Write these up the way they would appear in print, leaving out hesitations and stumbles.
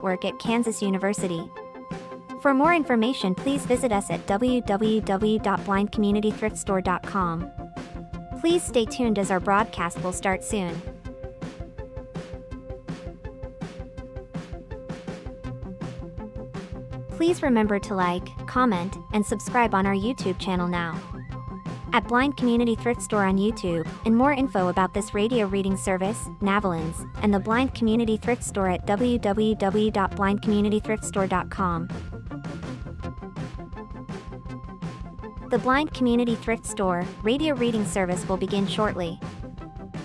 Network at Kansas University. For more information, please visit us at www.blindcommunitythriftstore.com. Please stay tuned as our broadcast will start soon. Please remember to like, comment, and subscribe on our YouTube channel now. At Blind Community Thrift Store on YouTube, and more info about this radio reading service, Navalins, and the Blind Community Thrift Store at www.blindcommunitythriftstore.com. The Blind Community Thrift Store radio reading service will begin shortly.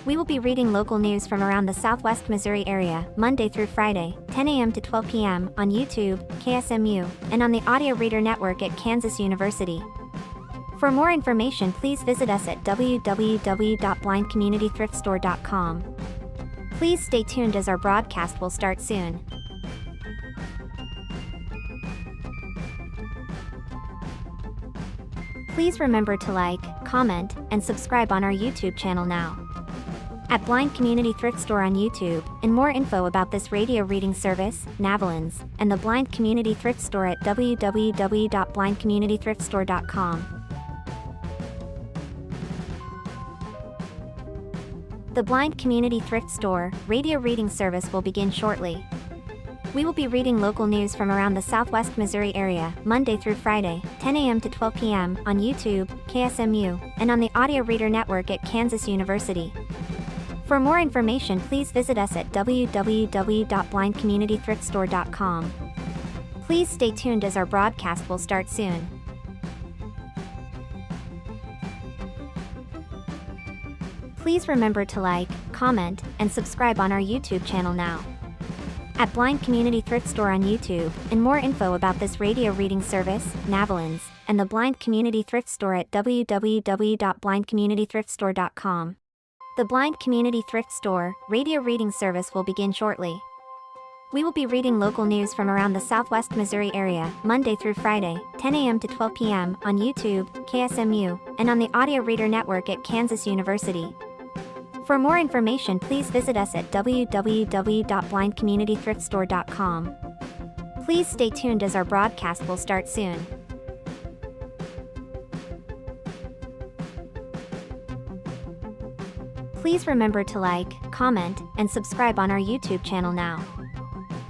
We will be reading local news from around the Southwest Missouri area, Monday through Friday, 10 a.m. to 12 p.m. on YouTube, KSMU, and on the Audio Reader Network at Kansas University. For more information, please visit us at www.blindcommunitythriftstore.com. Please stay tuned as our broadcast will start soon. Please remember to like, comment, and subscribe on our YouTube channel now. At Blind Community Thrift Store on YouTube, and more info about this radio reading service, Navalins, and the Blind Community Thrift Store at www.blindcommunitythriftstore.com. The Blind Community Thrift Store radio reading service will begin shortly. We will be reading local news from around the Southwest Missouri area, Monday through Friday, 10 a.m. to 12 p.m. on YouTube, KSMU, and on the Audio Reader Network at Kansas University. For more information, please visit us at www.blindcommunitythriftstore.com. Please stay tuned as our broadcast will start soon. Please remember to like, comment, and subscribe on our YouTube channel now. At Blind Community Thrift Store on YouTube, and more info about this radio reading service, Navalins, and the Blind Community Thrift Store at www.blindcommunitythriftstore.com. The Blind Community Thrift Store radio reading service will begin shortly. We will be reading local news from around the Southwest Missouri area, Monday through Friday, 10 a.m. to 12 p.m. on YouTube, KSMU, and on the Audio Reader Network at Kansas University. For more information, please visit us at www.blindcommunitythriftstore.com. Please stay tuned as our broadcast will start soon. Please remember to like, comment, and subscribe on our YouTube channel now.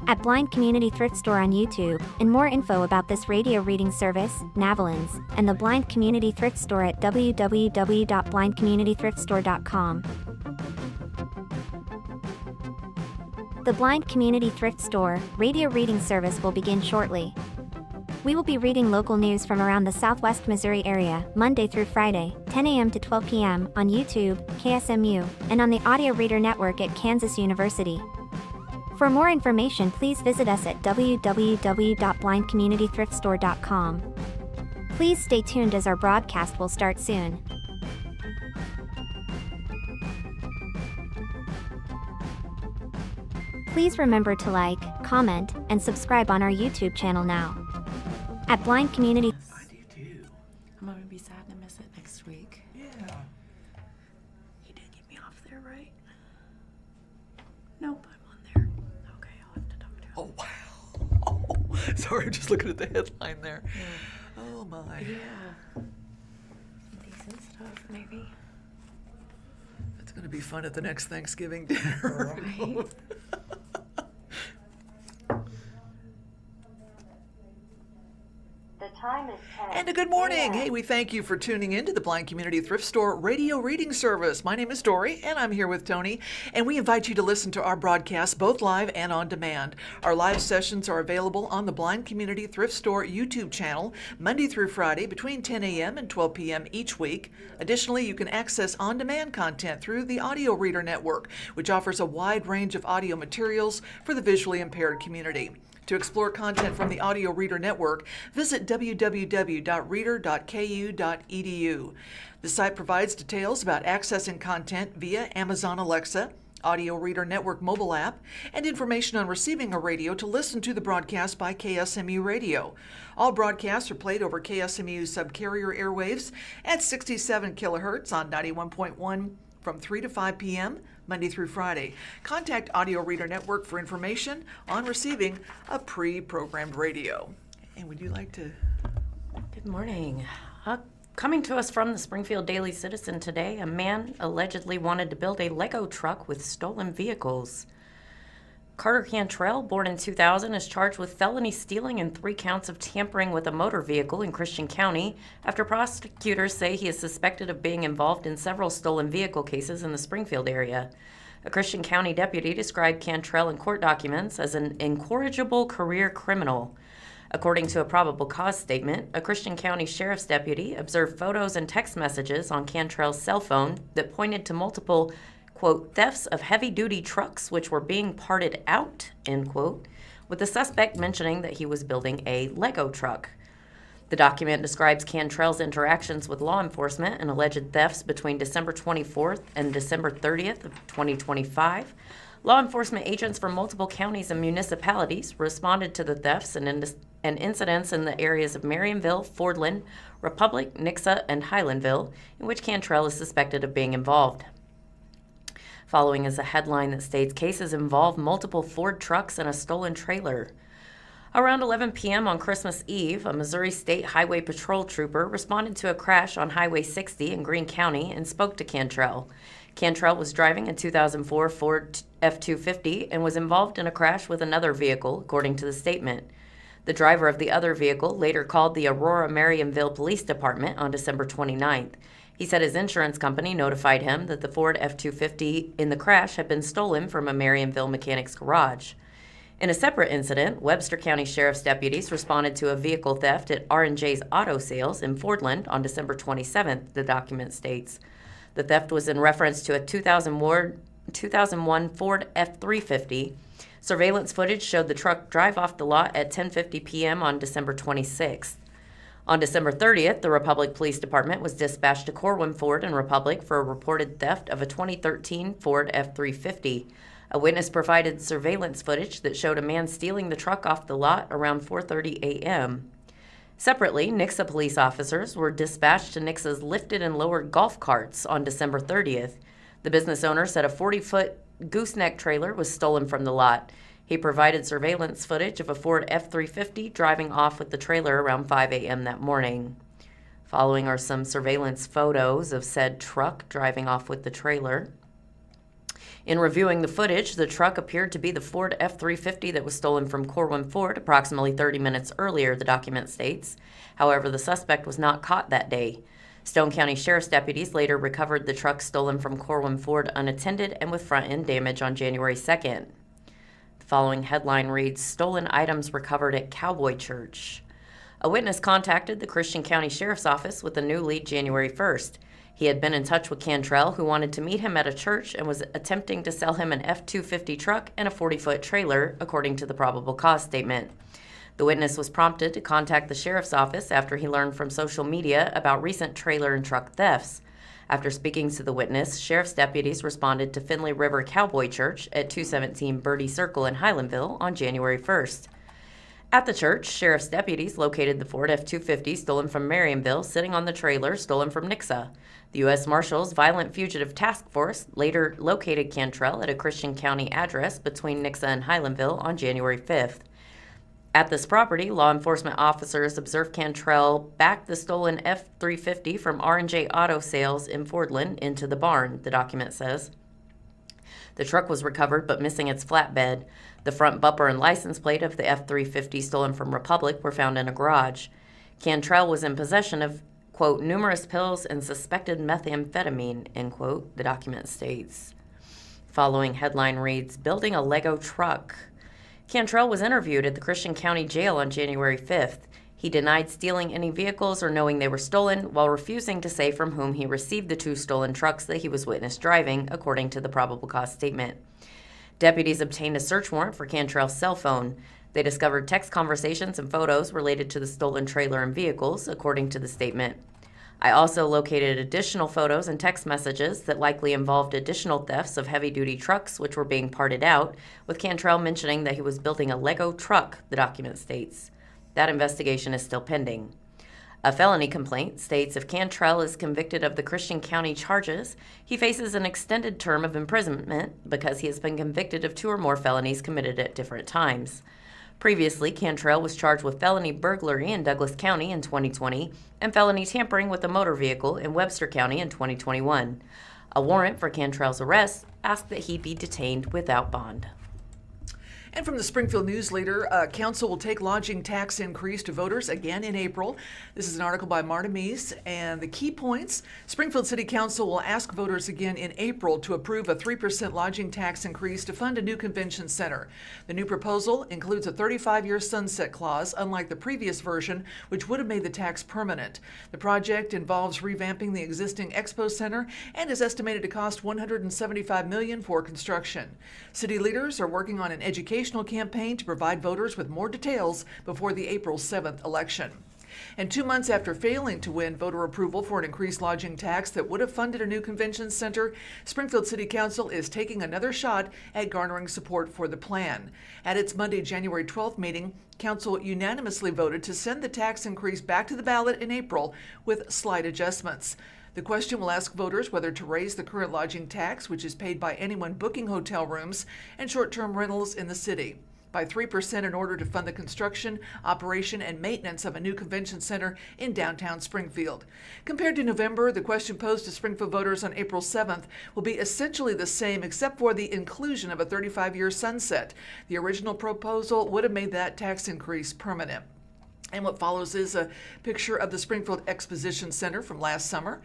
At Blind Community Thrift Store on YouTube, and more info about this radio reading service, Navalins, and the Blind Community Thrift Store at www.blindcommunitythriftstore.com. The Blind Community Thrift Store radio reading service will begin shortly. We will be reading local news from around the Southwest Missouri area, Monday through Friday, 10 a.m. to 12 p.m. on YouTube, KSMU, and on the Audio Reader Network at Kansas University. For more information, please visit us at www.blindcommunitythriftstore.com. Please stay tuned as our broadcast will start soon. Please remember to like, comment, and subscribe on our YouTube channel now. At Blind Community... I do too. I'm gonna be sad to miss it next week. Yeah. You did get me off there, right? Nope, I'm on there. Okay, I'll have to talk to him. Oh, wow. Oh, sorry, I'm just looking at the headline there. Yeah. Oh, my. Yeah. Decent stuff, maybe. It's going to be fun at the next Thanksgiving dinner. Right. The time is 10. And a good morning. Yeah. Hey, we thank you for tuning in to the Blind Community Thrift Store radio reading service. My name is Dory, and I'm here with Tony, and we invite you to listen to our broadcasts both live and on demand. Our live sessions are available on the Blind Community Thrift Store YouTube channel, Monday through Friday between 10 a.m. and 12 p.m. each week. Additionally, you can access on-demand content through the Audio Reader Network, which offers a wide range of audio materials for the visually impaired community. To explore content from the Audio Reader Network, visit www.reader.ku.edu. The site provides details about accessing content via Amazon Alexa, Audio Reader Network mobile app, and information on receiving a radio to listen to the broadcast by KSMU Radio. All broadcasts are played over KSMU subcarrier airwaves at 67 kilohertz on 91.1 from 3 to 5 p.m., Monday through Friday. Contact Audio Reader Network for information on receiving a pre-programmed radio. And would you like to... Good morning. Coming to us from the Springfield Daily Citizen today, a man allegedly wanted to build a Lego truck with stolen vehicles. Carter Cantrell, born in 2000, is charged with felony stealing and 3 counts of tampering with a motor vehicle in Christian County after prosecutors say he is suspected of being involved in several stolen vehicle cases in the Springfield area. A Christian County deputy described Cantrell in court documents as an incorrigible career criminal. According to a probable cause statement, a Christian County Sheriff's deputy observed photos and text messages on Cantrell's cell phone that pointed to multiple, quote, thefts of heavy-duty trucks which were being parted out, end quote, with the suspect mentioning that he was building a Lego truck. The document describes Cantrell's interactions with law enforcement and alleged thefts between December 24th and December 30th of 2025. Law enforcement agents from multiple counties and municipalities responded to the thefts and incidents in the areas of Marionville, Fordland, Republic, Nixa, and Highlandville, in which Cantrell is suspected of being involved. Following is a headline that states cases involve multiple Ford trucks and a stolen trailer. Around 11 p.m. on Christmas Eve, a Missouri State Highway Patrol trooper responded to a crash on Highway 60 in Greene County and spoke to Cantrell. Cantrell was driving a 2004 Ford F-250 and was involved in a crash with another vehicle, according to the statement. The driver of the other vehicle later called the Aurora Marionville Police Department on December 29th. He said his insurance company notified him that the Ford F-250 in the crash had been stolen from a Marionville mechanic's garage. In a separate incident, Webster County Sheriff's deputies responded to a vehicle theft at R&J's Auto Sales in Fordland on December 27th, the document states. The theft was in reference to a 2001 Ford F-350. Surveillance footage showed the truck drive off the lot at 10:50 p.m. on December 26th. On December 30th, the Republic Police Department was dispatched to Corwin Ford in Republic for a reported theft of a 2013 Ford F-350. A witness provided surveillance footage that showed a man stealing the truck off the lot around 4:30 a.m. Separately, Nixa police officers were dispatched to Nixa's lifted and lowered golf carts on December 30th. The business owner said a 40-foot gooseneck trailer was stolen from the lot. He provided surveillance footage of a Ford F-350 driving off with the trailer around 5 a.m. that morning. Following are some surveillance photos of said truck driving off with the trailer. In reviewing the footage, the truck appeared to be the Ford F-350 that was stolen from Corwin Ford approximately 30 minutes earlier, the document states. However, the suspect was not caught that day. Stone County Sheriff's deputies later recovered the truck stolen from Corwin Ford unattended and with front-end damage on January 2nd. The following headline reads, Stolen items recovered at Cowboy Church. A witness contacted the Christian County Sheriff's Office with a new lead January 1st. He had been in touch with Cantrell, who wanted to meet him at a church and was attempting to sell him an F-250 truck and a 40-foot trailer, according to the probable cause statement. The witness was prompted to contact the sheriff's office after he learned from social media about recent trailer and truck thefts. After speaking to the witness, sheriff's deputies responded to Finley River Cowboy Church at 217 Birdie Circle in Highlandville on January 1st. At the church, sheriff's deputies located the Ford F-250 stolen from Marionville sitting on the trailer stolen from Nixa. The U.S. Marshals Violent Fugitive Task Force later located Cantrell at a Christian County address between Nixa and Highlandville on January 5th. At this property, law enforcement officers observed Cantrell back the stolen F-350 from R&J Auto Sales in Fordland into the barn, the document says. The truck was recovered but missing its flatbed. The front bumper and license plate of the F-350 stolen from Republic were found in a garage. Cantrell was in possession of, quote, numerous pills and suspected methamphetamine, end quote, the document states. Following headline reads, Building a Lego Truck. Cantrell was interviewed at the Christian County Jail on January 5th. He denied stealing any vehicles or knowing they were stolen, while refusing to say from whom he received the 2 stolen trucks that he was witnessed driving, according to the probable cause statement. Deputies obtained a search warrant for Cantrell's cell phone. They discovered text conversations and photos related to the stolen trailer and vehicles, according to the statement. I also located additional photos and text messages that likely involved additional thefts of heavy-duty trucks which were being parted out, with Cantrell mentioning that he was building a Lego truck, the document states. That investigation is still pending. A felony complaint states if Cantrell is convicted of the Christian County charges, he faces an extended term of imprisonment because he has been convicted of 2 or more felonies committed at different times. Previously, Cantrell was charged with felony burglary in Douglas County in 2020 and felony tampering with a motor vehicle in Webster County in 2021. A warrant for Cantrell's arrest asked that he be detained without bond. And from the Springfield News-Leader, Council will take lodging tax increase to voters again in April. This is an article by Marta Meese, and the key points: Springfield City Council will ask voters again in April to approve a 3% lodging tax increase to fund a new convention center. The new proposal includes a 35-year sunset clause, unlike the previous version, which would have made the tax permanent. The project involves revamping the existing Expo Center and is estimated to cost $175 million for construction. City leaders are working on an educational campaign to provide voters with more details before the April 7th election. And 2 months after failing to win voter approval for an increased lodging tax that would have funded a new convention center, Springfield City Council is taking another shot at garnering support for the plan. At its Monday, January 12th meeting, Council unanimously voted to send the tax increase back to the ballot in April with slight adjustments. The question will ask voters whether to raise the current lodging tax, which is paid by anyone booking hotel rooms and short-term rentals in the city, by 3% in order to fund the construction, operation, and maintenance of a new convention center in downtown Springfield. Compared to November, the question posed to Springfield voters on April 7th will be essentially the same except for the inclusion of a 35-year sunset. The original proposal would have made that tax increase permanent. And what follows is a picture of the Springfield Exposition Center from last summer.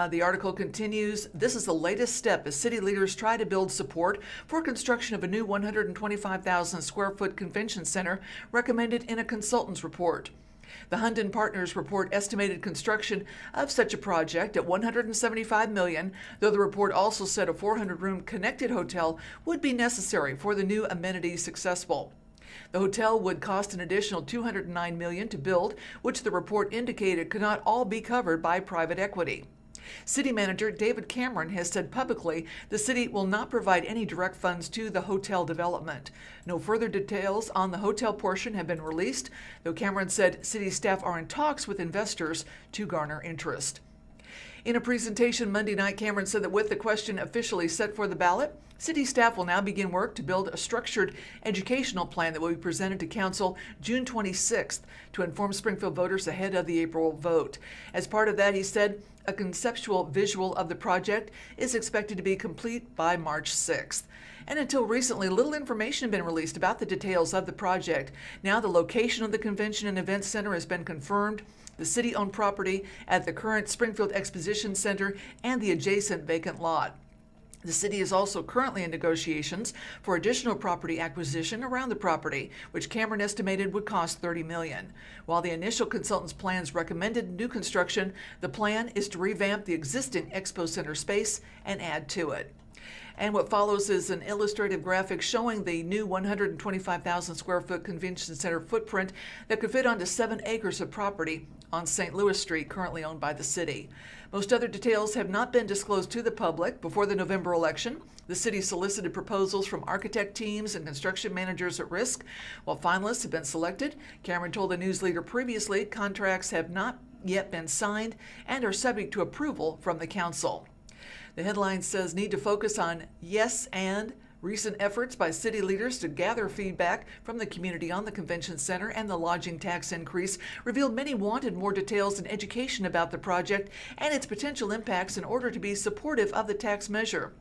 The article continues, this is the latest step as city leaders try to build support for construction of a new 125,000 square foot convention center recommended in a consultant's report. The Hunden Partners report estimated construction of such a project at $175 million, though the report also said a 400-room connected hotel would be necessary for the new amenities successful. The hotel would cost an additional $209 million to build, which the report indicated could not all be covered by private equity. City Manager David Cameron has said publicly the city will not provide any direct funds to the hotel development. No further details on the hotel portion have been released, though Cameron said city staff are in talks with investors to garner interest. In a presentation Monday night, Cameron said that with the question officially set for the ballot, city staff will now begin work to build a structured educational plan that will be presented to Council June 26th to inform Springfield voters ahead of the April vote. As part of that, he said, a conceptual visual of the project is expected to be complete by March 6th. And until recently, little information had been released about the details of the project. Now the location of the Convention and Events Center has been confirmed. The city-owned property at the current Springfield Exposition Center and the adjacent vacant lot. The city is also currently in negotiations for additional property acquisition around the property, which Cameron estimated would cost $30 million. While the initial consultant's plans recommended new construction, the plan is to revamp the existing Expo Center space and add to it. And what follows is an illustrative graphic showing the new 125,000 square foot convention center footprint that could fit onto 7 acres of property on St. Louis Street, currently owned by the city. Most other details have not been disclosed to the public. Before the November election, the city solicited proposals from architect teams and construction managers at risk. While finalists have been selected, Cameron told the News-Leader previously contracts have not yet been signed and are subject to approval from the council. The headline says, need to focus on yes and recent efforts by city leaders to gather feedback from the community on the convention center and the lodging tax increase revealed many wanted more details and education about the project and its potential impacts in order to be supportive of the tax measure.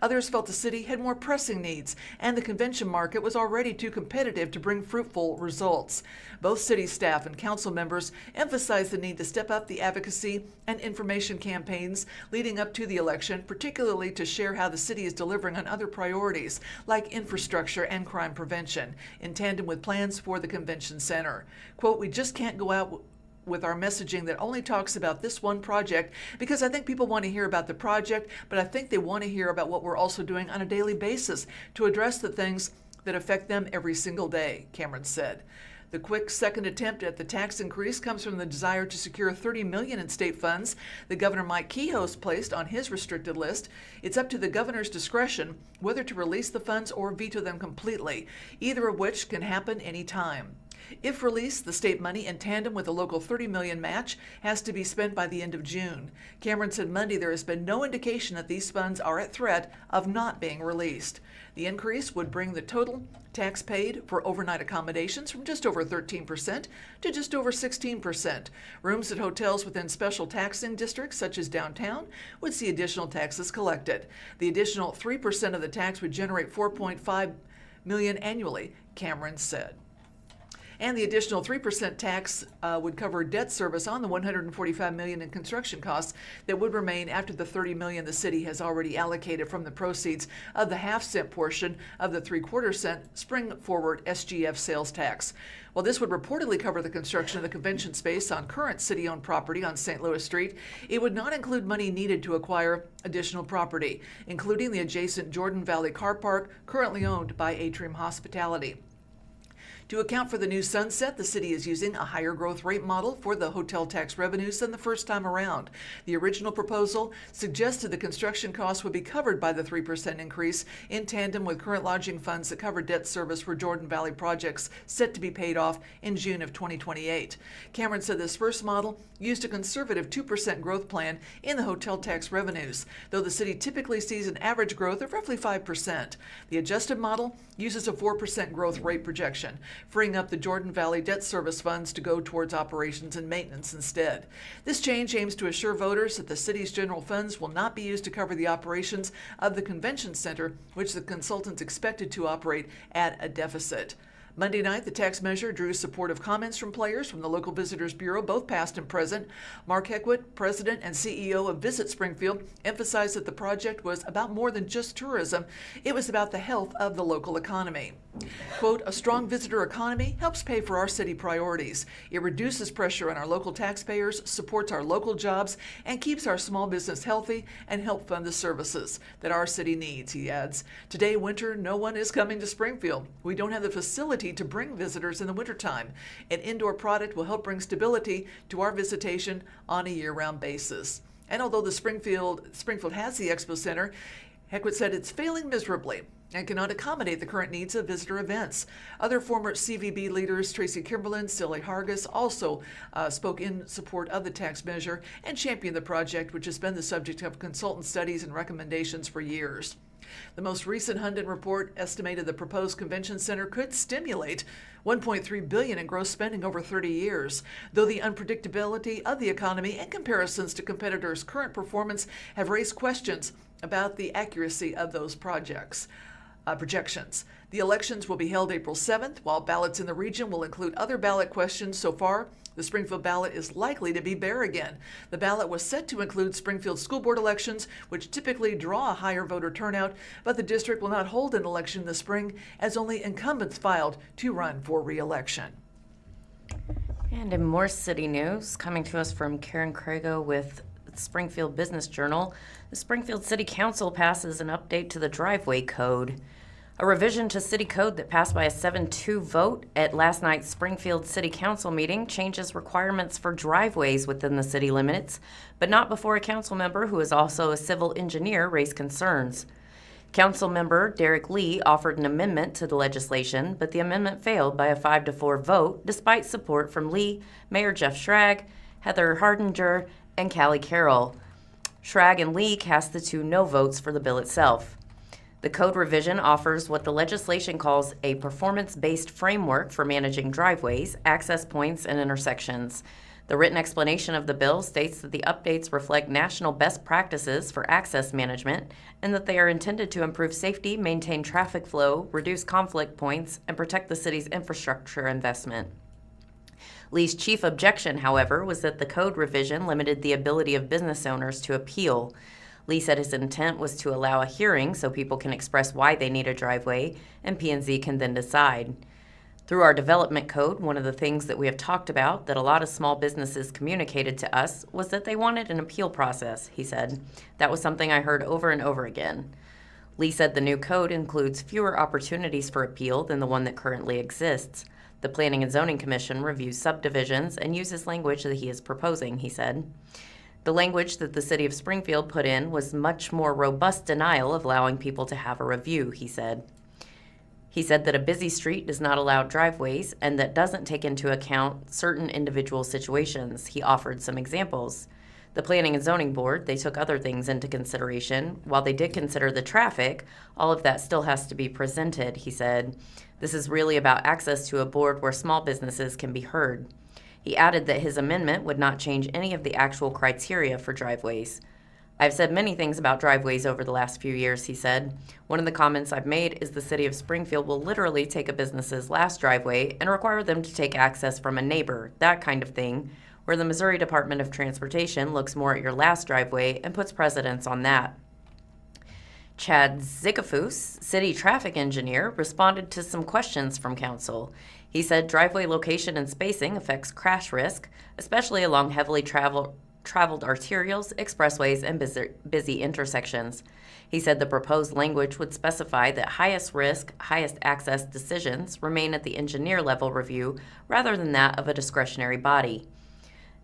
Others felt the city had more pressing needs, and the convention market was already too competitive to bring fruitful results. Both city staff and council members emphasized the need to step up the advocacy and information campaigns leading up to the election, particularly to share how the city is delivering on other priorities like infrastructure and crime prevention, in tandem with plans for the convention center. Quote, we just can't go out with our messaging that only talks about this one project, because I think people want to hear about the project, but I think they want to hear about what we're also doing on a daily basis to address the things that affect them every single day, Cameron said. The quick second attempt at the tax increase comes from the desire to secure $30 million in state funds that Governor Mike Kehoe's placed on his restricted list. It's up to the governor's discretion whether to release the funds or veto them completely, either of which can happen any time. If released, the state money in tandem with a local $30 million match has to be spent by the end of June. Cameron said Monday there has been no indication that these funds are at threat of not being released. The increase would bring the total tax paid for overnight accommodations from just over 13% to just over 16%. Rooms at hotels within special taxing districts, such as downtown, would see additional taxes collected. The additional 3% of the tax would generate $4.5 million annually, Cameron said. And the additional 3% tax would cover debt service on the $145 million in construction costs that would remain after the $30 million the city has already allocated from the proceeds of the half-cent portion of the three-quarter-cent spring forward SGF sales tax. While this would reportedly cover the construction of the convention space on current city-owned property on St. Louis Street, it would not include money needed to acquire additional property, including the adjacent Jordan Valley Car Park currently owned by Atrium Hospitality. To account for the new sunset, the city is using a higher growth rate model for the hotel tax revenues than the first time around. The original proposal suggested the construction costs would be covered by the 3% increase in tandem with current lodging funds that cover debt service for Jordan Valley projects set to be paid off in June of 2028. Cameron said this first model used a conservative 2% growth plan in the hotel tax revenues, though the city typically sees an average growth of roughly 5%. The adjusted model uses a 4% growth rate projection, freeing up the Jordan Valley debt service funds to go towards operations and maintenance instead. This change aims to assure voters that the city's general funds will not be used to cover the operations of the convention center, which the consultants expected to operate at a deficit. Monday night, the tax measure drew supportive comments from players from the Local Visitors Bureau, both past and present. Mark Heckwood, president and CEO of Visit Springfield, emphasized that the project was about more than just tourism. It was about the health of the local economy. Quote, "A strong visitor economy helps pay for our city priorities. It reduces pressure on our local taxpayers, supports our local jobs, and keeps our small business healthy and help fund the services that our city needs," he adds. "Today, winter, no one is coming to Springfield. We don't have the facility to bring visitors in the wintertime. An indoor product will help bring stability to our visitation on a year-round basis." And although Springfield has the Expo Center, Heckwood said it's failing miserably and cannot accommodate the current needs of visitor events. Other former CVB leaders, Tracy Kimberlin, Silly Hargis, also spoke in support of the tax measure and championed the project, which has been the subject of consultant studies and recommendations for years. The most recent Hunden report estimated the proposed convention center could stimulate $1.3 billion in gross spending over 30 years, though the unpredictability of the economy and comparisons to competitors' current performance have raised questions about the accuracy of those projections. The elections will be held April 7th, while ballots in the region will include other ballot questions. So far, the Springfield ballot is likely to be bare again. The ballot was set to include Springfield school board elections, which typically draw a higher voter turnout, but the district will not hold an election this spring as only incumbents filed to run for re-election. And in more city news, coming to us from Karen Crago with Springfield Business Journal, the Springfield City Council passes an update to the driveway code. A revision to city code that passed by a 7-2 vote at last night's Springfield City Council meeting changes requirements for driveways within the city limits, but not before a council member who is also a civil engineer raised concerns. Council member Derek Lee offered an amendment to the legislation, but the amendment failed by a 5-4 vote despite support from Lee, Mayor Jeff Schrag, Heather Hardinger, and Callie Carroll. Schrag and Lee cast the 2 no votes for the bill itself. The code revision offers what the legislation calls a performance-based framework for managing driveways, access points, and intersections. The written explanation of the bill states that the updates reflect national best practices for access management and that they are intended to improve safety, maintain traffic flow, reduce conflict points, and protect the city's infrastructure investment. Lee's chief objection, however, was that the code revision limited the ability of business owners to appeal. Lee said his intent was to allow a hearing so people can express why they need a driveway, and P&Z can then decide. Through our development code, one of the things that we have talked about that a lot of small businesses communicated to us was that they wanted an appeal process, he said. That was something I heard over and over again. Lee said the new code includes fewer opportunities for appeal than the one that currently exists. The Planning and Zoning Commission reviews subdivisions and uses language that he is proposing, he said. The language that the city of Springfield put in was much more robust denial of allowing people to have a review, he said. He said that a busy street does not allow driveways and that doesn't take into account certain individual situations. He offered some examples. The Planning and Zoning Board, they took other things into consideration. While they did consider the traffic, all of that still has to be presented, he said. This is really about access to a board where small businesses can be heard. He added that his amendment would not change any of the actual criteria for driveways. I've said many things about driveways over the last few years, he said. One of the comments I've made is the city of Springfield will literally take a business's last driveway and require them to take access from a neighbor, that kind of thing, where the Missouri Department of Transportation looks more at your last driveway and puts precedence on that. Chad Zickafoos, city traffic engineer, responded to some questions from council. He said driveway location and spacing affects crash risk, especially along heavily traveled arterials, expressways, and busy intersections. He said the proposed language would specify that highest risk, highest access decisions remain at the engineer level review rather than that of a discretionary body.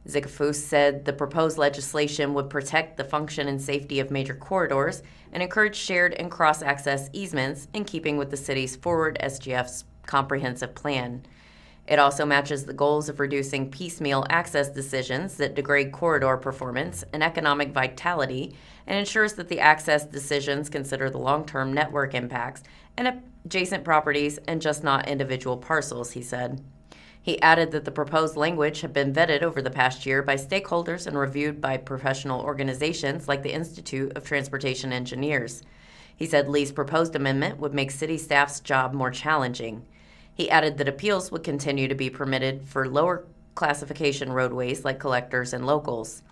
Zickafoos said the proposed legislation would protect the function and safety of major corridors and encourage shared and cross-access easements in keeping with the city's forward SGF's comprehensive plan. It also matches the goals of reducing piecemeal access decisions that degrade corridor performance and economic vitality and ensures that the access decisions consider the long-term network impacts and adjacent properties and just not individual parcels, he said. He added that the proposed language had been vetted over the past year by stakeholders and reviewed by professional organizations like the Institute of Transportation Engineers. He said Lee's proposed amendment would make city staff's job more challenging. He added that appeals would continue to be permitted for lower classification roadways like collectors and locals.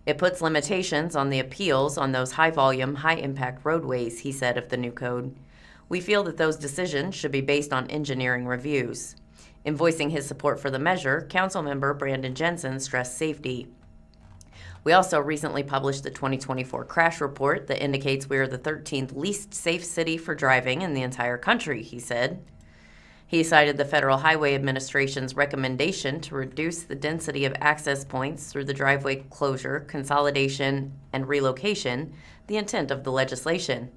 It puts limitations on the appeals on those high-volume, high-impact roadways, he said of the new code. We feel that those decisions should be based on engineering reviews. In voicing his support for the measure, Councilmember Brandon Jensen stressed safety. We also recently published the 2024 crash report that indicates we are the 13th least safe city for driving in the entire country, he said. He cited the Federal Highway Administration's recommendation to reduce the density of access points through the driveway closure, consolidation, and relocation, the intent of the legislation.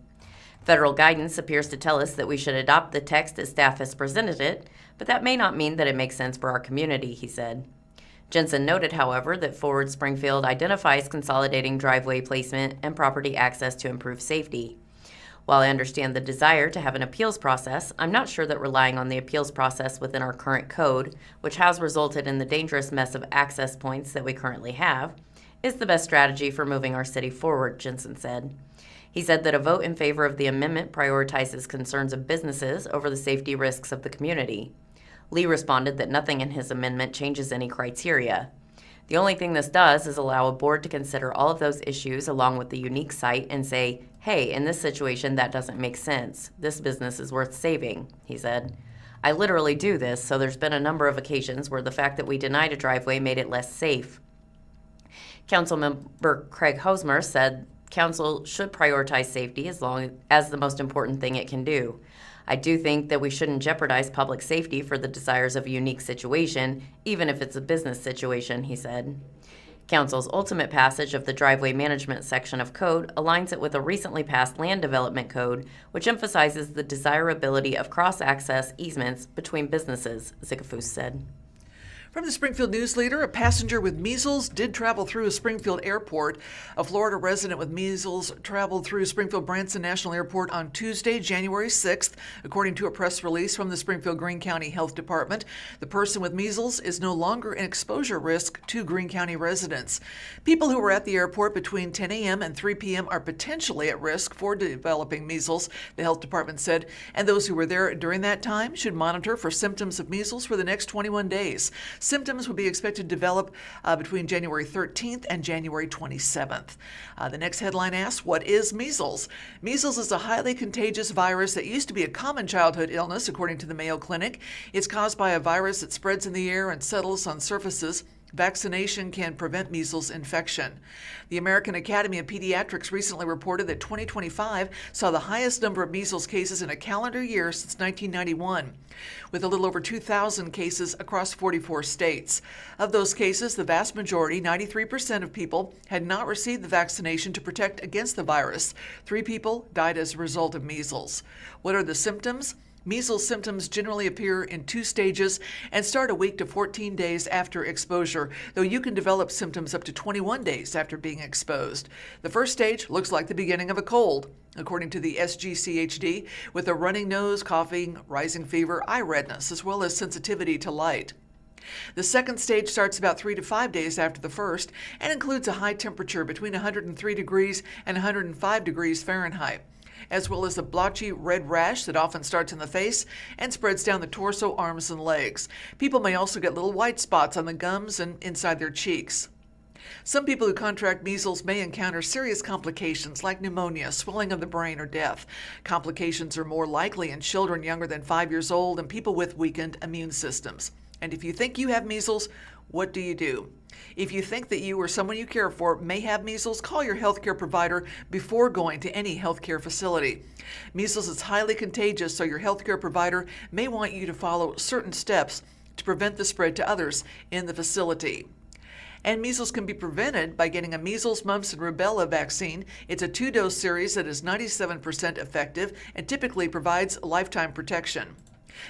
Federal guidance appears to tell us that we should adopt the text as staff has presented it, but that may not mean that it makes sense for our community, he said. Jensen noted, however, that Forward Springfield identifies consolidating driveway placement and property access to improve safety. While I understand the desire to have an appeals process, I'm not sure that relying on the appeals process within our current code, which has resulted in the dangerous mess of access points that we currently have, is the best strategy for moving our city forward, Jensen said. He said that a vote in favor of the amendment prioritizes concerns of businesses over the safety risks of the community. Lee responded that nothing in his amendment changes any criteria. The only thing this does is allow a board to consider all of those issues along with the unique site and say, hey, in this situation, that doesn't make sense. This business is worth saving, he said. I literally do this, so there's been a number of occasions where the fact that we denied a driveway made it less safe. Councilmember Craig Hosmer said council should prioritize safety as long as the most important thing it can do. I do think that we shouldn't jeopardize public safety for the desires of a unique situation, even if it's a business situation, he said. Council's ultimate passage of the driveway management section of code aligns it with a recently passed land development code, which emphasizes the desirability of cross-access easements between businesses, Zickafoos said. From the Springfield News-Leader, a passenger with measles did travel through a Springfield airport. A Florida resident with measles traveled through Springfield Branson National Airport on Tuesday, January 6th, according to a press release from the Springfield Greene County Health Department. The person with measles is no longer an exposure risk to Greene County residents. People who were at the airport between 10 a.m. and 3 p.m. are potentially at risk for developing measles, the health department said, and those who were there during that time should monitor for symptoms of measles for the next 21 days. Symptoms would be expected to develop between January 13th and January 27th. The next headline asks, what is measles? Measles is a highly contagious virus that used to be a common childhood illness, according to the Mayo Clinic. It's caused by a virus that spreads in the air and settles on surfaces. Vaccination can prevent measles infection. The American Academy of Pediatrics recently reported that 2025 saw the highest number of measles cases in a calendar year since 1991, with a little over 2,000 cases across 44 states. Of those cases, the vast majority, 93% of people, had not received the vaccination to protect against the virus. 3 people died as a result of measles. What are the symptoms? Measles symptoms generally appear in 2 stages and start a week to 14 days after exposure, though you can develop symptoms up to 21 days after being exposed. The first stage looks like the beginning of a cold, according to the SGCHD, with a running nose, coughing, rising fever, eye redness, as well as sensitivity to light. The second stage starts about 3 to 5 days after the first and includes a high temperature between 103 degrees and 105 degrees Fahrenheit, as well as a blotchy red rash that often starts in the face and spreads down the torso, arms, and legs. People may also get little white spots on the gums and inside their cheeks. Some people who contract measles may encounter serious complications like pneumonia, swelling of the brain, or death. Complications are more likely in children younger than 5 years old and people with weakened immune systems. And if you think you have measles, what do you do? If you think that you or someone you care for may have measles, call your healthcare provider before going to any healthcare facility. Measles is highly contagious, so your healthcare provider may want you to follow certain steps to prevent the spread to others in the facility. And measles can be prevented by getting a measles, mumps, and rubella vaccine. It's a 2-dose series that is 97% effective and typically provides lifetime protection.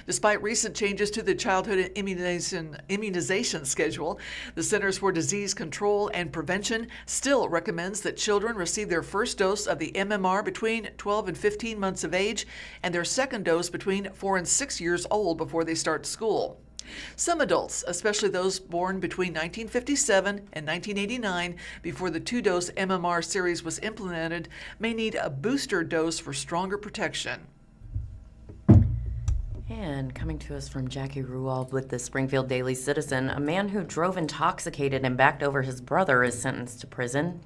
Despite recent changes to the childhood immunization schedule, the Centers for Disease Control and Prevention still recommends that children receive their first dose of the MMR between 12 and 15 months of age and their second dose between 4 and 6 years old before they start school. Some adults, especially those born between 1957 and 1989, before the 2-dose MMR series was implemented, may need a booster dose for stronger protection. And coming to us from Jackie Ruwald with the Springfield Daily Citizen, a man who drove intoxicated and backed over his brother is sentenced to prison.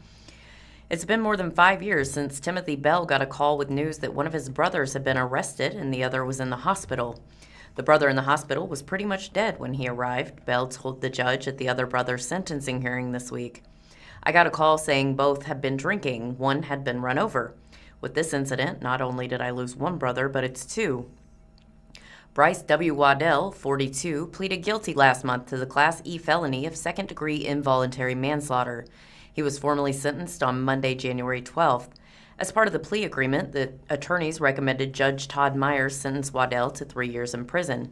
It's been more than 5 years since Timothy Bell got a call with news that one of his brothers had been arrested and the other was in the hospital. The brother in the hospital was pretty much dead when he arrived, Bell told the judge at the other brother's sentencing hearing this week. I got a call saying both had been drinking, one had been run over. With this incident, not only did I lose one brother, but it's 2. Bryce W. Waddell, 42, pleaded guilty last month to the Class E felony of second-degree involuntary manslaughter. He was formally sentenced on Monday, January 12th. As part of the plea agreement, the attorneys recommended Judge Todd Myers sentence Waddell to 3 years in prison.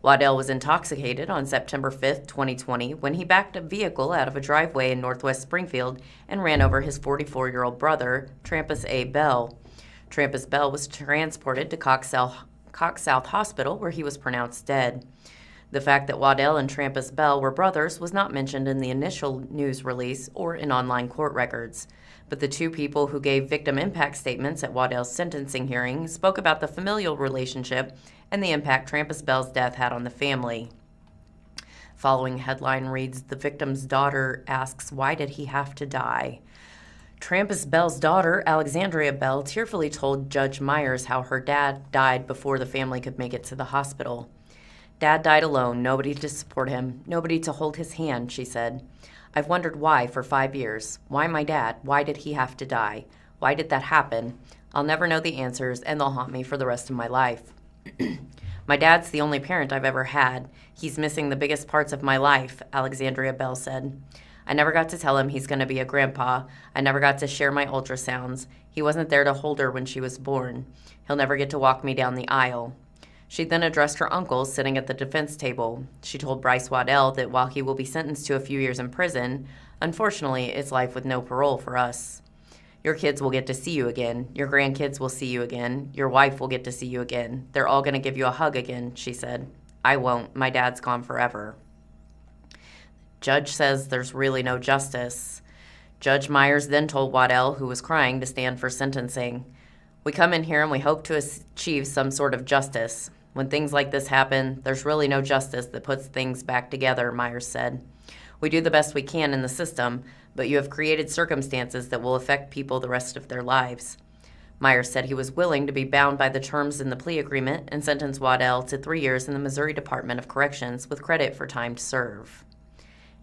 Waddell was intoxicated on September 5, 2020, when he backed a vehicle out of a driveway in northwest Springfield and ran over his 44-year-old brother, Trampus A. Bell. Trampus Bell was transported to Cox South Hospital, where he was pronounced dead. The fact that Waddell and Trampus Bell were brothers was not mentioned in the initial news release or in online court records. But the 2 people who gave victim impact statements at Waddell's sentencing hearing spoke about the familial relationship and the impact Trampus Bell's death had on the family. Following headline reads, "The victim's daughter asks, why did he have to die?" Trampus Bell's daughter, Alexandria Bell, tearfully told Judge Myers how her dad died before the family could make it to the hospital. "Dad died alone, nobody to support him, nobody to hold his hand," she said. "I've wondered why for 5 years. Why my dad? Why did he have to die? Why did that happen? I'll never know the answers, and they'll haunt me for the rest of my life." "My dad's the only parent I've ever had. He's missing the biggest parts of my life," Alexandria Bell said. "I never got to tell him he's going to be a grandpa. I never got to share my ultrasounds. He wasn't there to hold her when she was born. He'll never get to walk me down the aisle." She then addressed her uncle sitting at the defense table. She told Bryce Waddell that while he will be sentenced to a few years in prison, unfortunately, it's life with no parole for us. "Your kids will get to see you again. Your grandkids will see you again. Your wife will get to see you again. They're all going to give you a hug again," she said. "I won't. My dad's gone forever." Judge says there's really no justice. Judge Myers then told Waddell, who was crying, to stand for sentencing. "We come in here and we hope to achieve some sort of justice. When things like this happen, there's really no justice that puts things back together," Myers said. "We do the best we can in the system, but you have created circumstances that will affect people the rest of their lives." Myers said he was willing to be bound by the terms in the plea agreement and sentenced Waddell to 3 years in the Missouri Department of Corrections with credit for time served.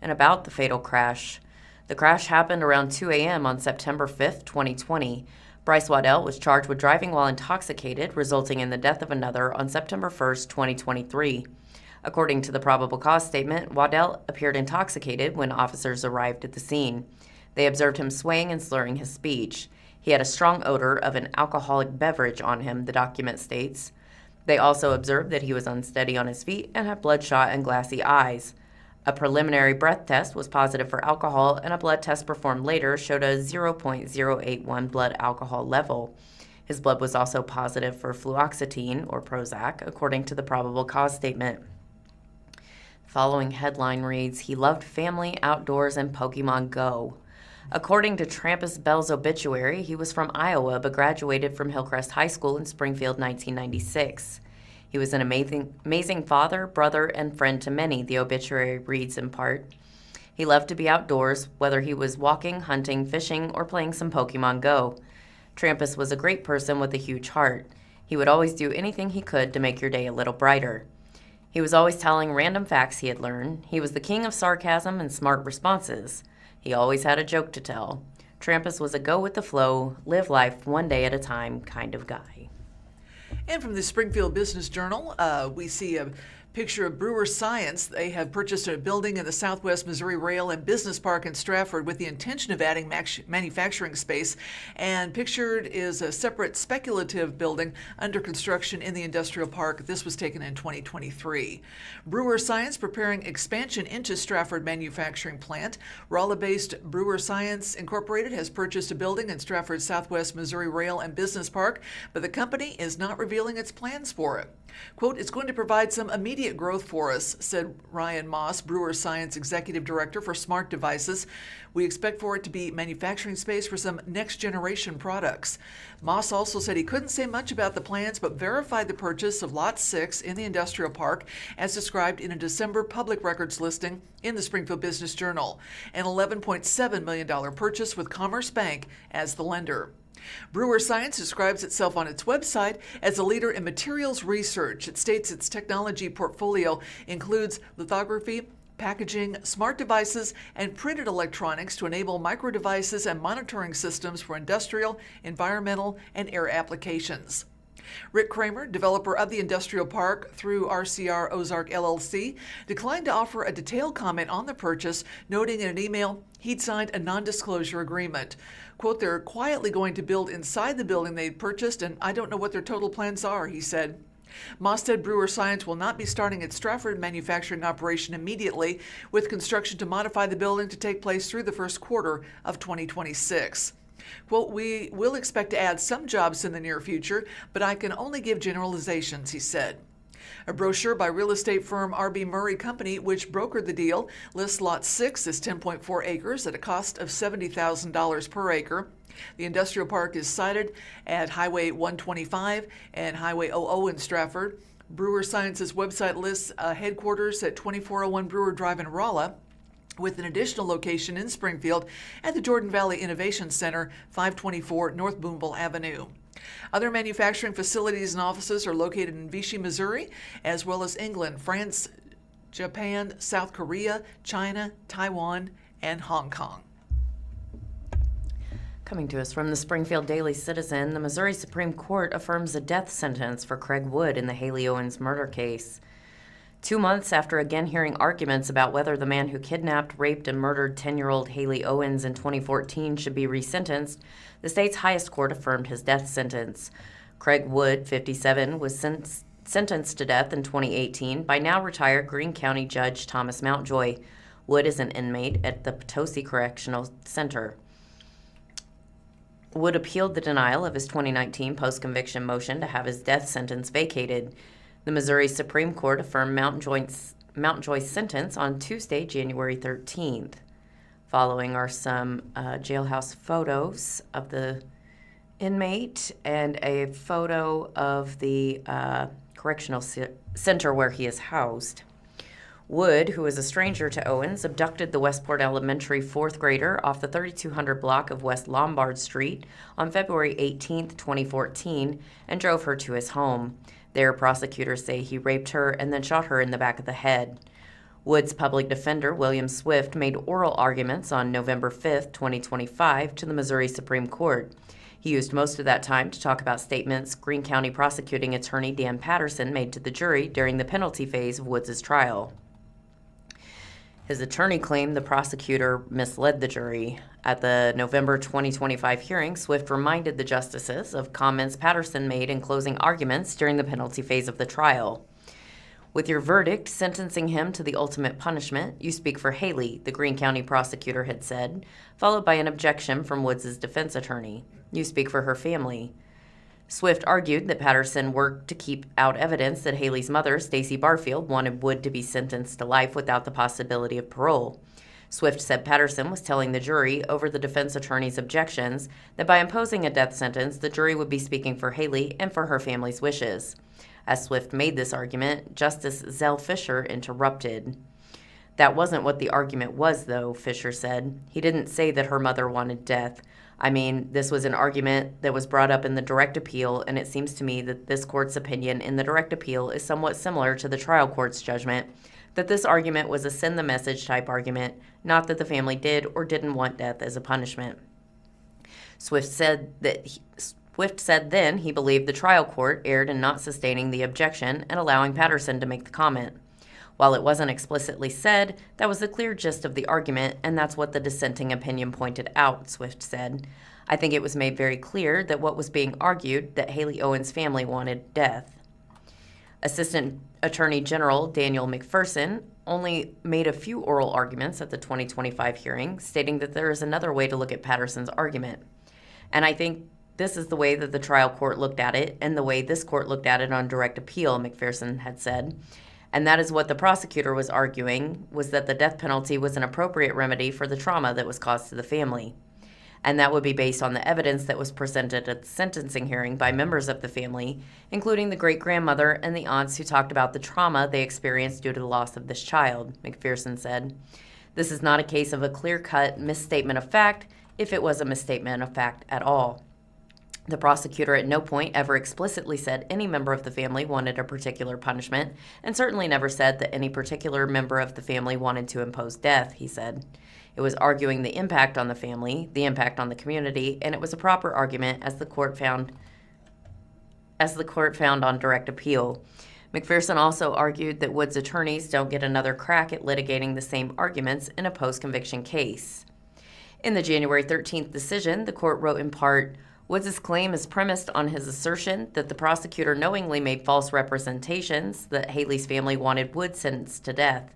And about the fatal crash. The crash happened around 2 a.m. on September 5, 2020. Bryce Waddell was charged with driving while intoxicated, resulting in the death of another on September 1, 2023. According to the probable cause statement, Waddell appeared intoxicated when officers arrived at the scene. They observed him swaying and slurring his speech. He had a strong odor of an alcoholic beverage on him, the document states. They also observed that he was unsteady on his feet and had bloodshot and glassy eyes. A preliminary breath test was positive for alcohol, and a blood test performed later showed a 0.081 blood alcohol level. His blood was also positive for fluoxetine, or Prozac, according to the probable cause statement. The following headline reads, "He loved family, outdoors, and Pokemon Go." According to Trampus Bell's obituary, he was from Iowa but graduated from Hillcrest High School in Springfield 1996. He was an amazing father, brother, and friend to many, the obituary reads in part. He loved to be outdoors, whether he was walking, hunting, fishing, or playing some Pokemon Go. Trampus was a great person with a huge heart. He would always do anything he could to make your day a little brighter. He was always telling random facts he had learned. He was the king of sarcasm and smart responses. He always had a joke to tell. Trampus was a go-with-the-flow, live life one day at a time kind of guy. And from the Springfield Business Journal, we see a picture of Brewer Science. They have purchased a building in the Southwest Missouri Rail and Business Park in Stratford with the intention of adding manufacturing space. And pictured is a separate speculative building under construction in the industrial park. This was taken in 2023. Brewer Science preparing expansion into Stratford manufacturing plant. Raleigh-based Brewer Science Incorporated has purchased a building in Stratford's Southwest Missouri Rail and Business Park, but the company is not revealing its plans for it. Quote, "It's going to provide some immediate growth for us," said Ryan Moss, Brewer Science Executive Director for Smart Devices. "We expect for it to be manufacturing space for some next-generation products." Moss also said he couldn't say much about the plans, but verified the purchase of Lot 6 in the industrial park as described in a December public records listing in the Springfield Business Journal, an $11.7 million purchase with Commerce Bank as the lender. Brewer Science describes itself on its website as a leader in materials research. It states its technology portfolio includes lithography, packaging, smart devices, and printed electronics to enable micro devices and monitoring systems for industrial, environmental, and air applications. Rick Kramer, developer of the industrial park through RCR Ozarks LLC, declined to offer a detailed comment on the purchase, noting in an email he'd signed a non-disclosure agreement. Quote, "They're quietly going to build inside the building they purchased, and I don't know what their total plans are," he said. Moss said Brewer Science will not be starting its Stratford manufacturing operation immediately, with construction to modify the building to take place through the first quarter of 2026. Quote, "We will expect to add some jobs in the near future, but I can only give generalizations," he said. A brochure by real estate firm R.B. Murray Company, which brokered the deal, lists Lot 6 as 10.4 acres at a cost of $70,000 per acre. The industrial park is sited at Highway 125 and Highway 00 in Stratford. Brewer Science's website lists headquarters at 2401 Brewer Drive in Rolla, with an additional location in Springfield at the Jordan Valley Innovation Center, 524 North Boonville Avenue. Other manufacturing facilities and offices are located in Vichy, Missouri, as well as England, France, Japan, South Korea, China, Taiwan, and Hong Kong. Coming to us from the Springfield Daily Citizen, the Missouri Supreme Court affirms a death sentence for Craig Wood in the Haley Owens murder case. 2 months after again hearing arguments about whether the man who kidnapped, raped, and murdered 10-year-old Haley Owens in 2014 should be resentenced, the state's highest court affirmed his death sentence. Craig Wood, 57, was sentenced to death in 2018 by now retired Greene County Judge Thomas Mountjoy. Wood is an inmate at the Potosi Correctional Center. Wood appealed the denial of his 2019 post-conviction motion to have his death sentence vacated. The Missouri Supreme Court affirmed Mountjoy's sentence on Tuesday, January 13th. Following are some jailhouse photos of the inmate and a photo of the correctional center where he is housed. Wood, who is a stranger to Owens, abducted the Westport Elementary fourth grader off the 3200 block of West Lombard Street on February 18, 2014, and drove her to his home. There, prosecutors say he raped her and then shot her in the back of the head. Wood's public defender, William Swift, made oral arguments on November 5, 2025, to the Missouri Supreme Court. He used most of that time to talk about statements Greene County prosecuting attorney Dan Patterson made to the jury during the penalty phase of Woods' trial. His attorney claimed the prosecutor misled the jury. At the November 2025 hearing, Swift reminded the justices of comments Patterson made in closing arguments during the penalty phase of the trial. With your verdict sentencing him to the ultimate punishment, you speak for Haley, the Greene County prosecutor had said, followed by an objection from Woods' defense attorney. You speak for her family. Swift argued that Patterson worked to keep out evidence that Haley's mother, Stacey Barfield, wanted Wood to be sentenced to life without the possibility of parole. Swift said Patterson was telling the jury, over the defense attorney's objections, that by imposing a death sentence, the jury would be speaking for Haley and for her family's wishes. As Swift made this argument, Justice Zell Fisher interrupted. That wasn't what the argument was, though, Fisher said. He didn't say that her mother wanted death. I mean, this was an argument that was brought up in the direct appeal, and it seems to me that this court's opinion in the direct appeal is somewhat similar to the trial court's judgment, that this argument was a send the message type argument, not that the family did or didn't want death as a punishment. Swift said then he believed the trial court erred in not sustaining the objection and allowing Patterson to make the comment. While it wasn't explicitly said, that was the clear gist of the argument, and that's what the dissenting opinion pointed out, Swift said. I think it was made very clear that what was being argued, that Haley Owen's family wanted death. Assistant Attorney General Daniel McPherson only made a few oral arguments at the 2025 hearing, stating that there is another way to look at Patterson's argument. And I think this is the way that the trial court looked at it and the way this court looked at it on direct appeal, McPherson had said. And that is what the prosecutor was arguing, was that the death penalty was an appropriate remedy for the trauma that was caused to the family. And that would be based on the evidence that was presented at the sentencing hearing by members of the family, including the great-grandmother and the aunts who talked about the trauma they experienced due to the loss of this child, McPherson said. This is not a case of a clear-cut misstatement of fact, if it was a misstatement of fact at all. The prosecutor at no point ever explicitly said any member of the family wanted a particular punishment, and certainly never said that any particular member of the family wanted to impose death, he said. It was arguing the impact on the family, the impact on the community, and it was a proper argument as the court found on direct appeal. McPherson also argued that Wood's attorneys don't get another crack at litigating the same arguments in a post-conviction case. In the January 13th decision, the court wrote in part, Woods' claim is premised on his assertion that the prosecutor knowingly made false representations that Haley's family wanted Wood sentenced to death.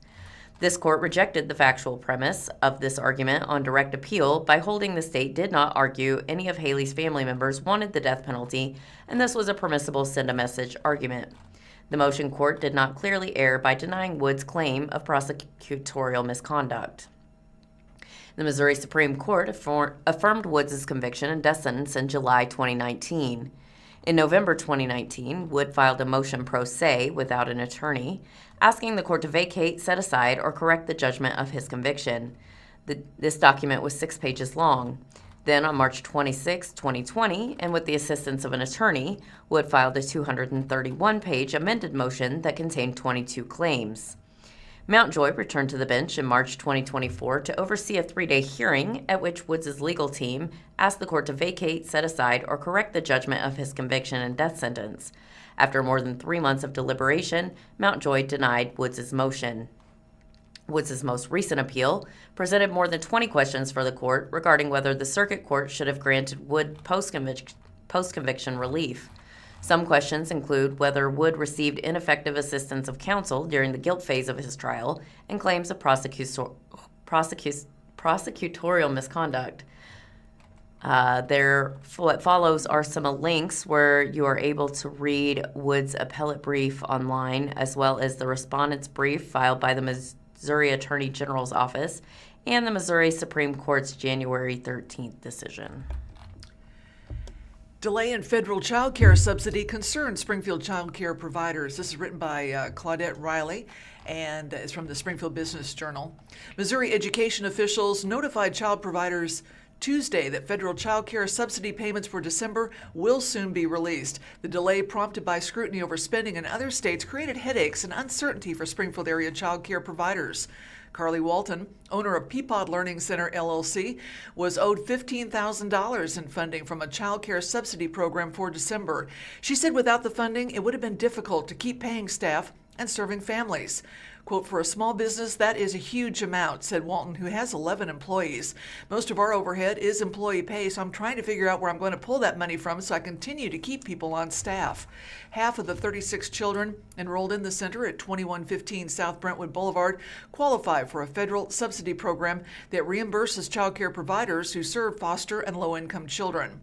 This court rejected the factual premise of this argument on direct appeal by holding the state did not argue any of Haley's family members wanted the death penalty, and this was a permissible send-a-message argument. The motion court did not clearly err by denying Wood's claim of prosecutorial misconduct. The Missouri Supreme Court affirmed Woods' conviction and death sentence in July 2019. In November 2019, Wood filed a motion pro se without an attorney, asking the court to vacate, set aside, or correct the judgment of his conviction. This document was 6 pages long. Then on March 26, 2020, and with the assistance of an attorney, Wood filed a 231-page amended motion that contained 22 claims. Mountjoy returned to the bench in March 2024 to oversee a 3-day hearing at which Woods' legal team asked the court to vacate, set aside, or correct the judgment of his conviction and death sentence. After more than 3 months of deliberation, Mountjoy denied Woods' motion. Woods' most recent appeal presented more than 20 questions for the court regarding whether the circuit court should have granted Wood post-conviction relief. Some questions include whether Wood received ineffective assistance of counsel during the guilt phase of his trial and claims of prosecutorial misconduct. What follows are some links where you are able to read Wood's appellate brief online, as well as the respondent's brief filed by the Missouri Attorney General's office and the Missouri Supreme Court's January 13th decision. Delay in federal child care subsidy concerns Springfield child care providers. This is written by Claudette Riley and is from the Springfield Business Journal. Missouri education officials notified child providers Tuesday that federal child care subsidy payments for December will soon be released. The delay, prompted by scrutiny over spending in other states, created headaches and uncertainty for Springfield area child care providers. Carly Walton, owner of Peapod Learning Center, LLC, was owed $15,000 in funding from a child care subsidy program for December. She said without the funding, it would have been difficult to keep paying staff and serving families. Quote, for a small business, that is a huge amount, said Walton, who has 11 employees. Most of our overhead is employee pay, so I'm trying to figure out where I'm going to pull that money from so I continue to keep people on staff. Half of the 36 children enrolled in the center at 2115 South Brentwood Boulevard qualify for a federal subsidy program that reimburses child care providers who serve foster and low-income children.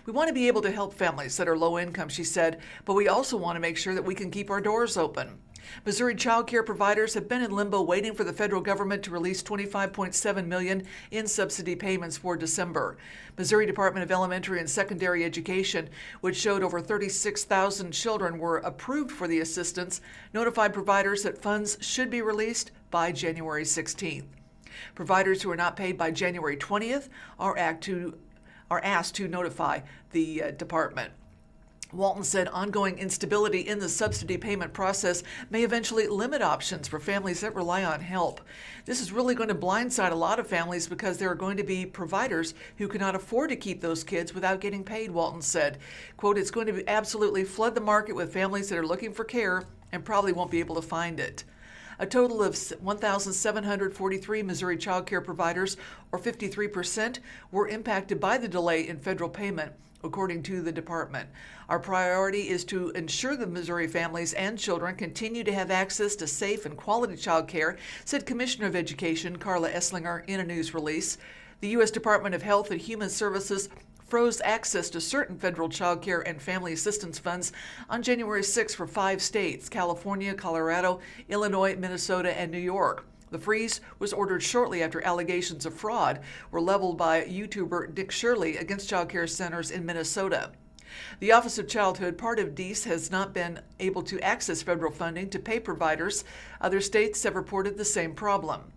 We want to be able to help families that are low income, she said, but we also want to make sure that we can keep our doors open. Missouri child care providers have been in limbo waiting for the federal government to release $25.7 million in subsidy payments for December. Missouri Department of Elementary and Secondary Education, which showed over 36,000 children were approved for the assistance, notified providers that funds should be released by January 16th. Providers who are not paid by January 20th are asked to notify the department. Walton said ongoing instability in the subsidy payment process may eventually limit options for families that rely on help. This is really going to blindside a lot of families because there are going to be providers who cannot afford to keep those kids without getting paid, Walton said. Quote, it's going to absolutely flood the market with families that are looking for care and probably won't be able to find it. A total of 1,743 Missouri child care providers, or 53%, were impacted by the delay in federal payment, according to the department. Our priority is to ensure that Missouri families and children continue to have access to safe and quality child care, said Commissioner of Education Carla Esslinger in a news release. The U.S. Department of Health and Human Services froze access to certain federal child care and family assistance funds on January 6 for 5 states, California, Colorado, Illinois, Minnesota, and New York. The freeze was ordered shortly after allegations of fraud were leveled by YouTuber Dick Shirley against child care centers in Minnesota. The Office of Childhood, part of DEAS, has not been able to access federal funding to pay providers. Other states have reported the same problem.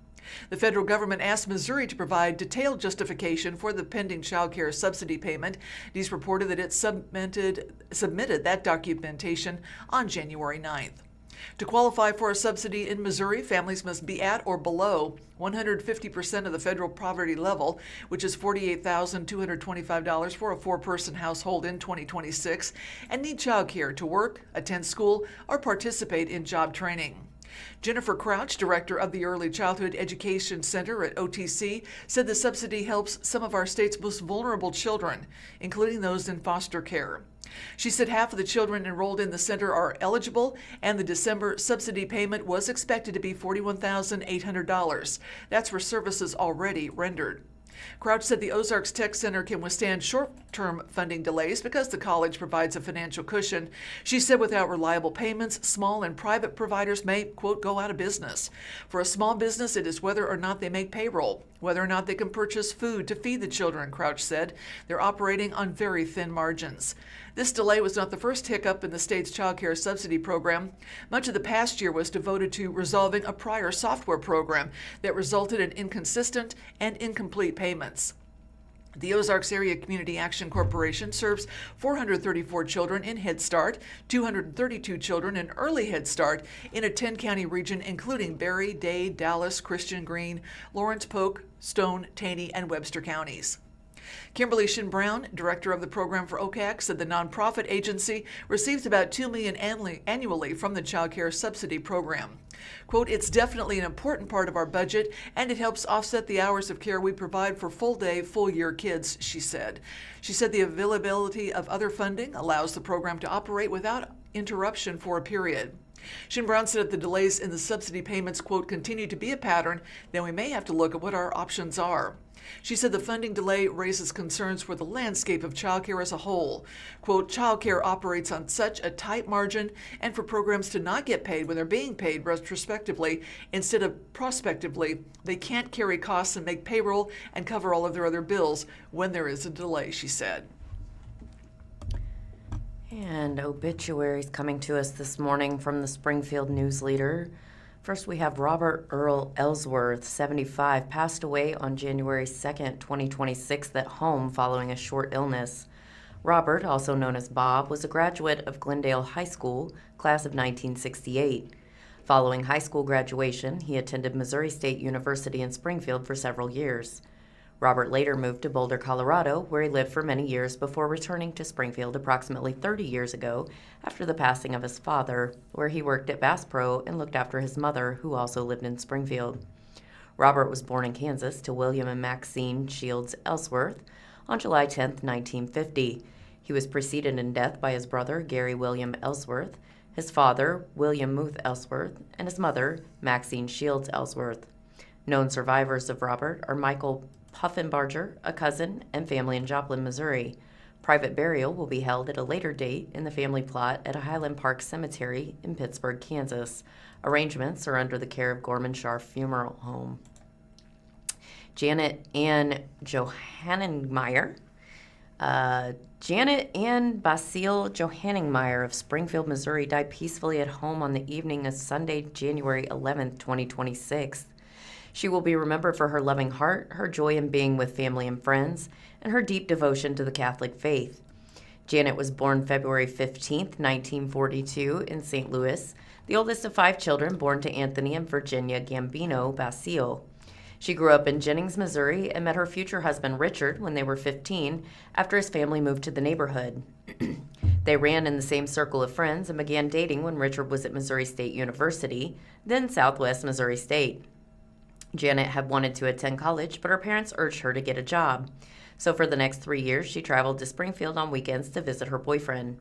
The federal government asked Missouri to provide detailed justification for the pending child care subsidy payment. DEAS reported that it submitted that documentation on January 9th. To qualify for a subsidy in Missouri, families must be at or below 150% of the federal poverty level, which is $48,225 for a 4-person household in 2026, and need child care to work, attend school, or participate in job training. Jennifer Crouch, director of the Early Childhood Education Center at OTC, said the subsidy helps some of our state's most vulnerable children, including those in foster care. She said half of the children enrolled in the center are eligible, and the December subsidy payment was expected to be $41,800. That's for services already rendered. Crouch said the Ozarks Tech Center can withstand short-term funding delays because the college provides a financial cushion. She said without reliable payments, small and private providers may, quote, go out of business. For a small business, it is whether or not they make payroll, whether or not they can purchase food to feed the children, Crouch said. They're operating on very thin margins. This delay was not the first hiccup in the state's child care subsidy program. Much of the past year was devoted to resolving a prior software program that resulted in inconsistent and incomplete payments. The Ozarks Area Community Action Corporation serves 434 children in Head Start, 232 children in Early Head Start in a 10-county region including Berry, Dade, Dallas, Christian Green, Lawrence, Polk, Stone, Taney, and Webster counties. Kimberly Shin Brown, director of the program for OCAC, said the nonprofit agency receives about $2 million annually from the child care subsidy program. Quote, it's definitely an important part of our budget, and it helps offset the hours of care we provide for full-day, full-year kids, she said. She said the availability of other funding allows the program to operate without interruption for a period. Shin Brown said if the delays in the subsidy payments, quote, continue to be a pattern, then we may have to look at what our options are. She said the funding delay raises concerns for the landscape of childcare as a whole. Quote, childcare operates on such a tight margin, and for programs to not get paid when they're being paid retrospectively instead of prospectively, they can't carry costs and make payroll and cover all of their other bills when there is a delay, she said. And obituaries coming to us this morning from the Springfield News-Leader. First, we have Robert Earl Ellsworth, 75, passed away on January 2nd, 2026 at home following a short illness. Robert, also known as Bob, was a graduate of Glendale High School, class of 1968. Following high school graduation, he attended Missouri State University in Springfield for several years. Robert later moved to Boulder, Colorado, where he lived for many years before returning to Springfield approximately 30 years ago after the passing of his father, where he worked at Bass Pro and looked after his mother, who also lived in Springfield. Robert was born in Kansas to William and Maxine Shields Ellsworth on July 10, 1950. He was preceded in death by his brother, Gary William Ellsworth, his father, William Muth Ellsworth, and his mother, Maxine Shields Ellsworth. Known survivors of Robert are Michael Puffenbarger, a cousin, and family in Joplin, Missouri. Private burial will be held at a later date in the family plot at a Highland Park Cemetery in Pittsburgh, Kansas. Arrangements are under the care of Gorman Scharf Funeral Home. Janet Ann Johanningmeyer. Janet Ann Basile Johanningmeyer of Springfield, Missouri, died peacefully at home on the evening of Sunday, January 11, 2026. She will be remembered for her loving heart, her joy in being with family and friends, and her deep devotion to the Catholic faith. Janet was born February 15, 1942, in St. Louis, the oldest of 5 children born to Anthony and Virginia Gambino Basile. She grew up in Jennings, Missouri, and met her future husband, Richard, when they were 15, after his family moved to the neighborhood. They ran in the same circle of friends and began dating when Richard was at Missouri State University, then Southwest Missouri State. Janet had wanted to attend college, but her parents urged her to get a job. So for the next 3 years, she traveled to Springfield on weekends to visit her boyfriend.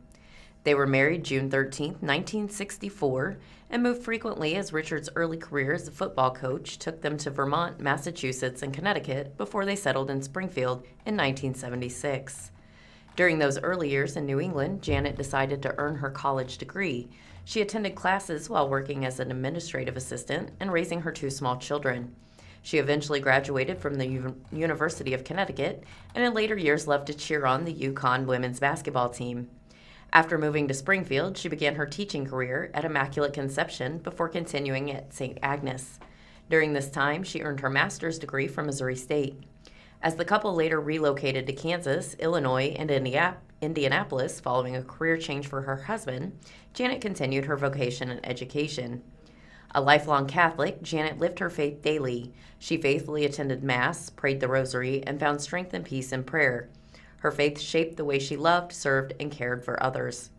They were married June 13, 1964, and moved frequently as Richard's early career as a football coach took them to Vermont, Massachusetts, and Connecticut before they settled in Springfield in 1976. During those early years in New England, Janet decided to earn her college degree. She attended classes while working as an administrative assistant and raising her 2 small children. She eventually graduated from the University of Connecticut and in later years left to cheer on the UConn women's basketball team. After moving to Springfield, she began her teaching career at Immaculate Conception before continuing at St. Agnes. During this time, she earned her master's degree from Missouri State. As the couple later relocated to Kansas, Illinois, and Indianapolis following a career change for her husband, Janet continued her vocation in education. A lifelong Catholic, Janet lived her faith daily. She faithfully attended Mass, prayed the Rosary, and found strength and peace in prayer. Her faith shaped the way she loved, served, and cared for others.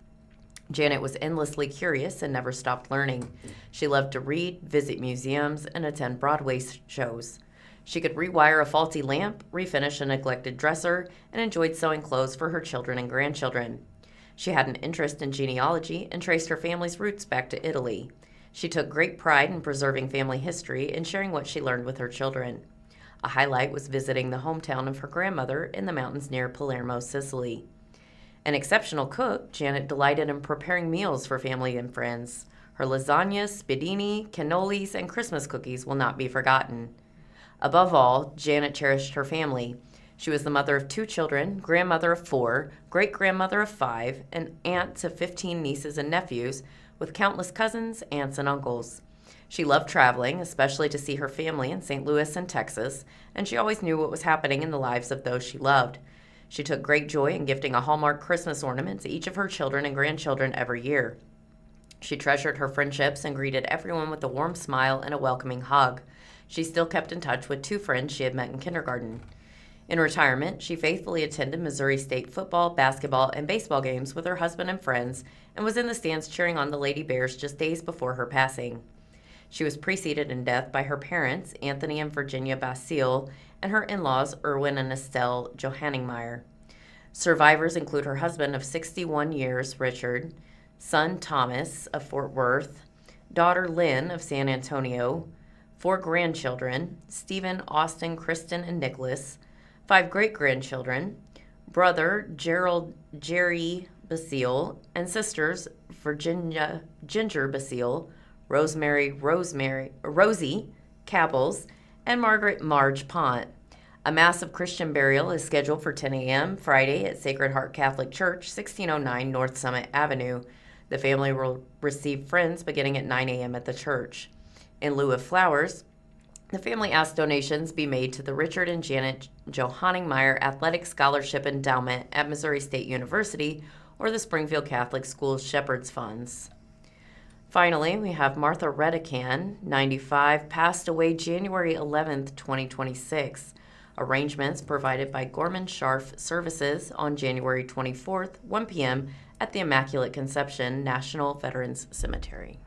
Janet was endlessly curious and never stopped learning. She loved to read, visit museums, and attend Broadway shows. She could rewire a faulty lamp, refinish a neglected dresser, and enjoyed sewing clothes for her children and grandchildren. She had an interest in genealogy and traced her family's roots back to Italy. She took great pride in preserving family history and sharing what she learned with her children. A highlight was visiting the hometown of her grandmother in the mountains near Palermo, Sicily. An exceptional cook, Janet delighted in preparing meals for family and friends. Her lasagna, spiedini, cannolis, and Christmas cookies will not be forgotten. Above all, Janet cherished her family. She was the mother of 2 children, grandmother of 4, great-grandmother of 5, and aunt to 15 nieces and nephews, with countless cousins, aunts, and uncles. She loved traveling, especially to see her family in St. Louis and Texas, and she always knew what was happening in the lives of those she loved. She took great joy in gifting a Hallmark Christmas ornament to each of her children and grandchildren every year. She treasured her friendships and greeted everyone with a warm smile and a welcoming hug. She still kept in touch with 2 friends she had met in kindergarten. In retirement, she faithfully attended Missouri State football, basketball, and baseball games with her husband and friends and was in the stands cheering on the Lady Bears just days before her passing. She was preceded in death by her parents, Anthony and Virginia Basile, and her in-laws, Erwin and Estelle Johanningmeyer. Survivors include her husband of 61 years, Richard, son Thomas of Fort Worth, daughter Lynn of San Antonio, 4 grandchildren, Stephen, Austin, Kristen, and Nicholas, 5 great-grandchildren, brother Gerald Jerry Basile, and sisters Virginia Ginger Basile, Rosie Cabels, and Margaret Marge Pont. A massive Christian burial is scheduled for 10 a.m. Friday at Sacred Heart Catholic Church, 1609 North Summit Avenue. The family will receive friends beginning at 9 a.m. at the church. In lieu of flowers, the family asked donations be made to the Richard and Janet Johanningmeyer Athletic Scholarship Endowment at Missouri State University or the Springfield Catholic Schools Shepherd's Funds. Finally, we have Martha Redican, 95, passed away January 11, 2026. Arrangements provided by Gorman Scharf Services on January 24th, 1 p.m. at the Immaculate Conception National Veterans Cemetery.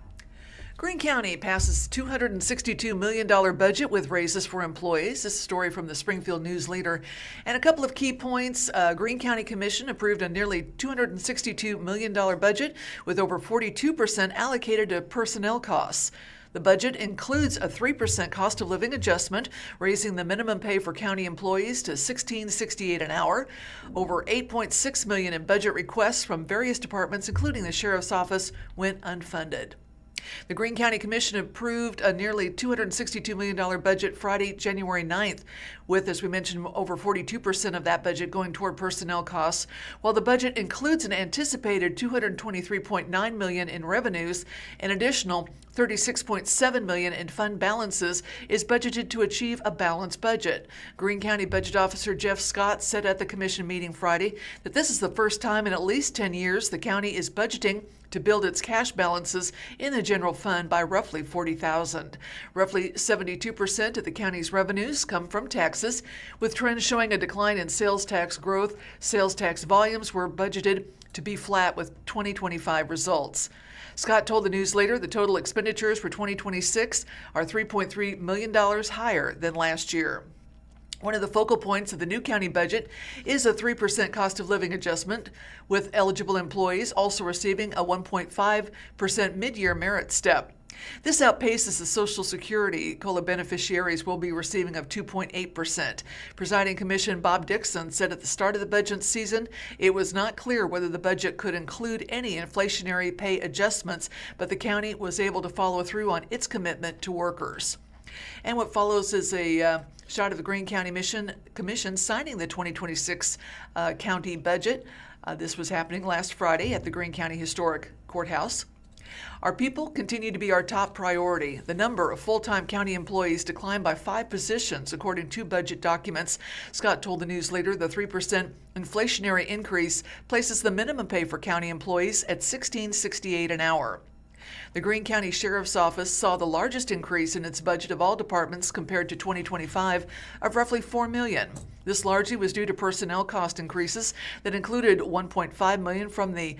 Greene County passes $262 million budget with raises for employees. This is a story from the Springfield News-Leader. And a couple of key points. Greene County Commission approved a nearly $262 million budget with over 42% allocated to personnel costs. The budget includes a 3% cost of living adjustment, raising the minimum pay for county employees to $16.68 an hour. Over $8.6 million in budget requests from various departments, including the Sheriff's Office, went unfunded. The Greene County Commission approved a nearly $262 million budget Friday, January 9th, with, as we mentioned, over 42% of that budget going toward personnel costs. While the budget includes an anticipated $223.9 million in revenues, an additional $36.7 million in fund balances is budgeted to achieve a balanced budget. Greene County Budget Officer Jeff Scott said at the Commission meeting Friday that this is the first time in at least 10 years the county is budgeting to build its cash balances in the general fund by roughly $40,000. Roughly 72% of the county's revenues come from taxes, with trends showing a decline in sales tax growth. Sales tax volumes were budgeted to be flat with 2025 results. Scott told the News-Leader the total expenditures for 2026 are $3.3 million higher than last year. One of the focal points of the new county budget is a 3% cost of living adjustment, with eligible employees also receiving a 1.5% mid-year merit step. This outpaces the Social Security COLA beneficiaries will be receiving of 2.8%. Presiding Commissioner Bob Dixon said at the start of the budget season it was not clear whether the budget could include any inflationary pay adjustments, but the county was able to follow through on its commitment to workers. And what follows is a shot of the Greene County Commission signing the 2026 county budget. This was happening last Friday at the Greene County Historic Courthouse. Our people continue to be our top priority. The number of full-time county employees declined by 5 positions, according to budget documents. Scott told the News-Leader the 3% inflationary increase places the minimum pay for county employees at $16.68 an hour. The Greene County Sheriff's Office saw the largest increase in its budget of all departments compared to 2025 of roughly $4 million. This largely was due to personnel cost increases that included $1.5 million from the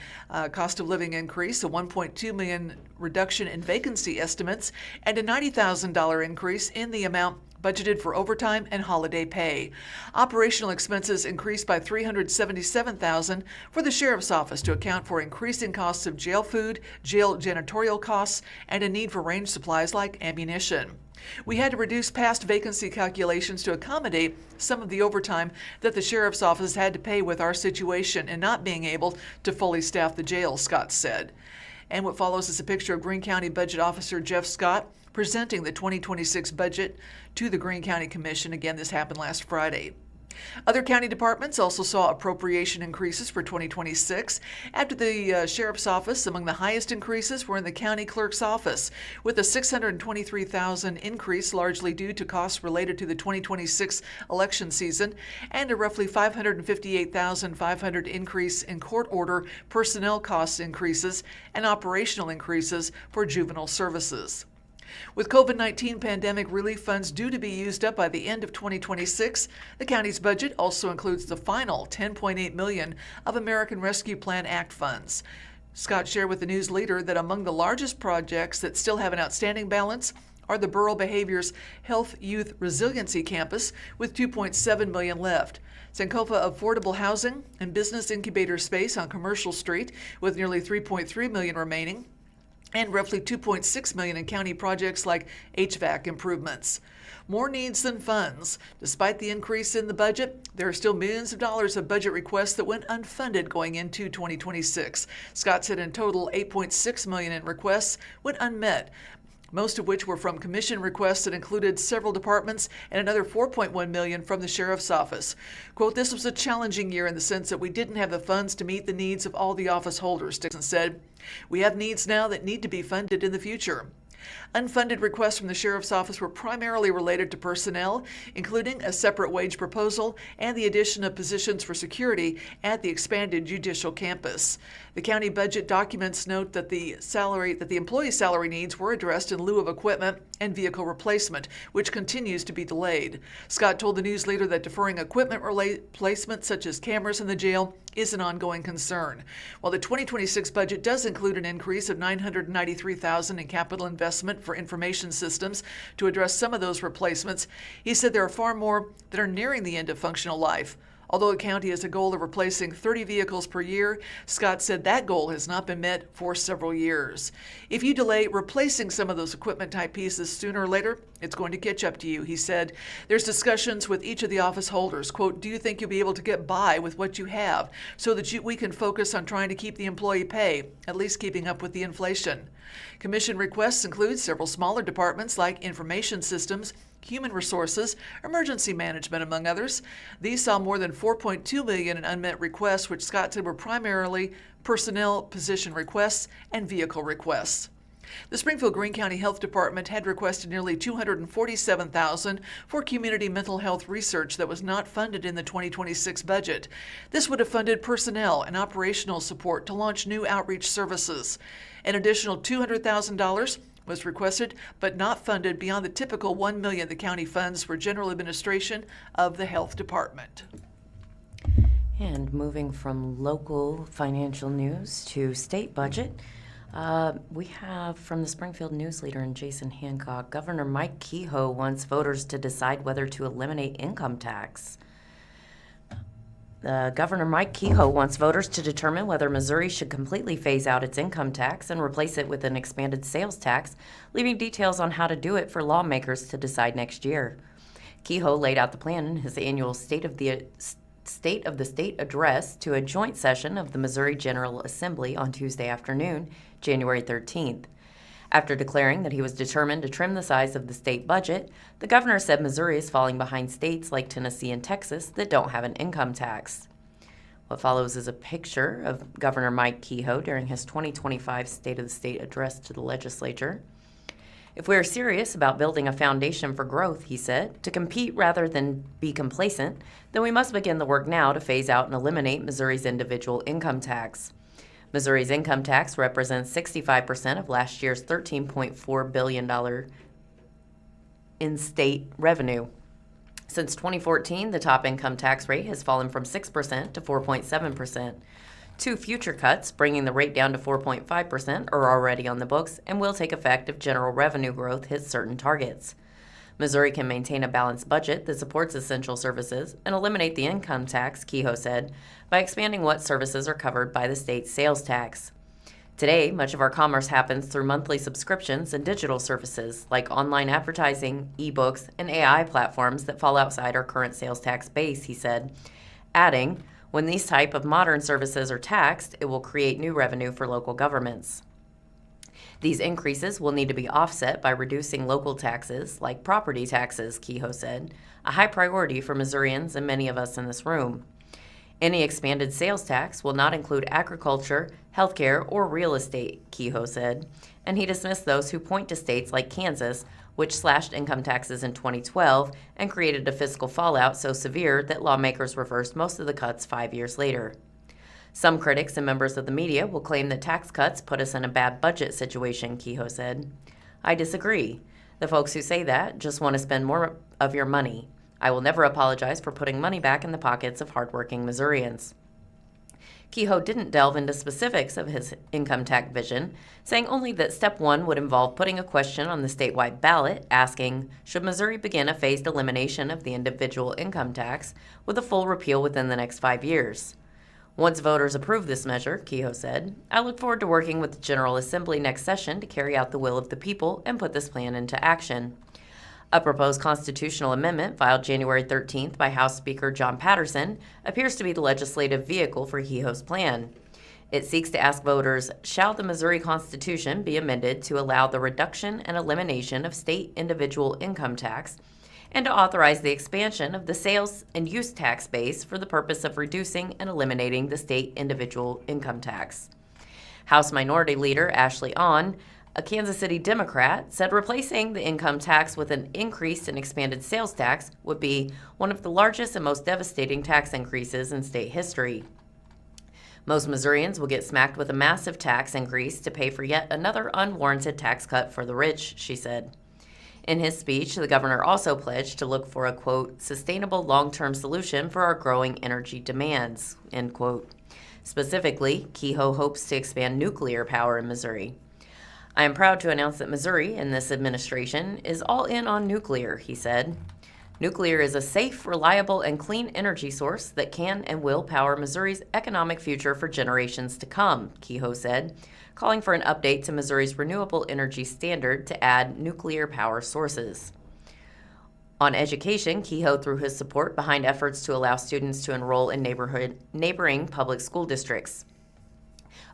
cost of living increase, a $1.2 million reduction in vacancy estimates, and a $90,000 increase in the amount budgeted for overtime and holiday pay. Operational expenses increased by $377,000 for the Sheriff's Office to account for increasing costs of jail food, jail janitorial costs, and a need for range supplies like ammunition. We had to reduce past vacancy calculations to accommodate some of the overtime that the Sheriff's Office had to pay with our situation and not being able to fully staff the jail, Scott said. And what follows is a picture of Greene County Budget Officer Jeff Scott presenting the 2026 budget to the Greene County Commission. Again, this happened last Friday. Other county departments also saw appropriation increases for 2026. After the Sheriff's Office, among the highest increases were in the County Clerk's Office, with a $623,000 increase largely due to costs related to the 2026 election season, and a roughly $558,500 increase in court order personnel cost increases and operational increases for juvenile services. With COVID-19 pandemic relief funds due to be used up by the end of 2026, the county's budget also includes the final $10.8 million of American Rescue Plan Act funds. Scott shared with the News-Leader that among the largest projects that still have an outstanding balance are the Borough Behavior's Health Youth Resiliency Campus, with $2.7 million left. Sankofa Affordable Housing and Business Incubator Space on Commercial Street, with nearly $3.3 million remaining, and roughly $2.6 million in county projects like HVAC improvements. More needs than funds. Despite the increase in the budget, there are still millions of dollars of budget requests that went unfunded going into 2026. Scott said in total, $8.6 million in requests went unmet, most of which were from commission requests that included several departments, and another $4.1 million from the Sheriff's Office. Quote, "This was a challenging year in the sense that we didn't have the funds to meet the needs of all the office holders," Dixon said. "We have needs now that need to be funded in the future." Unfunded requests from the Sheriff's Office were primarily related to personnel, including a separate wage proposal and the addition of positions for security at the expanded judicial campus. The county budget documents note that the employee salary needs were addressed in lieu of equipment and vehicle replacement, which continues to be delayed. Scott told the News-Leader that deferring equipment replacement, such as cameras in the jail, is an ongoing concern. While the 2026 budget does include an increase of $993,000 in capital investment for information systems to address some of those replacements, he said there are far more that are nearing the end of functional life. Although the county has a goal of replacing 30 vehicles per year, Scott said that goal has not been met for several years. If you delay replacing some of those equipment type pieces sooner or later, it's going to catch up to you, he said. There's discussions with each of the office holders. Quote, do you think you'll be able to get by with what you have so that we can focus on trying to keep the employee pay, at least keeping up with the inflation? Commission requests include several smaller departments like information systems, human resources, emergency management, among others. These saw more than $4.2 million in unmet requests, which Scott said were primarily personnel position requests and vehicle requests. The Springfield Greene County Health Department had requested nearly $247,000 for community mental health research that was not funded in the 2026 budget. This would have funded personnel and operational support to launch new outreach services. An additional $200,000 was requested but not funded beyond the typical $1 million the county funds for general administration of the health department. And moving from local financial news to state budget, we have from the Springfield News-Leader and Jason Hancock, Governor Mike Kehoe wants voters to decide whether to eliminate income tax. Governor Mike Kehoe wants voters to determine whether Missouri should completely phase out its income tax and replace it with an expanded sales tax, leaving details on how to do it for lawmakers to decide next year. Kehoe laid out the plan in his annual State of the State address to a joint session of the Missouri General Assembly on Tuesday afternoon, January 13th. After declaring that he was determined to trim the size of the state budget, the governor said Missouri is falling behind states like Tennessee and Texas that don't have an income tax. What follows is a picture of Governor Mike Kehoe during his 2025 State of the State address to the legislature. If we are serious about building a foundation for growth, he said, to compete rather than be complacent, then we must begin the work now to phase out and eliminate Missouri's individual income tax. Missouri's income tax represents 65% of last year's $13.4 billion in state revenue. Since 2014, the top income tax rate has fallen from 6% to 4.7%. Two future cuts, bringing the rate down to 4.5%, are already on the books and will take effect if general revenue growth hits certain targets. Missouri can maintain a balanced budget that supports essential services and eliminate the income tax, Kehoe said, by expanding what services are covered by the state's sales tax. Today, much of our commerce happens through monthly subscriptions and digital services like online advertising, e-books, and AI platforms that fall outside our current sales tax base, he said, adding, when these type of modern services are taxed, it will create new revenue for local governments. These increases will need to be offset by reducing local taxes, like property taxes, Kehoe said, a high priority for Missourians and many of us in this room. Any expanded sales tax will not include agriculture, healthcare, or real estate, Kehoe said, and he dismissed those who point to states like Kansas, which slashed income taxes in 2012 and created a fiscal fallout so severe that lawmakers reversed most of the cuts 5 years later. Some critics and members of the media will claim that tax cuts put us in a bad budget situation, Kehoe said. I disagree. The folks who say that just want to spend more of your money. I will never apologize for putting money back in the pockets of hardworking Missourians. Kehoe didn't delve into specifics of his income tax vision, saying only that step one would involve putting a question on the statewide ballot asking, should Missouri begin a phased elimination of the individual income tax with a full repeal within the next 5 years? Once voters approve this measure, Kehoe said, I look forward to working with the General Assembly next session to carry out the will of the people and put this plan into action. A proposed constitutional amendment filed January 13th by House Speaker John Patterson appears to be the legislative vehicle for Kehoe's plan. It seeks to ask voters, shall the Missouri Constitution be amended to allow the reduction and elimination of state individual income tax, and to authorize the expansion of the sales and use tax base for the purpose of reducing and eliminating the state individual income tax. House Minority Leader Ashley Ahn A Kansas City Democrat said replacing the income tax with an increased and expanded sales tax would be one of the largest and most devastating tax increases in state history. Most Missourians will get smacked with a massive tax increase to pay for yet another unwarranted tax cut for the rich, she said. In his speech, the governor also pledged to look for a, quote, sustainable long-term solution for our growing energy demands, end quote. Specifically, Kehoe hopes to expand nuclear power in Missouri. I am proud to announce that Missouri, in this administration, is all in on nuclear, he said. Nuclear is a safe, reliable, and clean energy source that can and will power Missouri's economic future for generations to come, Kehoe said, calling for an update to Missouri's renewable energy standard to add nuclear power sources. On education, Kehoe threw his support behind efforts to allow students to enroll in neighboring public school districts.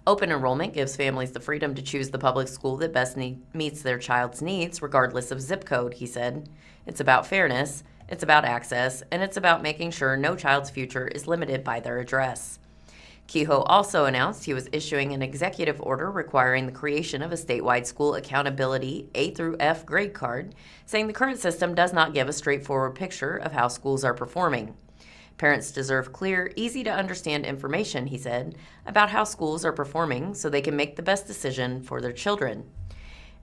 Open enrollment gives families the freedom to choose the public school that best meets their child's needs, regardless of zip code, he said. It's about fairness, it's about access, and it's about making sure no child's future is limited by their address. Kehoe also announced he was issuing an executive order requiring the creation of a statewide school accountability A through F grade card, saying the current system does not give a straightforward picture of how schools are performing. Parents deserve clear, easy-to-understand information, he said, about how schools are performing so they can make the best decision for their children.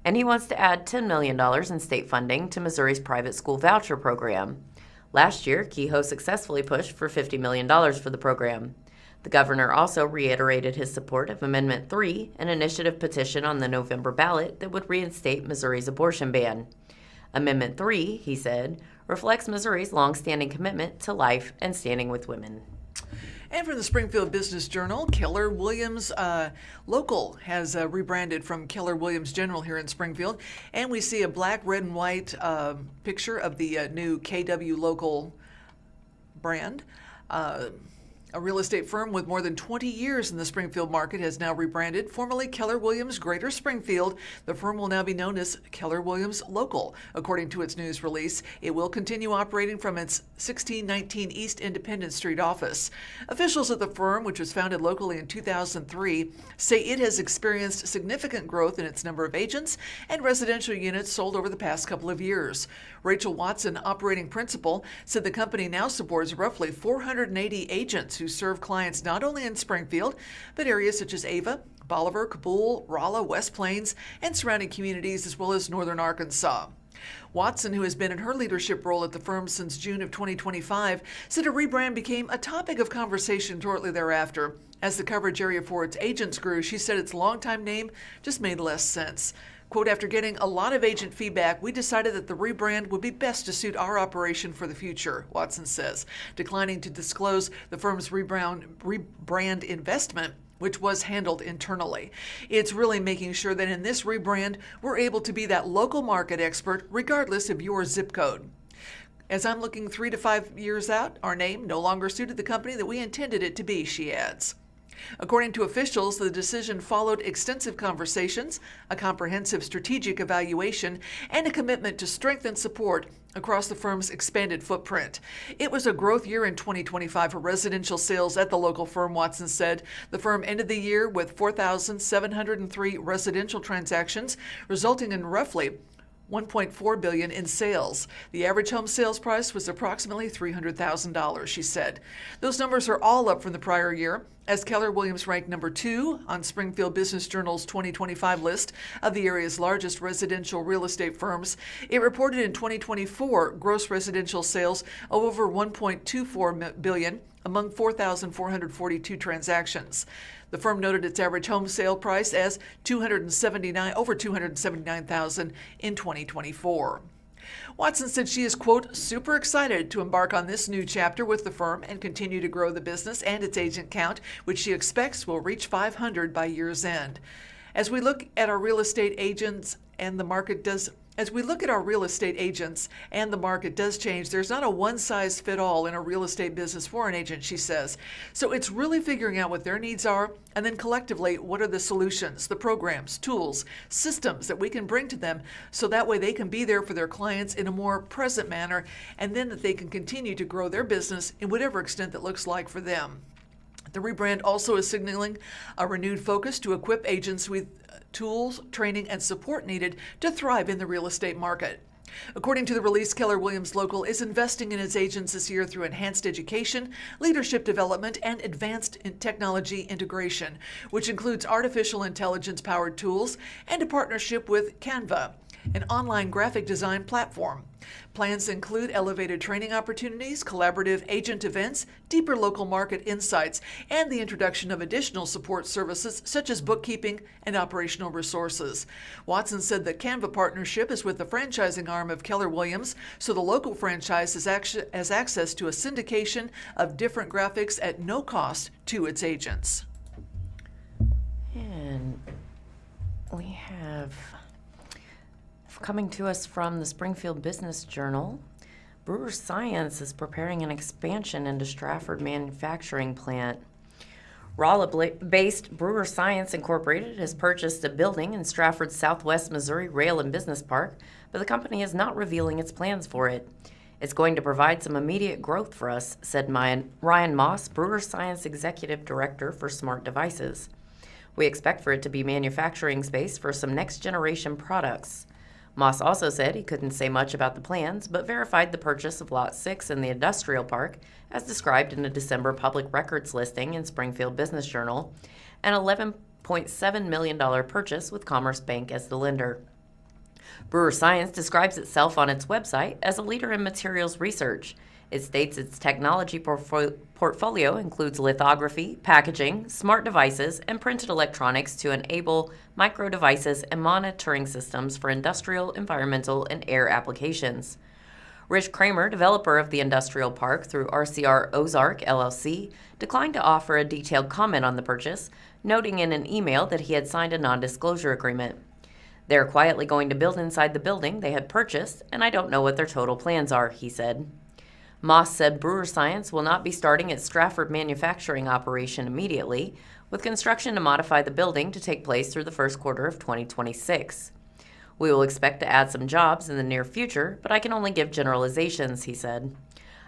And he wants to add $10 million in state funding to Missouri's private school voucher program. Last year, Kehoe successfully pushed for $50 million for the program. The governor also reiterated his support of Amendment 3, an initiative petition on the November ballot that would reinstate Missouri's abortion ban. Amendment 3, he said, reflects Missouri's longstanding commitment to life and standing with women. And from the Springfield Business Journal, Keller Williams Local has rebranded from Keller Williams General here in Springfield. And we see a black, red, and white picture of the new KW Local brand. A real estate firm with more than 20 years in the Springfield market has now rebranded. Formerly Keller Williams Greater Springfield, the firm will now be known as Keller Williams Local. According to its news release, it will continue operating from its 1619 East Independence Street office. Officials at the firm, which was founded locally in 2003, say it has experienced significant growth in its number of agents and residential units sold over the past couple of years. Rachel Watson, operating principal, said the company now supports roughly 480 agents who serve clients not only in Springfield, but areas such as Ava, Bolivar, Kabul, Rolla, West Plains, and surrounding communities, as well as northern Arkansas. Watson, who has been in her leadership role at the firm since June of 2025, said a rebrand became a topic of conversation shortly thereafter. As the coverage area for its agents grew, she said its longtime name just made less sense. Quote, after getting a lot of agent feedback, we decided that the rebrand would be best to suit our operation for the future, Watson says, declining to disclose the firm's rebrand investment, which was handled internally. It's really making sure that in this rebrand, we're able to be that local market expert regardless of your zip code. As I'm looking 3 to 5 years out, our name no longer suited the company that we intended it to be, she adds. According to officials, the decision followed extensive conversations, a comprehensive strategic evaluation, and a commitment to strengthen support across the firm's expanded footprint. It was a growth year in 2025 for residential sales at the local firm, Watson said. The firm ended the year with 4,703 residential transactions, resulting in roughly $1.4 billion in sales. The average home sales price was approximately $300,000, she said. Those numbers are all up from the prior year, as Keller Williams ranked number 2 on Springfield Business Journal's 2025 list of the area's largest residential real estate firms. It reported in 2024 gross residential sales of over $1.24 billion among 4,442 transactions. The firm noted its average home sale price as over $279,000 in 2024. Watson said she is, quote, super excited to embark on this new chapter with the firm and continue to grow the business and its agent count, which she expects will reach 500 by year's end. As we look at our real estate agents and the market does change, there's not a one-size-fits-all in a real estate business for an agent, she says. So it's really figuring out what their needs are, and then collectively, what are the solutions, the programs, tools, systems that we can bring to them, so that way they can be there for their clients in a more present manner, and then that they can continue to grow their business in whatever extent that looks like for them. The rebrand also is signaling a renewed focus to equip agents with tools, training, and support needed to thrive in the real estate market. According to the release, Keller Williams Local is investing in its agents this year through enhanced education, leadership development, and advanced technology integration, which includes artificial intelligence-powered tools and a partnership with Canva, an online graphic design platform. Plans include elevated training opportunities, collaborative agent events, deeper local market insights, and the introduction of additional support services such as bookkeeping and operational resources. Watson said the Canva partnership is with the franchising arm of Keller Williams, so the local franchise has access to a syndication of different graphics at no cost to its agents. And we have, coming to us from the Springfield Business Journal, Brewer Science is preparing an expansion into Stratford manufacturing plant. Rolla-based Brewer Science Incorporated has purchased a building in Stratford's Southwest Missouri Rail and Business Park, but the company is not revealing its plans for it. It's going to provide some immediate growth for us, said Ryan Moss, Brewer Science Executive Director for Smart Devices. We expect for it to be manufacturing space for some next-generation products. Moss also said he couldn't say much about the plans, but verified the purchase of Lot 6 in the industrial park, as described in a December public records listing in Springfield Business Journal, an $11.7 million purchase with Commerce Bank as the lender. Brewer Science describes itself on its website as a leader in materials research. It states its technology portfolio includes lithography, packaging, smart devices, and printed electronics to enable micro devices and monitoring systems for industrial, environmental, and air applications. Rich Kramer, developer of the industrial park through RCR Ozarks LLC, declined to offer a detailed comment on the purchase, noting in an email that he had signed a non-disclosure agreement. They're quietly going to build inside the building they had purchased, and I don't know what their total plans are, he said. Moss said Brewer Science will not be starting its Stratford manufacturing operation immediately, with construction to modify the building to take place through the first quarter of 2026. We will expect to add some jobs in the near future, but I can only give generalizations, he said.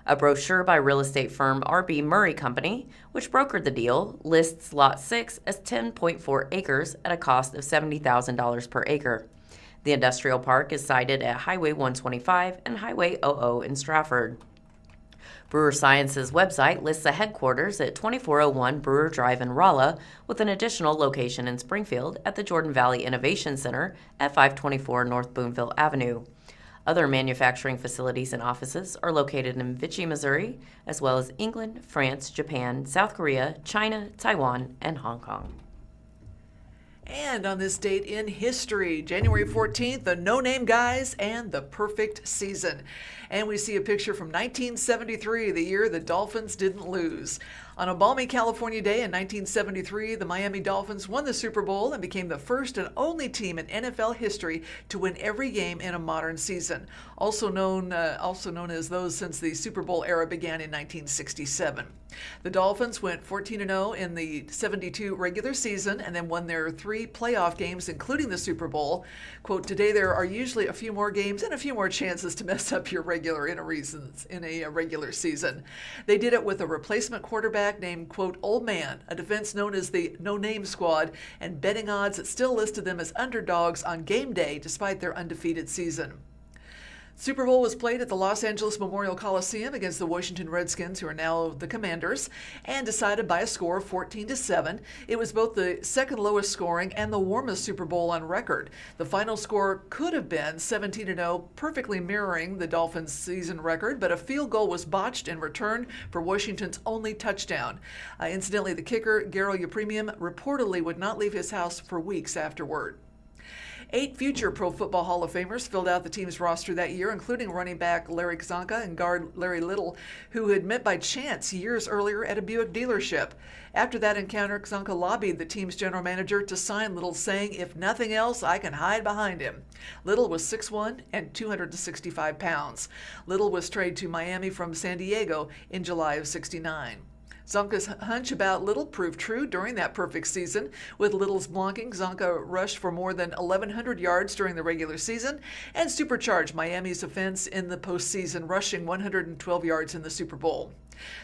A brochure by real estate firm R.B. Murray Company, which brokered the deal, lists Lot 6 as 10.4 acres at a cost of $70,000 per acre. The industrial park is sited at Highway 125 and Highway 00 in Stratford. Brewer Science's website lists a headquarters at 2401 Brewer Drive in Rolla, with an additional location in Springfield at the Jordan Valley Innovation Center at 524 North Boonville Avenue. Other manufacturing facilities and offices are located in Vichy, Missouri, as well as England, France, Japan, South Korea, China, Taiwan, and Hong Kong. And on this date in history, January 14th, the No Name Guys and the Perfect Season. And we see a picture from 1973, the year the Dolphins didn't lose. On a balmy California day in 1973, the Miami Dolphins won the Super Bowl and became the first and only team in NFL history to win every game in a modern season, also known as those since the Super Bowl era began in 1967. The Dolphins went 14-0 in the 72 regular season and then won their 3 playoff games, including the Super Bowl. Quote, today there are usually a few more games and a few more chances to mess up your regular in a regular season. They did it with a replacement quarterback named, quote, Old Man, a defense known as the No-Name Squad, and betting odds that still listed them as underdogs on game day despite their undefeated season. Super Bowl was played at the Los Angeles Memorial Coliseum against the Washington Redskins, who are now the Commanders, and decided by a score of 14-7. It was both the second lowest scoring and the warmest Super Bowl on record. The final score could have been 17-0, perfectly mirroring the Dolphins' season record, but a field goal was botched in return for Washington's only touchdown. Incidentally, the kicker, Garo Yepremian, reportedly would not leave his house for weeks afterward. 8 future Pro Football Hall of Famers filled out the team's roster that year, including running back Larry Csonka and guard Larry Little, who had met by chance years earlier at a Buick dealership. After that encounter, Csonka lobbied the team's general manager to sign Little, saying, if nothing else, I can hide behind him. Little was 6'1" and 265 pounds. Little was traded to Miami from San Diego in July of '69. Csonka's hunch about Little proved true during that perfect season. With Little's blocking, Csonka rushed for more than 1,100 yards during the regular season and supercharged Miami's offense in the postseason, rushing 112 yards in the Super Bowl.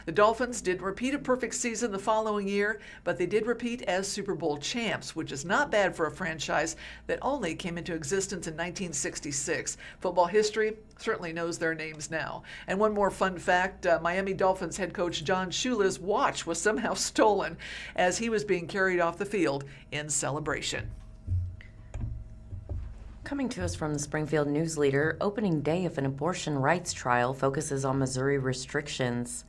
The Dolphins didn't repeat a perfect season the following year, but they did repeat as Super Bowl champs, which is not bad for a franchise that only came into existence in 1966. Football history certainly knows their names now. And one more fun fact, Miami Dolphins head coach John Shula's watch was somehow stolen as he was being carried off the field in celebration. Coming to us from the Springfield News-Leader, opening day of an abortion rights trial focuses on Missouri restrictions.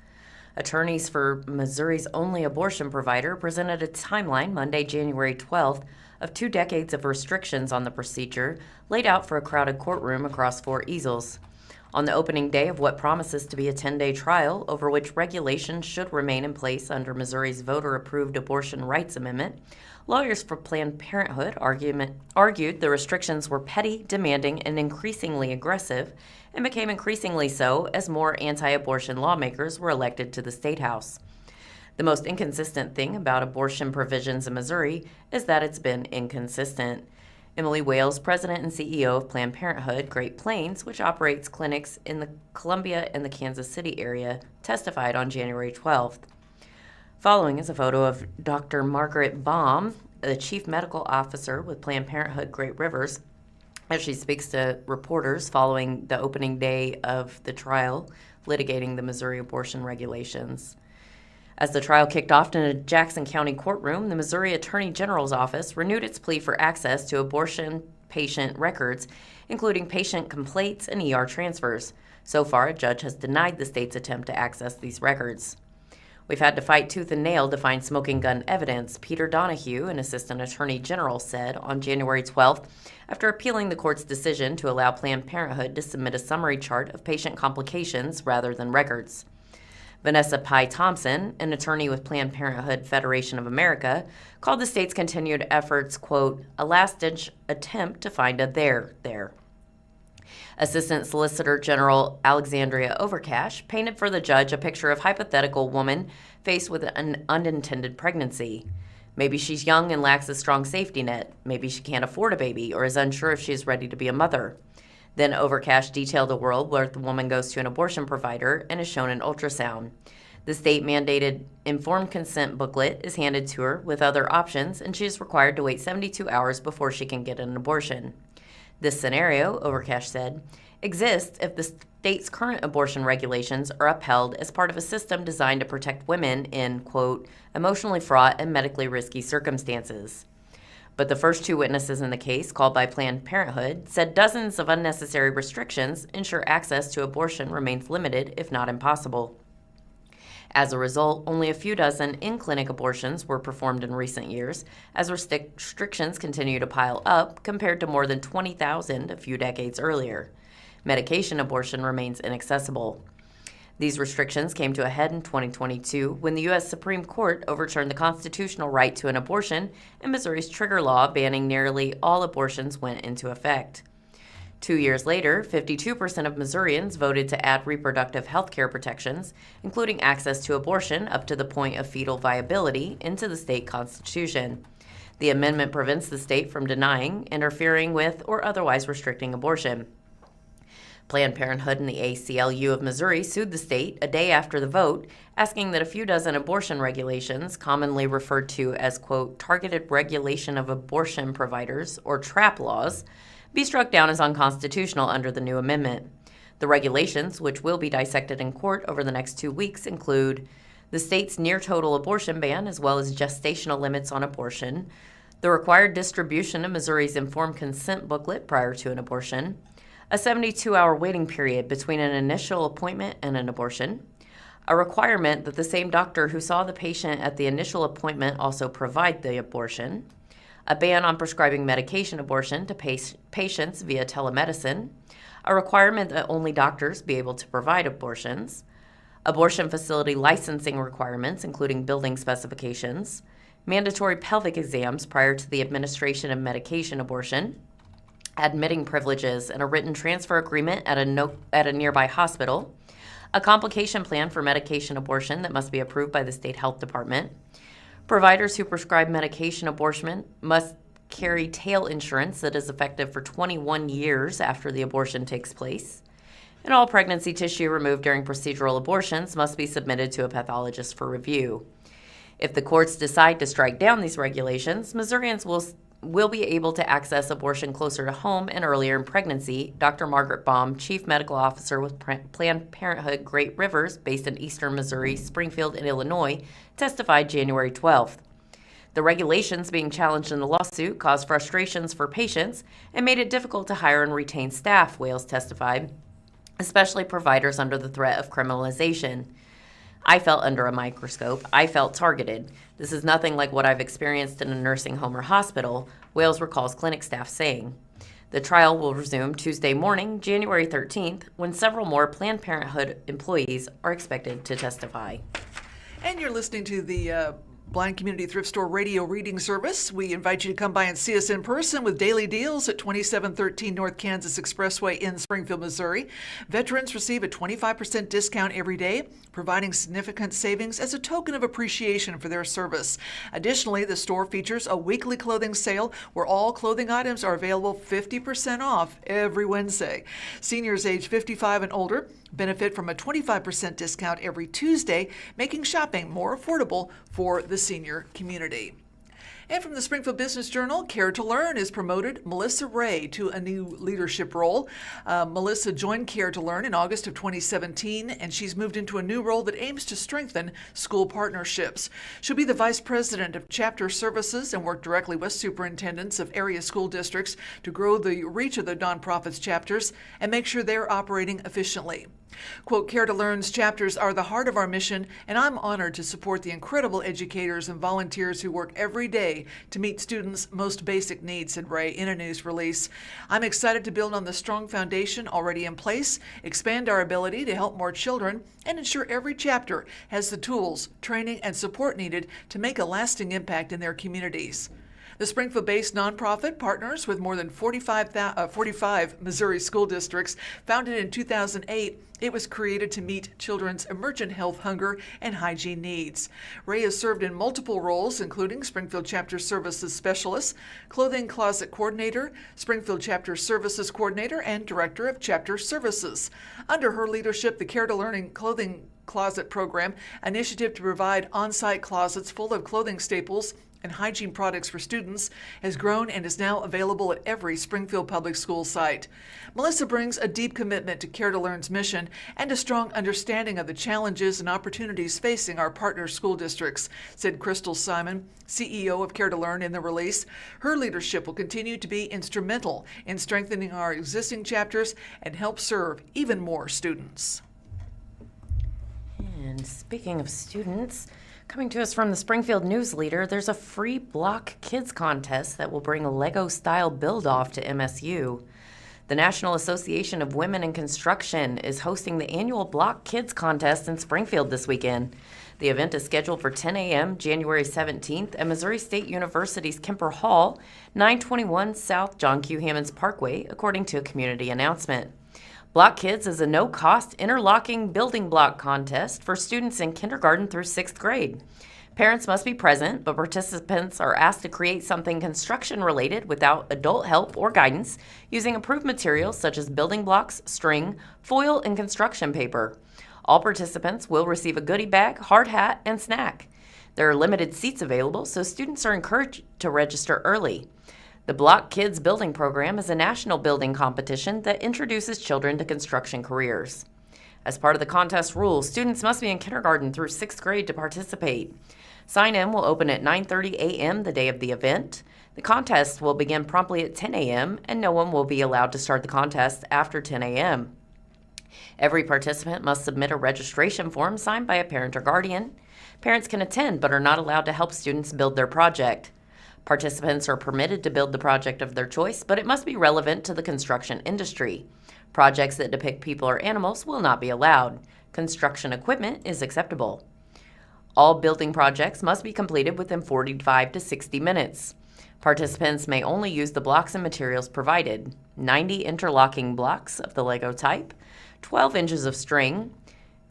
Attorneys for Missouri's only abortion provider presented a timeline Monday, January 12th, of 2 decades of restrictions on the procedure laid out for a crowded courtroom across 4 easels. On the opening day of what promises to be a 10-day trial over which regulations should remain in place under Missouri's voter-approved abortion rights amendment, lawyers for Planned Parenthood argued the restrictions were petty, demanding, and increasingly aggressive, and became increasingly so as more anti-abortion lawmakers were elected to the State House. The most inconsistent thing about abortion provisions in Missouri is that it's been inconsistent. Emily Wales, president and CEO of Planned Parenthood Great Plains, which operates clinics in the Columbia and the Kansas City area, testified on January 12th. Following is a photo of Dr. Margaret Baum, the chief medical officer with Planned Parenthood Great Rivers, as she speaks to reporters following the opening day of the trial litigating the Missouri abortion regulations. As the trial kicked off in a Jackson County courtroom, the Missouri Attorney General's office renewed its plea for access to abortion patient records, including patient complaints and ER transfers. So far, a judge has denied the state's attempt to access these records. We've had to fight tooth and nail to find smoking gun evidence, Peter Donahue, an assistant attorney general, said on January 12th after appealing the court's decision to allow Planned Parenthood to submit a summary chart of patient complications rather than records. Vanessa Pye Thompson, an attorney with Planned Parenthood Federation of America, called the state's continued efforts, quote, a last-ditch attempt to find a there. Assistant Solicitor General Alexandria Overcash painted for the judge a picture of hypothetical woman faced with an unintended pregnancy. Maybe she's young and lacks a strong safety net. Maybe she can't afford a baby or is unsure if she is ready to be a mother. Then Overcash detailed a world where the woman goes to an abortion provider and is shown an ultrasound. The state-mandated informed consent booklet is handed to her with other options, and she is required to wait 72 hours before she can get an abortion. This scenario, Overcash said, exists if the state's current abortion regulations are upheld as part of a system designed to protect women in, quote, emotionally fraught and medically risky circumstances. But the first 2 witnesses in the case, called by Planned Parenthood, said dozens of unnecessary restrictions ensure access to abortion remains limited, if not impossible. As a result, only a few dozen in-clinic abortions were performed in recent years, as restrictions continue to pile up compared to more than 20,000 a few decades earlier. Medication abortion remains inaccessible. These restrictions came to a head in 2022 when the U.S. Supreme Court overturned the constitutional right to an abortion and Missouri's trigger law banning nearly all abortions went into effect. 2 years later, 52% of Missourians voted to add reproductive health care protections, including access to abortion up to the point of fetal viability, into the state constitution. The amendment prevents the state from denying, interfering with, or otherwise restricting abortion. Planned Parenthood and the ACLU of Missouri sued the state a day after the vote, asking that a few dozen abortion regulations, commonly referred to as, quote, targeted regulation of abortion providers, or TRAP laws, be struck down as unconstitutional under the new amendment. The regulations, which will be dissected in court over the next 2 weeks, include the state's near-total abortion ban, as well as gestational limits on abortion, the required distribution of Missouri's informed consent booklet prior to an abortion, a 72-hour waiting period between an initial appointment and an abortion, a requirement that the same doctor who saw the patient at the initial appointment also provide the abortion, a ban on prescribing medication abortion to patients via telemedicine, a requirement that only doctors be able to provide abortions, abortion facility licensing requirements, including building specifications, mandatory pelvic exams prior to the administration of medication abortion, admitting privileges and a written transfer agreement at a nearby hospital, a complication plan for medication abortion that must be approved by the state health department. Providers who prescribe medication abortion must carry tail insurance that is effective for 21 years after the abortion takes place. and all pregnancy tissue removed during procedural abortions must be submitted to a pathologist for review. If the courts decide to strike down these regulations, Missourians will be able to access abortion closer to home and earlier in pregnancy, Dr. Margaret Baum, Chief Medical Officer with Planned Parenthood Great Rivers, based in eastern Missouri, Springfield, and Illinois, testified January 12th. The regulations being challenged in the lawsuit caused frustrations for patients and made it difficult to hire and retain staff, Wales testified, especially providers under the threat of criminalization. I felt under a microscope. I felt targeted. This is nothing like what I've experienced in a nursing home or hospital, Wales recalls clinic staff saying. The trial will resume Tuesday morning, January 13th, when several more Planned Parenthood employees are expected to testify. And you're listening to the Blind Community Thrift Store radio reading service. We invite you to come by and see us in person with daily deals at 2713 North Kansas Expressway in Springfield, Missouri. Veterans receive a 25% discount every day, providing significant savings as a token of appreciation for their service. Additionally, the store features a weekly clothing sale where all clothing items are available 50% off every Wednesday. Seniors age 55 and older benefit from a 25% discount every Tuesday, making shopping more affordable for the senior community. And from the Springfield Business Journal, Care to Learn has promoted Melissa Ray to a new leadership role. Melissa joined Care to Learn in August of 2017, and she's moved into a new role that aims to strengthen school partnerships. She'll be the Vice President of Chapter Services and work directly with superintendents of area school districts to grow the reach of the nonprofits chapters and make sure they're operating efficiently. Quote, Care to Learn's chapters are the heart of our mission, and I'm honored to support the incredible educators and volunteers who work every day to meet students' most basic needs, said Ray in a news release. I'm excited to build on the strong foundation already in place, expand our ability to help more children, and ensure every chapter has the tools, training, and support needed to make a lasting impact in their communities. The Springfield-based nonprofit partners with more than 45 Missouri school districts. Founded in 2008, it was created to meet children's emergent health, hunger, and hygiene needs. Ray has served in multiple roles, including Springfield Chapter Services Specialist, Clothing Closet Coordinator, Springfield Chapter Services Coordinator, and Director of Chapter Services. Under her leadership, the Care to Learning Clothing Closet Program, initiative to provide on-site closets full of clothing staples and hygiene products for students, has grown and is now available at every Springfield Public School site. Melissa brings a deep commitment to Care to Learn's mission and a strong understanding of the challenges and opportunities facing our partner school districts, said Crystal Simon, CEO of Care to Learn, in the release. Her leadership will continue to be instrumental in strengthening our existing chapters and help serve even more students. And speaking of students, coming to us from the Springfield News-Leader, there's a free Block Kids contest that will bring a Lego-style build-off to MSU. The National Association of Women in Construction is hosting the annual Block Kids contest in Springfield this weekend. The event is scheduled for 10 a.m. January 17th at Missouri State University's Kemper Hall, 921 South John Q. Hammonds Parkway, according to a community announcement. Block Kids is a no-cost interlocking building block contest for students in kindergarten through 6th grade. Parents must be present, but participants are asked to create something construction-related without adult help or guidance using approved materials such as building blocks, string, foil, and construction paper. All participants will receive a goodie bag, hard hat, and snack. There are limited seats available, so students are encouraged to register early. The Block Kids Building Program is a national building competition that introduces children to construction careers. As part of the contest rules, students must be in kindergarten through 6th grade to participate. Sign-in will open at 9:30 a.m. the day of the event. The contest will begin promptly at 10 a.m., and no one will be allowed to start the contest after 10 a.m. Every participant must submit a registration form signed by a parent or guardian. Parents can attend but are not allowed to help students build their project. Participants are permitted to build the project of their choice, but it must be relevant to the construction industry. Projects that depict people or animals will not be allowed. Construction equipment is acceptable. All building projects must be completed within 45 to 60 minutes. Participants may only use the blocks and materials provided: 90 interlocking blocks of the Lego type, 12 inches of string,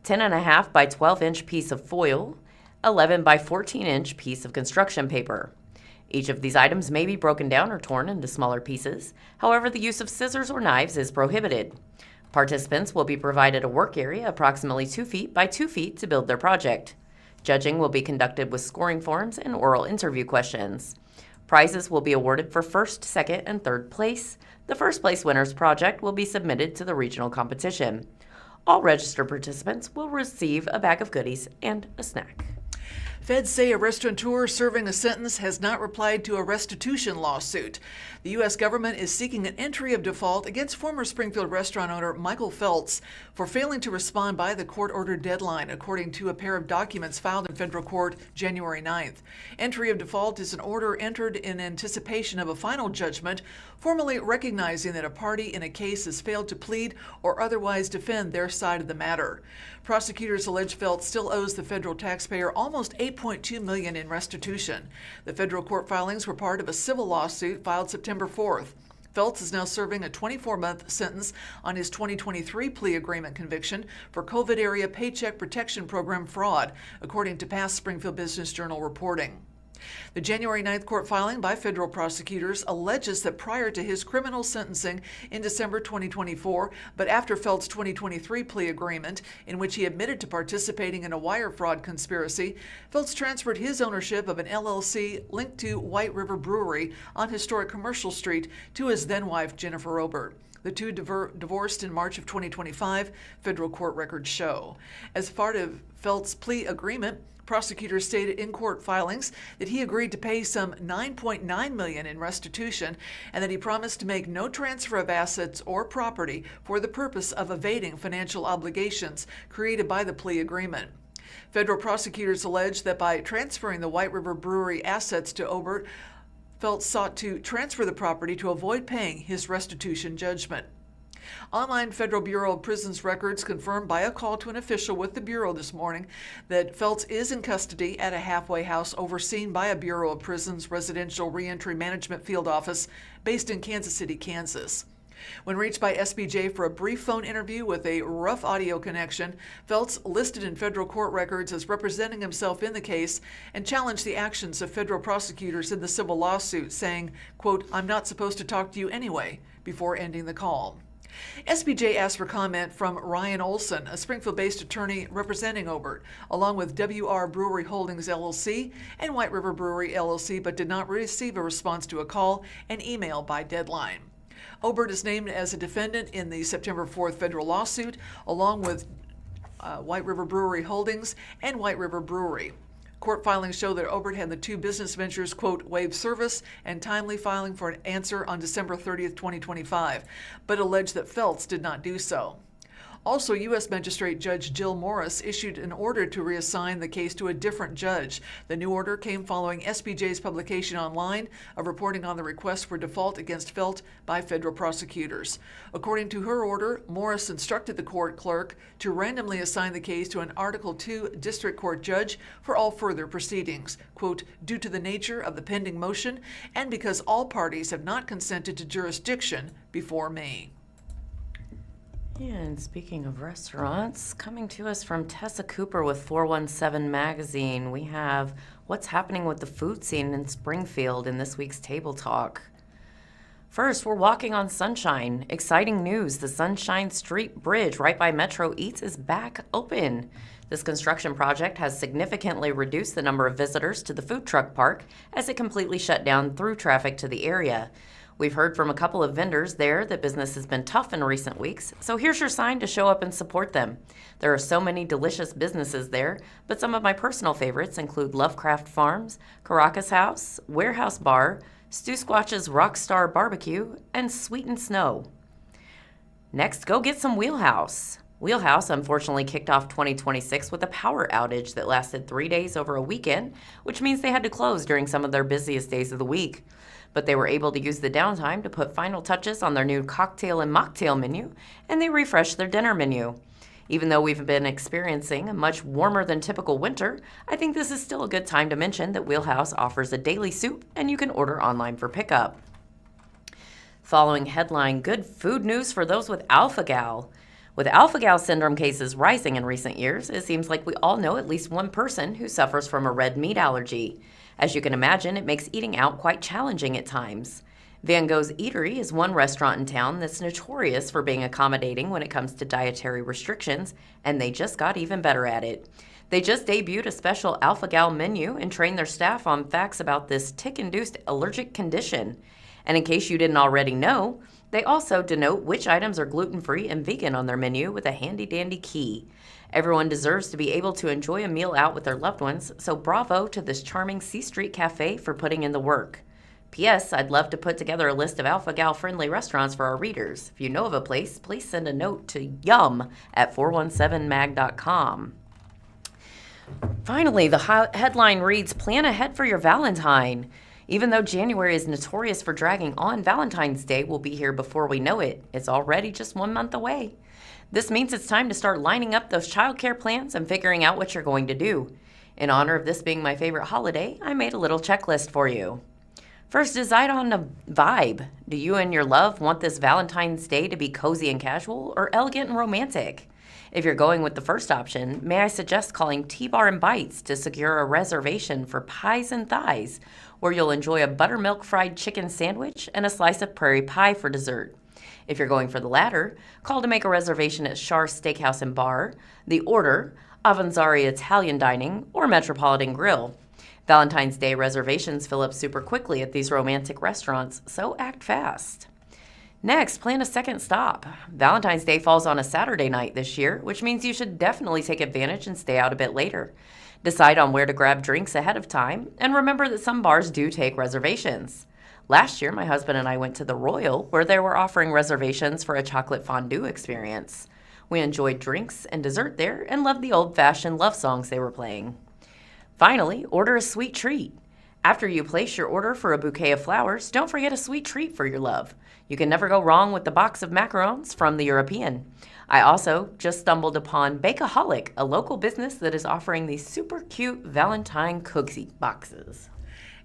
10.5 by 12 inch piece of foil, 11 by 14 inch piece of construction paper. Each of these items may be broken down or torn into smaller pieces. However, the use of scissors or knives is prohibited. Participants will be provided a work area approximately 2 feet by 2 feet to build their project. Judging will be conducted with scoring forms and oral interview questions. Prizes will be awarded for first, second, and third place. The first place winner's project will be submitted to the regional competition. All registered participants will receive a bag of goodies and a snack. Feds say a restaurateur serving a sentence has not replied to a restitution lawsuit. The U.S. government is seeking an entry of default against former Springfield restaurant owner Michael Feltz for failing to respond by the court-ordered deadline, according to a pair of documents filed in federal court January 9th. Entry of default is an order entered in anticipation of a final judgment, formally recognizing that a party in a case has failed to plead or otherwise defend their side of the matter. Prosecutors allege Feltz still owes the federal taxpayer almost $8.2 million in restitution. The federal court filings were part of a civil lawsuit filed September 4th. Feltz is now serving a 24-month sentence on his 2023 plea agreement conviction for COVID-era Paycheck Protection Program fraud, according to past Springfield Business Journal reporting. The January 9th court filing by federal prosecutors alleges that prior to his criminal sentencing in December 2024, but after Felt's 2023 plea agreement, in which he admitted to participating in a wire fraud conspiracy, Feltz transferred his ownership of an LLC linked to White River Brewery on historic Commercial Street to his then-wife Jennifer Obert. The two divorced in March of 2025, federal court records show. As part of Felt's plea agreement, prosecutors stated in court filings that he agreed to pay some $9.9 million in restitution and that he promised to make no transfer of assets or property for the purpose of evading financial obligations created by the plea agreement. Federal prosecutors allege that by transferring the White River Brewery assets to Obert, Feltz sought to transfer the property to avoid paying his restitution judgment. Online Federal Bureau of Prisons records confirmed by a call to an official with the Bureau this morning that Feltz is in custody at a halfway house overseen by a Bureau of Prisons Residential Reentry Management Field Office based in Kansas City, Kansas. When reached by SBJ for a brief phone interview with a rough audio connection, Feltz listed in federal court records as representing himself in the case and challenged the actions of federal prosecutors in the civil lawsuit, saying, quote, "I'm not supposed to talk to you anyway," before ending the call. SBJ asked for comment from Ryan Olson, a Springfield-based attorney representing Obert, along with WR Brewery Holdings LLC and White River Brewery LLC, but did not receive a response to a call and email by deadline. Obert is named as a defendant in the September 4th federal lawsuit, along with White River Brewery Holdings and White River Brewery. Court filings show that Obert had the two business ventures, quote, waived service and timely filing for an answer on December 30th, 2025, but alleged that Feltz did not do so. Also, U.S. Magistrate Judge Jill Morris issued an order to reassign the case to a different judge. The new order came following SBJ's publication online of reporting on the request for default against Feltz by federal prosecutors. According to her order, Morris instructed the court clerk to randomly assign the case to an Article II district court judge for all further proceedings, quote, due to the nature of the pending motion and because all parties have not consented to jurisdiction before me. And speaking of restaurants, coming to us from Tessa Cooper with 417 Magazine, we have what's happening with the food scene in Springfield in this week's Table Talk. First, we're walking on sunshine. Exciting news, the Sunshine Street Bridge right by Metro Eats is back open. This construction project has significantly reduced the number of visitors to the food truck park as it completely shut down through traffic to the area. We've heard from a couple of vendors there that business has been tough in recent weeks, so here's your sign to show up and support them. There are so many delicious businesses there, but some of my personal favorites include Lovecraft Farms, Caracas House, Warehouse Bar, Stu Squatch's Rockstar Barbecue, and Sweet and Snow. Next, go get some Wheelhouse. Wheelhouse unfortunately kicked off 2026 with a power outage that lasted 3 days over a weekend, which means they had to close during some of their busiest days of the week. But they were able to use the downtime to put final touches on their new cocktail and mocktail menu, and they refreshed their dinner menu. Even though we've been experiencing a much warmer than typical winter, I think this is still a good time to mention that Wheelhouse offers a daily soup, and you can order online for pickup. Following headline, good food news for those with alpha-gal. With alpha-gal syndrome cases rising in recent years, it seems like we all know at least one person who suffers from a red meat allergy. As you can imagine, it makes eating out quite challenging at times. Van Gogh's Eatery is one restaurant in town that's notorious for being accommodating when it comes to dietary restrictions, and they just got even better at it. They just debuted a special alpha-gal menu and trained their staff on facts about this tick-induced allergic condition. And in case you didn't already know, they also denote which items are gluten-free and vegan on their menu with a handy-dandy key. Everyone deserves to be able to enjoy a meal out with their loved ones, so bravo to this charming C Street Cafe for putting in the work. P.S. I'd love to put together a list of alpha-gal-friendly restaurants for our readers. If you know of a place, please send a note to yum@417mag.com. Finally, the headline reads, "Plan ahead for your Valentine." Even though January is notorious for dragging on, Valentine's Day will be here before we know it. It's already just 1 month away. This means it's time to start lining up those childcare plans and figuring out what you're going to do. In honor of this being my favorite holiday, I made a little checklist for you. First, decide on a vibe. Do you and your love want this Valentine's Day to be cozy and casual or elegant and romantic? If you're going with the first option, may I suggest calling T-Bar and Bites to secure a reservation for Pies and Thighs, where you'll enjoy a buttermilk fried chicken sandwich and a slice of prairie pie for dessert. If you're going for the latter, call to make a reservation at Shar Steakhouse and Bar, The Order, Avanzari Italian Dining, or Metropolitan Grill. Valentine's Day reservations fill up super quickly at these romantic restaurants, so act fast. Next, plan a second stop. Valentine's Day falls on a Saturday night this year, which means you should definitely take advantage and stay out a bit later. Decide on where to grab drinks ahead of time, and remember that some bars do take reservations. Last year, my husband and I went to the Royal, where they were offering reservations for a chocolate fondue experience. We enjoyed drinks and dessert there and loved the old-fashioned love songs they were playing. Finally, order a sweet treat. After you place your order for a bouquet of flowers, don't forget a sweet treat for your love. You can never go wrong with the box of macarons from the European. I also just stumbled upon Bakeaholic, a local business that is offering these super cute Valentine cookie boxes.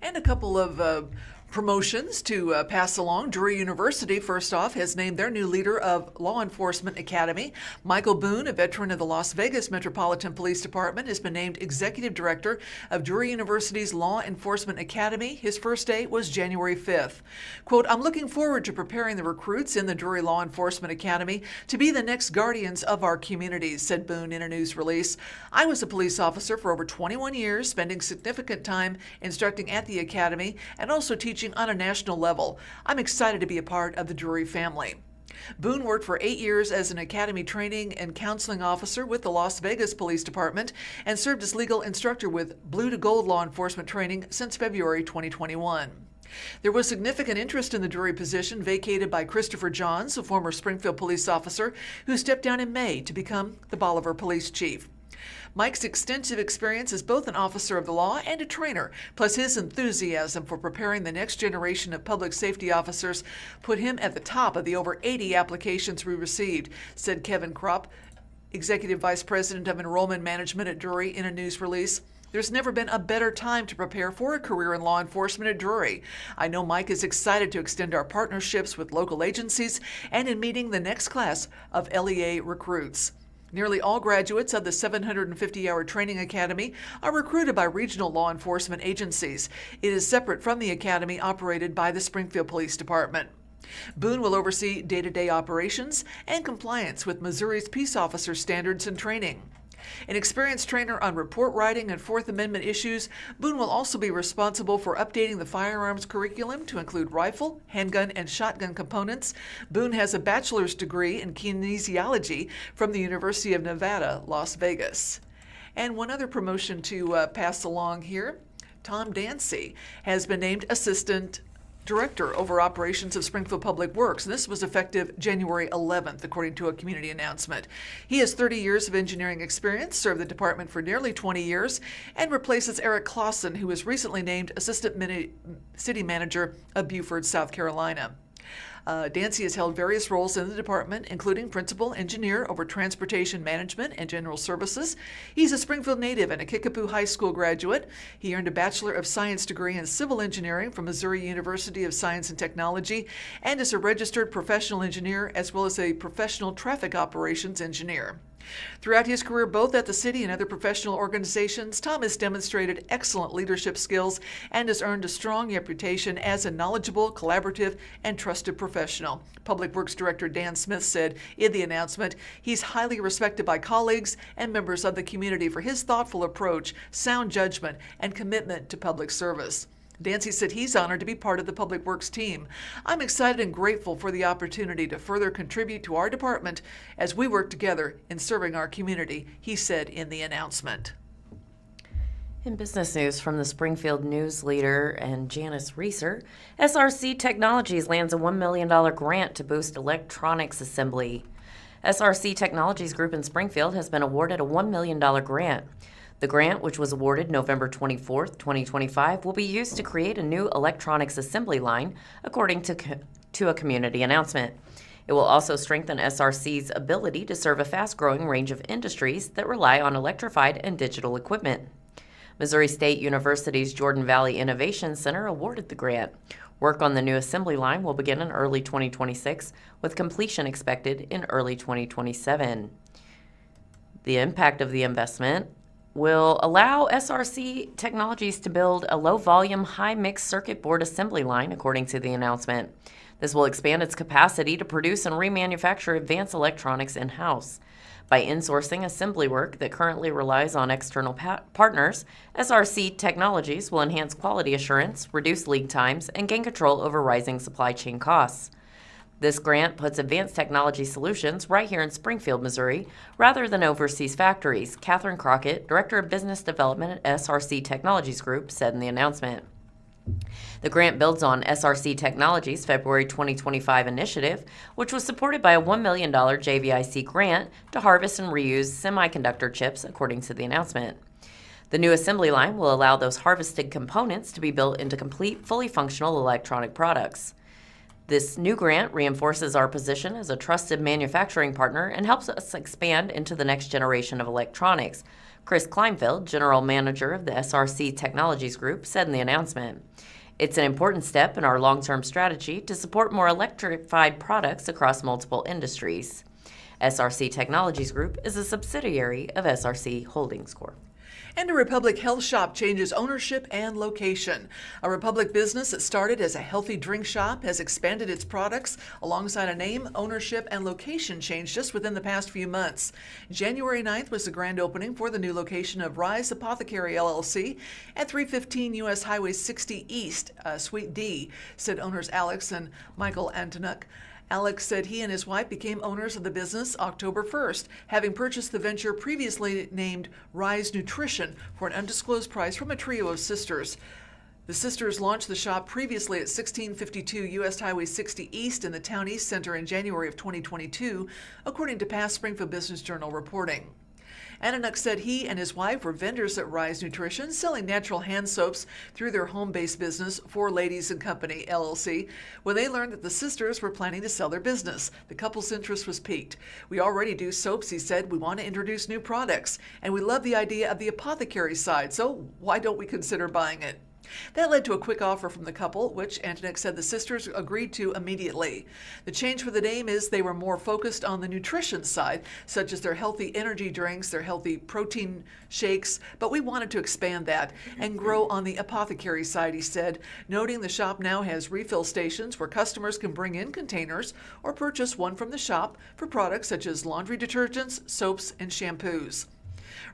And a couple of promotions to pass along. Drury University, first off, has named their new leader of Law Enforcement Academy. Michael Boone, a veteran of the Las Vegas Metropolitan Police Department, has been named Executive Director of Drury University's Law Enforcement Academy. His first day was January 5th. Quote, "I'm looking forward to preparing the recruits in the Drury Law Enforcement Academy to be the next guardians of our communities," said Boone in a news release. "I was a police officer for over 21 years, spending significant time instructing at the academy and also teaching on a national level. I'm excited to be a part of the Drury family." Boone worked for 8 years as an academy training and counseling officer with the Las Vegas Police Department and served as legal instructor with Blue to Gold law enforcement training since February 2021. There was significant interest in the Drury position vacated by Christopher Johns, a former Springfield police officer who stepped down in May to become the Bolivar police chief. Mike's extensive experience as both an officer of the law and a trainer, plus his enthusiasm for preparing the next generation of public safety officers, put him at the top of the over 80 applications we received, said Kevin Kropp, Executive Vice President of Enrollment Management at Drury, in a news release. "There's never been a better time to prepare for a career in law enforcement at Drury. I know Mike is excited to extend our partnerships with local agencies and in meeting the next class of LEA recruits." Nearly all graduates of the 750-hour training academy are recruited by regional law enforcement agencies. It is separate from the academy operated by the Springfield Police Department. Boone will oversee day-to-day operations and compliance with Missouri's peace officer standards and training. An experienced trainer on report writing and Fourth Amendment issues, Boone will also be responsible for updating the firearms curriculum to include rifle, handgun, and shotgun components. Boone has a bachelor's degree in kinesiology from the University of Nevada, Las Vegas. And one other promotion to pass along here, Tom Dancy has been named Assistant Director over Operations of Springfield Public Works. This was effective January 11th, according to a community announcement. He has 30 years of engineering experience, served the department for nearly 20 years, and replaces Eric Clausen, who was recently named Assistant City Manager of Beaufort, South Carolina. Dancy has held various roles in the department, including principal engineer over transportation management and general services. He's a Springfield native and a Kickapoo High School graduate. He earned a Bachelor of Science degree in civil engineering from Missouri University of Science and Technology and is a registered professional engineer as well as a professional traffic operations engineer. Throughout his career, both at the city and other professional organizations, Tom has demonstrated excellent leadership skills and has earned a strong reputation as a knowledgeable, collaborative, and trusted professional. Public Works Director Dan Smith said in the announcement, he's highly respected by colleagues and members of the community for his thoughtful approach, sound judgment, and commitment to public service. Dancy said he's honored to be part of the Public Works team. I'm excited and grateful for the opportunity to further contribute to our department as we work together in serving our community, he said in the announcement. In business news from the Springfield News-Leader and Janice Reeser, SRC Technologies lands a $1 million grant to boost electronics assembly. SRC Technologies Group in Springfield has been awarded a $1 million grant. The grant, which was awarded November 24, 2025, will be used to create a new electronics assembly line, according to a community announcement. It will also strengthen SRC's ability to serve a fast-growing range of industries that rely on electrified and digital equipment. Missouri State University's Jordan Valley Innovation Center awarded the grant. Work on the new assembly line will begin in early 2026, with completion expected in early 2027. The impact of the investment will allow SRC Technologies to build a low-volume, high-mix circuit board assembly line, according to the announcement. This will expand its capacity to produce and remanufacture advanced electronics in-house. By insourcing assembly work that currently relies on external partners, SRC Technologies will enhance quality assurance, reduce lead times, and gain control over rising supply chain costs. This grant puts advanced technology solutions right here in Springfield, Missouri, rather than overseas factories, Catherine Crockett, Director of Business Development at SRC Technologies Group, said in the announcement. The grant builds on SRC Technologies' February 2025 initiative, which was supported by a $1 million JVIC grant to harvest and reuse semiconductor chips, according to the announcement. The new assembly line will allow those harvested components to be built into complete, fully functional electronic products. This new grant reinforces our position as a trusted manufacturing partner and helps us expand into the next generation of electronics, Chris Kleinfeld, General Manager of the SRC Technologies Group, said in the announcement. It's an important step in our long-term strategy to support more electrified products across multiple industries. SRC Technologies Group is a subsidiary of SRC Holdings Corp. And a Republic Health Shop changes ownership and location. A Republic business that started as a healthy drink shop has expanded its products alongside a name, ownership, and location change just within the past few months. January 9th was the grand opening for the new location of Rise Apothecary LLC at 315 U.S. Highway 60 East, Suite D, said owners Alex and Michael Antonuk. Alex said he and his wife became owners of the business October 1st, having purchased the venture previously named Rise Nutrition for an undisclosed price from a trio of sisters. The sisters launched the shop previously at 1652 U.S. Highway 60 East in the Town East Center in January of 2022, according to past Springfield Business Journal reporting. Ananuk said he and his wife were vendors at Rise Nutrition, selling natural hand soaps through their home-based business, Four Ladies and Company, LLC. When they learned that the sisters were planning to sell their business, the couple's interest was piqued. We already do soaps, he said. We want to introduce new products, and we love the idea of the apothecary side, so why don't we consider buying it? That led to a quick offer from the couple, which Antonek said the sisters agreed to immediately. The change for the name is they were more focused on the nutrition side, such as their healthy energy drinks, their healthy protein shakes, but we wanted to expand that and grow on the apothecary side, he said, noting the shop now has refill stations where customers can bring in containers or purchase one from the shop for products such as laundry detergents, soaps, and shampoos.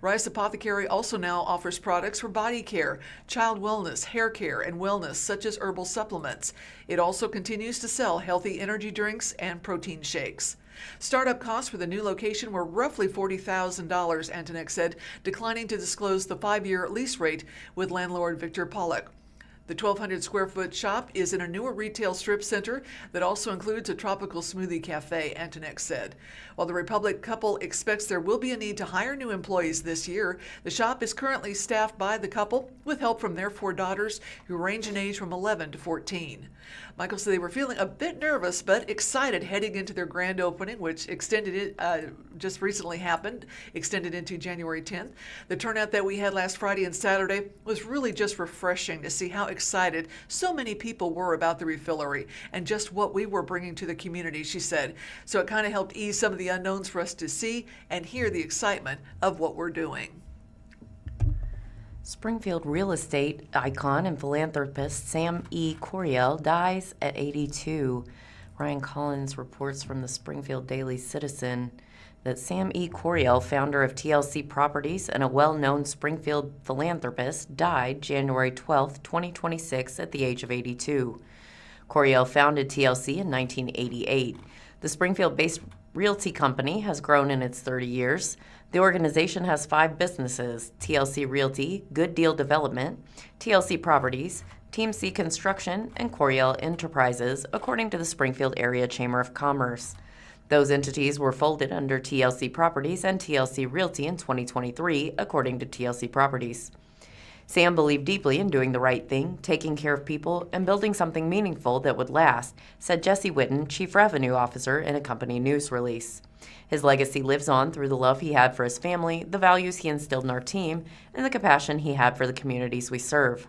Rice Apothecary also now offers products for body care, child wellness, hair care, and wellness, such as herbal supplements. It also continues to sell healthy energy drinks and protein shakes. Startup costs for the new location were roughly $40,000, Antonek said, declining to disclose the 5-year lease rate with landlord Victor Pollock. The 1,200 square foot shop is in a newer retail strip center that also includes a tropical smoothie cafe, Antonek said. While the Republic couple expects there will be a need to hire new employees this year, the shop is currently staffed by the couple with help from their 4 daughters who range in age from 11 to 14. Michael said they were feeling a bit nervous but excited heading into their grand opening, which just recently happened, extended into January 10th. The turnout that we had last Friday and Saturday was really just refreshing to see how excited so many people were about the refillery and just what we were bringing to the community, she said. So it kind of helped ease some of the unknowns for us to see and hear the excitement of what we're doing. Springfield real estate icon and philanthropist Sam E. Coriel dies at 82. Ryan Collins reports from the Springfield Daily Citizen that Sam E. Coriel, founder of TLC Properties and a well-known Springfield philanthropist, died January 12, 2026 at the age of 82. Coriel founded TLC in 1988. The Springfield-based realty company has grown in its 30 years. The organization has 5 businesses: TLC Realty, Good Deal Development, TLC Properties, Team C Construction, and Coriel Enterprises, according to the Springfield Area Chamber of Commerce. Those entities were folded under TLC Properties and TLC Realty in 2023, according to TLC Properties. Sam believed deeply in doing the right thing, taking care of people, and building something meaningful that would last, said Jesse Witten, Chief Revenue Officer, in a company news release. His legacy lives on through the love he had for his family, the values he instilled in our team, and the compassion he had for the communities we serve.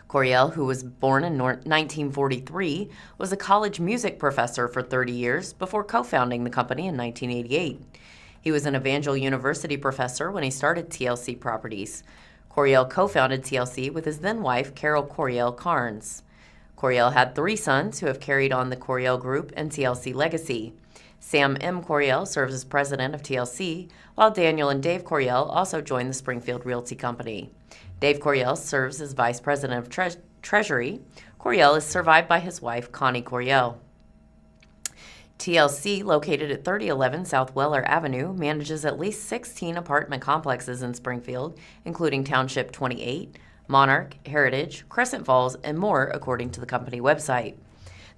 Coriel, who was born in 1943, was a college music professor for 30 years before co-founding the company in 1988. He was an Evangel University professor when he started TLC Properties. Coriel co-founded TLC with his then-wife, Carol Coriel Carnes. Coriel had 3 sons who have carried on the Coriel Group and TLC legacy. Sam M. Coriel serves as president of TLC, while Daniel and Dave Coriel also joined the Springfield Realty Company. Dave Coriel serves as vice president of Treasury. Coriel is survived by his wife, Connie Coriel. TLC, located at 3011 South Weller Avenue, manages at least 16 apartment complexes in Springfield, including Township 28, Monarch, Heritage, Crescent Falls, and more, according to the company website.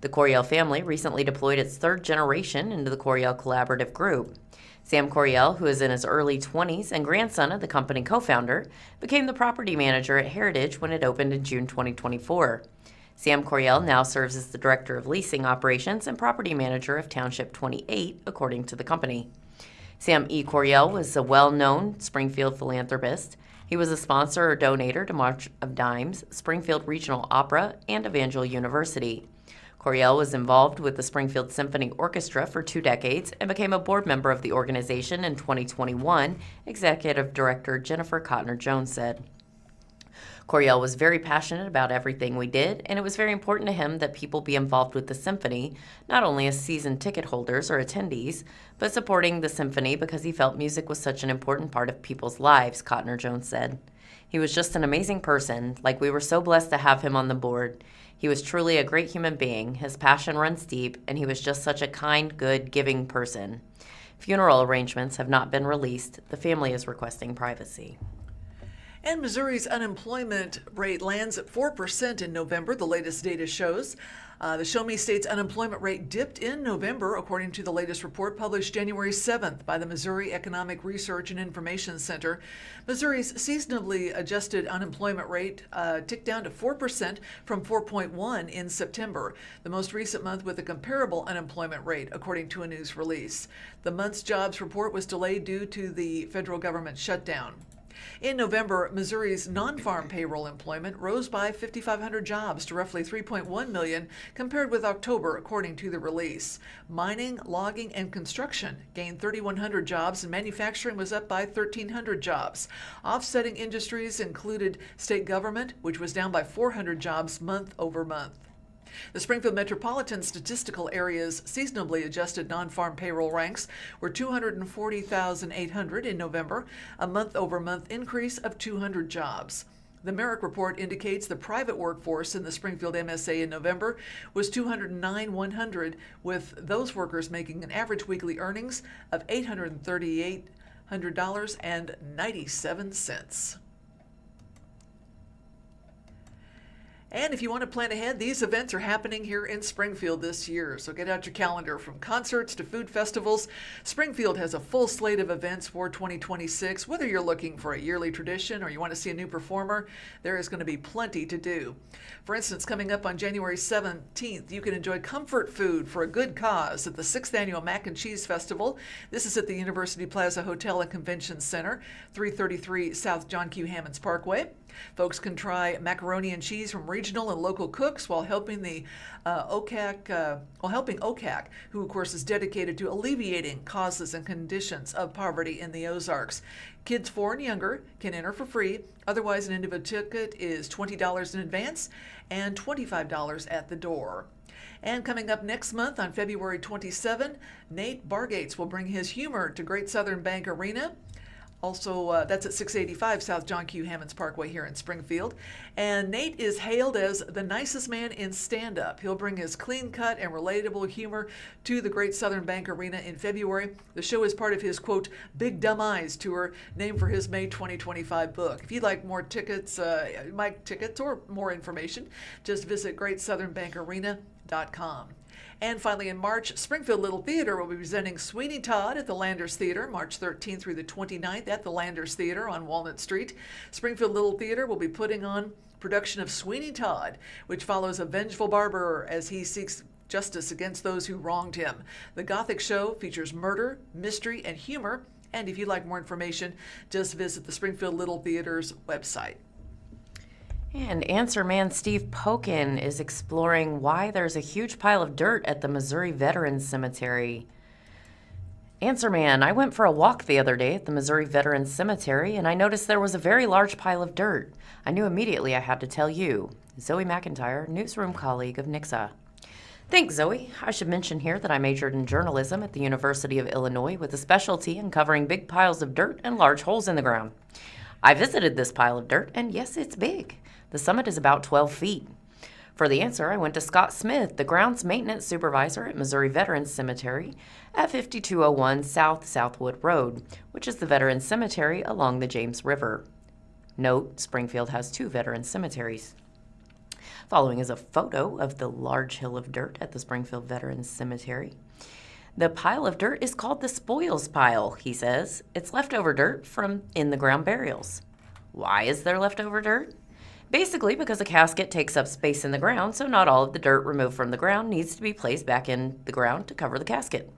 The Coriel family recently deployed its 3rd generation into the Coriel Collaborative Group. Sam Coriel, who is in his early 20s and grandson of the company co-founder, became the property manager at Heritage when it opened in June 2024. Sam Coriel now serves as the Director of Leasing Operations and Property Manager of Township 28, according to the company. Sam E. Coriel was a well-known Springfield philanthropist. He was a sponsor or donator to March of Dimes, Springfield Regional Opera, and Evangel University. Coriel was involved with the Springfield Symphony Orchestra for 2 decades and became a board member of the organization in 2021, Executive Director Jennifer Cotner-Jones said. Coriel was very passionate about everything we did, and it was very important to him that people be involved with the symphony, not only as season ticket holders or attendees, but supporting the symphony because he felt music was such an important part of people's lives, Cotner-Jones said. He was just an amazing person, like we were so blessed to have him on the board. He was truly a great human being, his passion runs deep, and he was just such a kind, good, giving person. Funeral arrangements have not been released. The family is requesting privacy. And Missouri's unemployment rate lands at 4% in November, the latest data shows. The Show Me State's unemployment rate dipped in November, according to the latest report published January 7th by the Missouri Economic Research and Information Center. Missouri's seasonally adjusted unemployment rate ticked down to 4% from 4.1 in September, the most recent month with a comparable unemployment rate, according to a news release. The month's jobs report was delayed due to the federal government shutdown. In November, Missouri's non-farm payroll employment rose by 5,500 jobs to roughly 3.1 million compared with October, according to the release. Mining, logging, and construction gained 3,100 jobs, and manufacturing was up by 1,300 jobs. Offsetting industries included state government, which was down by 400 jobs month over month. The Springfield Metropolitan Statistical Area's seasonably adjusted non-farm payroll ranks were 240,800 in November, a month-over-month increase of 200 jobs. The Merrick report indicates the private workforce in the Springfield MSA in November was 209,100, with those workers making an average weekly earnings of $838.97. And if you want to plan ahead, these events are happening here in Springfield this year. So get out your calendar. From concerts to food festivals, Springfield has a full slate of events for 2026. Whether you're looking for a yearly tradition or you want to see a new performer, there is going to be plenty to do. For instance, coming up on January 17th, you can enjoy comfort food for a good cause at the 6th Annual Mac and Cheese Festival. This is at the University Plaza Hotel and Convention Center, 333 South John Q. Hammonds Parkway. Folks can try macaroni and cheese from regional and local cooks while helping OCAC, who of course is dedicated to alleviating causes and conditions of poverty in the Ozarks. Kids 4 and younger can enter for free. Otherwise, an individual ticket is $20 in advance and $25 at the door. And coming up next month on February 27, Nate Bargates will bring his humor to Great Southern Bank Arena. Also, that's at 685 South John Q. Hammonds Parkway here in Springfield. And Nate is hailed as the nicest man in stand-up. He'll bring his clean-cut and relatable humor to the Great Southern Bank Arena in February. The show is part of his, quote, Big Dumb Eyes tour, named for his May 2025 book. If you'd like more tickets, or more information, just visit GreatSouthernBankArena.com. And finally, in March, Springfield Little Theater will be presenting Sweeney Todd at the Landers Theater, March 13th through the 29th at the Landers Theater on Walnut Street. Springfield Little Theater will be putting on production of Sweeney Todd, which follows a vengeful barber as he seeks justice against those who wronged him. The Gothic show features murder, mystery, and humor. And if you'd like more information, just visit the Springfield Little Theater's website. And Answer Man Steve Pokin is exploring why there's a huge pile of dirt at the Missouri Veterans Cemetery. Answer Man, I went for a walk the other day at the Missouri Veterans Cemetery, and I noticed there was a very large pile of dirt. I knew immediately I had to tell you. Zoe McIntyre, newsroom colleague of Nixa. Thanks, Zoe. I should mention here that I majored in journalism at the University of Illinois with a specialty in covering big piles of dirt and large holes in the ground. I visited this pile of dirt, and yes, it's big. The summit is about 12 feet. For the answer, I went to Scott Smith, the grounds maintenance supervisor at Missouri Veterans Cemetery at 5201 South Southwood Road, which is the Veterans Cemetery along the James River. Note, Springfield has 2 veterans cemeteries. Following is a photo of the large hill of dirt at the Springfield Veterans Cemetery. The pile of dirt is called the spoils pile, he says. It's leftover dirt from in-the-ground burials. Why is there leftover dirt? Basically because a casket takes up space in the ground, so not all of the dirt removed from the ground needs to be placed back in the ground to cover the casket.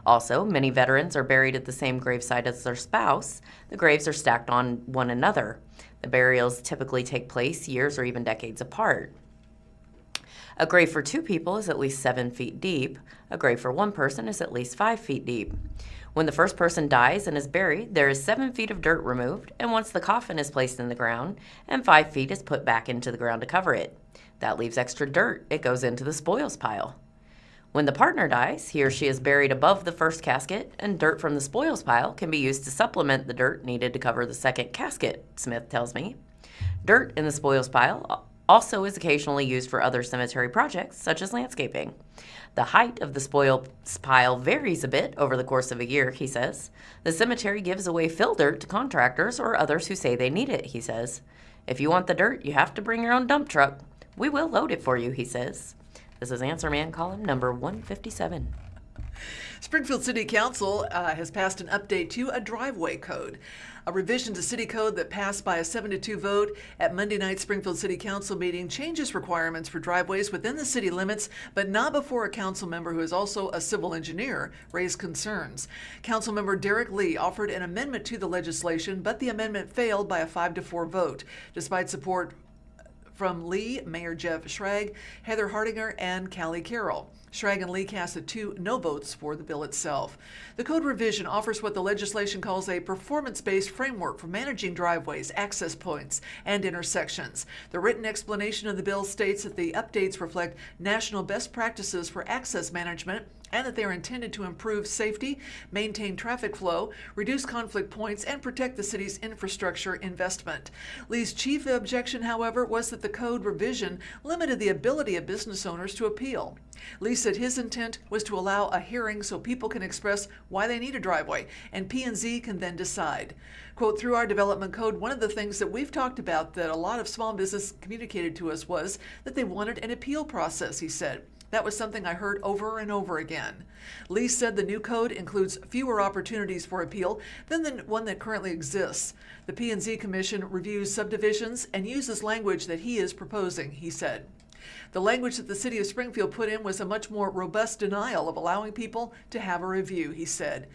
Also, many veterans are buried at the same gravesite as their spouse. The graves are stacked on one another. The burials typically take place years or even decades apart. A grave for 2 people is at least 7 feet deep. A grave for 1 person is at least 5 feet deep. When the first person dies and is buried, there is 7 feet of dirt removed, and once the coffin is placed in the ground, and 5 feet is put back into the ground to cover it. That leaves extra dirt. It goes into the spoils pile. When the partner dies, he or she is buried above the first casket, and dirt from the spoils pile can be used to supplement the dirt needed to cover the second casket, Smith tells me. Dirt in the spoils pile also is occasionally used for other cemetery projects, such as landscaping. The height of the spoils pile varies a bit over the course of a year, he says. The cemetery gives away fill dirt to contractors or others who say they need it, he says. If you want the dirt, you have to bring your own dump truck. We will load it for you, he says. This is Answer Man column number 157. Springfield City Council has passed an update to a driveway code. A revision to city code that passed by a 7-2 vote at Monday night's Springfield City Council meeting changes requirements for driveways within the city limits, but not before a council member who is also a civil engineer raised concerns. Councilmember Derek Lee offered an amendment to the legislation, but the amendment failed by a 5-4 vote, despite support from Lee, Mayor Jeff Schrag, Heather Hardinger, and Callie Carroll. Schrag and Lee casted 2 no votes for the bill itself. The code revision offers what the legislation calls a performance-based framework for managing driveways, access points, and intersections. The written explanation of the bill states that the updates reflect national best practices for access management and that they are intended to improve safety, maintain traffic flow, reduce conflict points, and protect the city's infrastructure investment. Lee's chief objection, however, was that the code revision limited the ability of business owners to appeal. Lee Lee said his intent was to allow a hearing so people can express why they need a driveway, and P&Z can then decide. Quote, through our development code, one of the things that we've talked about that a lot of small business communicated to us was that they wanted an appeal process, he said. That was something I heard over and over again. Lee said the new code includes fewer opportunities for appeal than the one that currently exists. The P&Z Commission reviews subdivisions and uses language that he is proposing, he said. The language that the city of Springfield put in was a much more robust denial of allowing people to have a review, he said.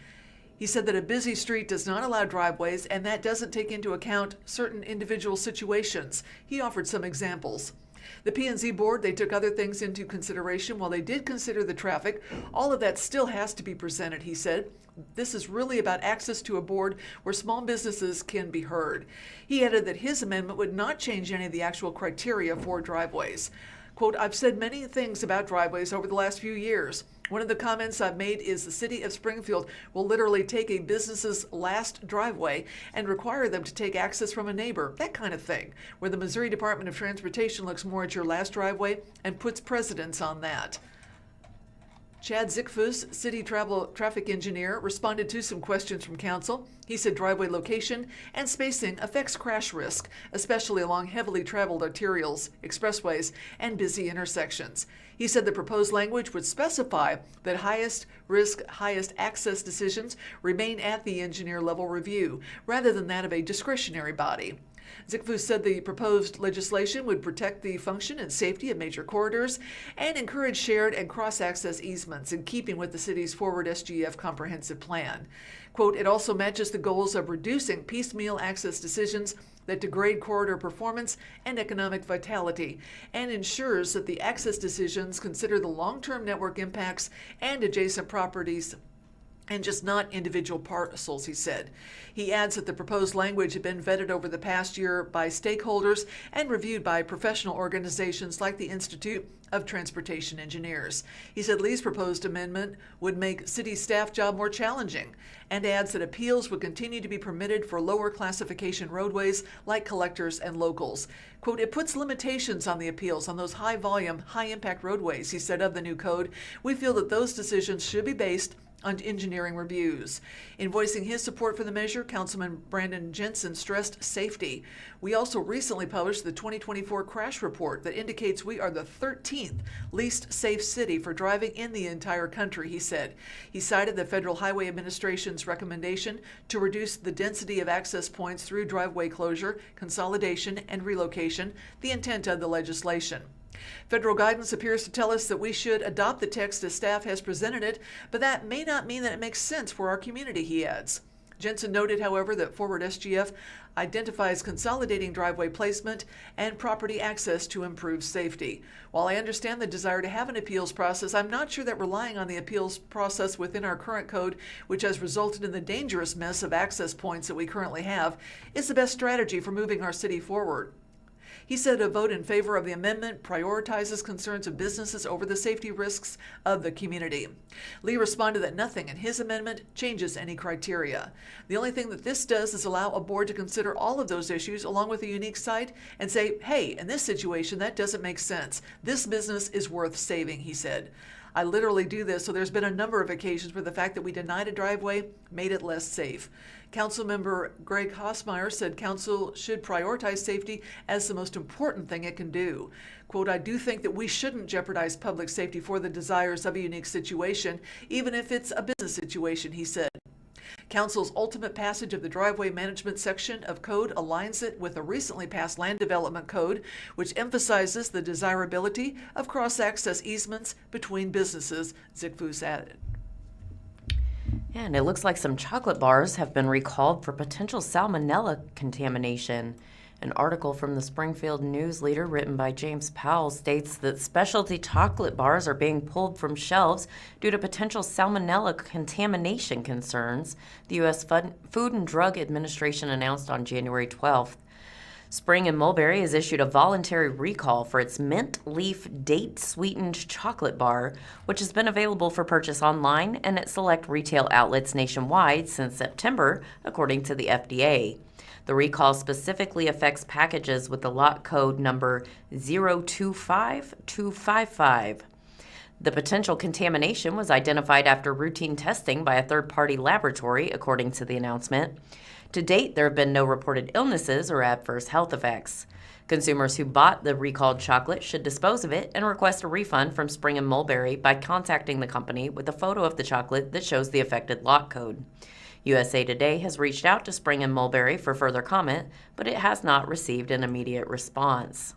He said that a busy street does not allow driveways, and that doesn't take into account certain individual situations. He offered some examples. The P&Z board, they took other things into consideration. While they did consider the traffic, all of that still has to be presented, he said. This is really about access to a board where small businesses can be heard. He added that his amendment would not change any of the actual criteria for driveways. Quote, I've said many things about driveways over the last few years. One of the comments I've made is the city of Springfield will literally take a business's last driveway and require them to take access from a neighbor, that kind of thing, where the Missouri Department of Transportation looks more at your last driveway and puts precedence on that. Chad Zickfuss, city traffic engineer, responded to some questions from council. He said driveway location and spacing affects crash risk, especially along heavily traveled arterials, expressways, and busy intersections. He said the proposed language would specify that highest risk, highest access decisions remain at the engineer level review, rather than that of a discretionary body. Zickfuss said the proposed legislation would protect the function and safety of major corridors and encourage shared and cross-access easements in keeping with the city's forward SGF comprehensive plan. Quote, it also matches the goals of reducing piecemeal access decisions that degrade corridor performance and economic vitality, and ensures that the access decisions consider the long-term network impacts and adjacent properties and just not individual parcels, he said. He adds that the proposed language had been vetted over the past year by stakeholders and reviewed by professional organizations like the Institute of Transportation Engineers. He said Lee's proposed amendment would make city staff job more challenging, and adds that appeals would continue to be permitted for lower classification roadways like collectors and locals. Quote, it puts limitations on the appeals on those high volume, high impact roadways, he said of the new code. We feel that those decisions should be based on engineering reviews. In voicing his support for the measure, Councilman Brandon Jensen stressed safety. We also recently published the 2024 crash report that indicates we are the 13th least safe city for driving in the entire country, he said. He cited the Federal Highway Administration's recommendation to reduce the density of access points through driveway closure, consolidation, and relocation, the intent of the legislation. Federal guidance appears to tell us that we should adopt the text as staff has presented it, but that may not mean that it makes sense for our community, he adds. Jensen noted, however, that Forward SGF identifies consolidating driveway placement and property access to improve safety. While I understand the desire to have an appeals process, I'm not sure that relying on the appeals process within our current code, which has resulted in the dangerous mess of access points that we currently have, is the best strategy for moving our city forward. He said a vote in favor of the amendment prioritizes concerns of businesses over the safety risks of the community. Lee responded that nothing in his amendment changes any criteria. The only thing that this does is allow a board to consider all of those issues along with a unique site and say, hey, in this situation, that doesn't make sense. This business is worth saving, he said. I literally do this, so there's been a number of occasions where the fact that we denied a driveway made it less safe. Councilmember Greg Hosmeyer said council should prioritize safety as the most important thing it can do. Quote, I do think that we shouldn't jeopardize public safety for the desires of a unique situation, even if it's a business situation, he said. Council's ultimate passage of the driveway management section of code aligns it with a recently passed land development code, which emphasizes the desirability of cross-access easements between businesses, Zickfuss added. And it looks like some chocolate bars have been recalled for potential salmonella contamination. An article from the Springfield News-Leader written by James Powell states that specialty chocolate bars are being pulled from shelves due to potential salmonella contamination concerns, the U.S. Food and Drug Administration announced on January 12th. Spring and Mulberry has issued a voluntary recall for its mint leaf date-sweetened chocolate bar, which has been available for purchase online and at select retail outlets nationwide since September, according to the FDA. The recall specifically affects packages with the lot code number 025255. The potential contamination was identified after routine testing by a third-party laboratory, according to the announcement. To date, there have been no reported illnesses or adverse health effects. Consumers who bought the recalled chocolate should dispose of it and request a refund from Spring and Mulberry by contacting the company with a photo of the chocolate that shows the affected lot code. USA Today has reached out to Spring and Mulberry for further comment, but it has not received an immediate response.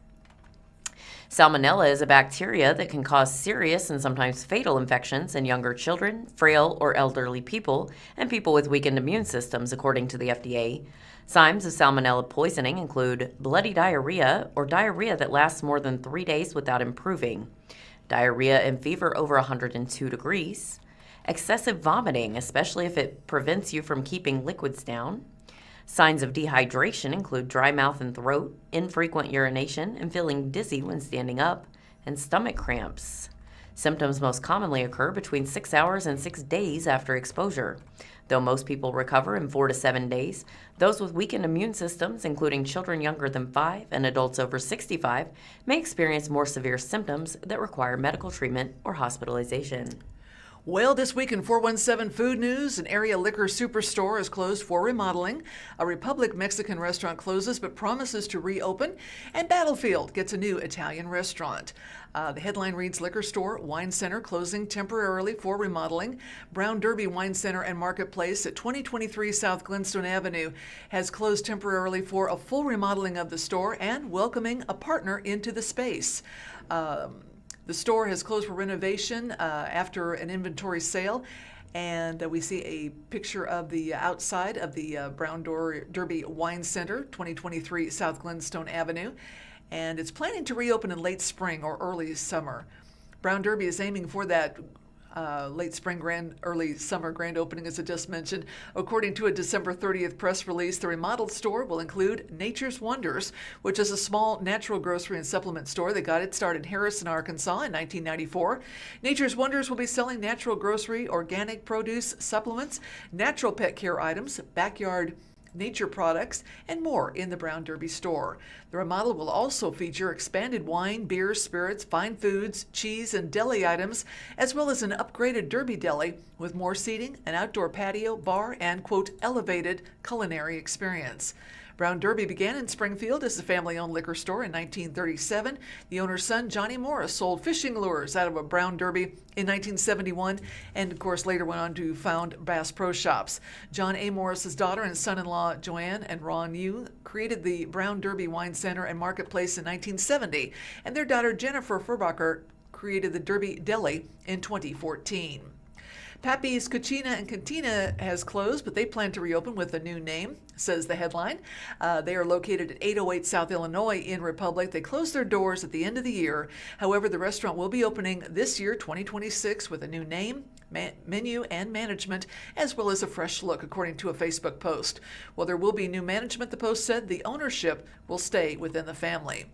Salmonella is a bacteria that can cause serious and sometimes fatal infections in younger children, frail or elderly people, and people with weakened immune systems, according to the FDA. Signs of salmonella poisoning include bloody diarrhea or diarrhea that lasts more than 3 days without improving, diarrhea and fever over 102 degrees, excessive vomiting, especially if it prevents you from keeping liquids down. Signs of dehydration include dry mouth and throat, infrequent urination, and feeling dizzy when standing up, and stomach cramps. Symptoms most commonly occur between 6 hours and 6 days after exposure. Though most people recover in 4 to 7 days, those with weakened immune systems, including children younger than 5 and adults over 65, may experience more severe symptoms that require medical treatment or hospitalization. Well, this week in 417 Food News, an area liquor superstore is closed for remodeling. A Republic Mexican restaurant closes but promises to reopen. And Battlefield gets a new Italian restaurant. The headline reads, Liquor Store, Wine Center closing temporarily for remodeling. Brown Derby Wine Center and Marketplace at 2023 South Glenstone Avenue has closed temporarily for a full remodeling of the store and welcoming a partner into the space. The store has closed for renovation after an inventory sale, and we see a picture of the outside of the Brown Derby Wine Center, 2023 South Glenstone Avenue, and it's planning to reopen in late spring or early summer. Brown Derby is aiming for that late spring, early summer grand opening, as I just mentioned. According to a December 30th press release, the remodeled store will include Nature's Wonders, which is a small natural grocery and supplement store that got its start in Harrison, Arkansas in 1994. Nature's Wonders will be selling natural grocery, organic produce, supplements, natural pet care items, backyard nature products, and more in the Brown Derby store. The remodel will also feature expanded wine, beer, spirits, fine foods, cheese, and deli items, as well as an upgraded Derby deli with more seating, an outdoor patio, bar, and, quote, elevated culinary experience. Brown Derby began in Springfield as a family-owned liquor store in 1937. The owner's son, Johnny Morris, sold fishing lures out of a Brown Derby in 1971 and, of course, later went on to found Bass Pro Shops. John A. Morris's daughter and son-in-law, Joanne and Ron Yu, created the Brown Derby Wine Center and Marketplace in 1970, and their daughter, Jennifer Furbacher, created the Derby Deli in 2014. Pappy's Cucina and Cantina has closed, but they plan to reopen with a new name, says the headline. They are located at 808 South Illinois in Republic. They closed their doors at the end of the year. However, the restaurant will be opening this year, 2026, with a new name, menu, and management, as well as a fresh look, according to a Facebook post. While there will be new management, the post said the ownership will stay within the family.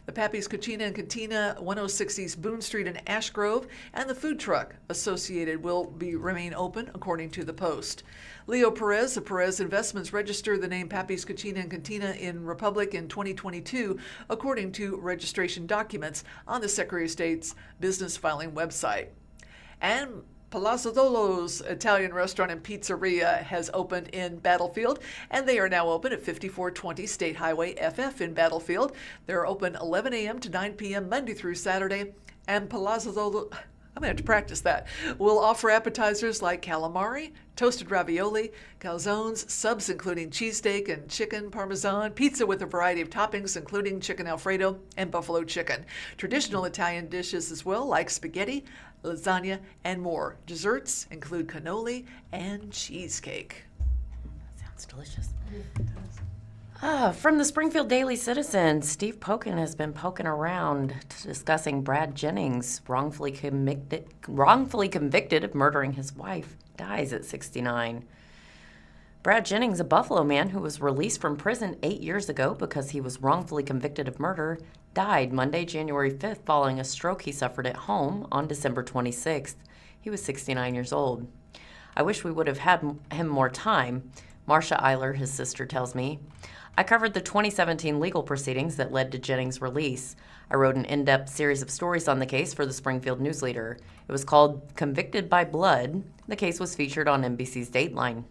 The Pappy's Cucina and Cantina, 106 East Boone Street in Ash Grove, and the food truck associated will remain open, according to the Post. Leo Perez of Perez Investments registered the name Pappy's Cucina and Cantina in Republic in 2022, according to registration documents on the Secretary of State's business filing website. And Palazzo Dolo's Italian restaurant and pizzeria has opened in Battlefield, and they are now open at 5420 State Highway FF in Battlefield. They're open 11 a.m. to 9 p.m. Monday through Saturday, and Palazzo Dolo, I'm going to have to practice that, will offer appetizers like calamari, toasted ravioli, calzones, subs including cheesesteak and chicken parmesan, pizza with a variety of toppings including chicken Alfredo and buffalo chicken. Traditional Italian dishes as well, like spaghetti, lasagna, and more. Desserts include cannoli and cheesecake. Sounds delicious. From the Springfield Daily Citizen, Steve Pokin has been poking around discussing Brad Jennings, wrongfully convicted of murdering his wife, dies at 69. Brad Jennings, a Buffalo man who was released from prison 8 years ago because he was wrongfully convicted of murder, died Monday, January 5th, following a stroke he suffered at home on December 26th. He was 69 years old. I wish we would have had him more time, Marcia Eiler, his sister, tells me. I covered the 2017 legal proceedings that led to Jennings' release. I wrote an in-depth series of stories on the case for the Springfield News-Leader. It was called Convicted by Blood. The case was featured on NBC's Dateline.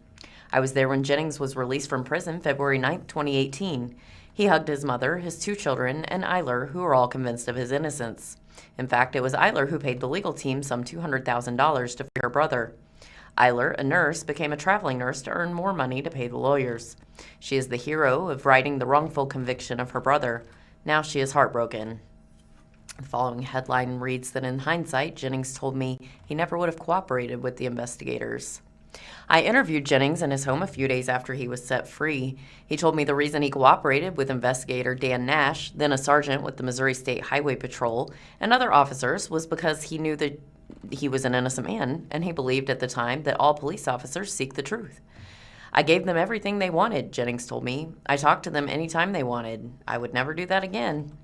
I was there when Jennings was released from prison February 9, 2018. He hugged his mother, his 2 children, and Eiler, who were all convinced of his innocence. In fact, it was Eiler who paid the legal team some $200,000 to free her brother. Eiler, a nurse, became a traveling nurse to earn more money to pay the lawyers. She is the hero of righting the wrongful conviction of her brother. Now she is heartbroken. The following headline reads that in hindsight, Jennings told me he never would have cooperated with the investigators. I interviewed Jennings in his home a few days after he was set free. He told me the reason he cooperated with investigator Dan Nash, then a sergeant with the Missouri State Highway Patrol, and other officers was because he knew that he was an innocent man, and he believed at the time that all police officers seek the truth. I gave them everything they wanted, Jennings told me. I talked to them anytime they wanted. I would never do that again.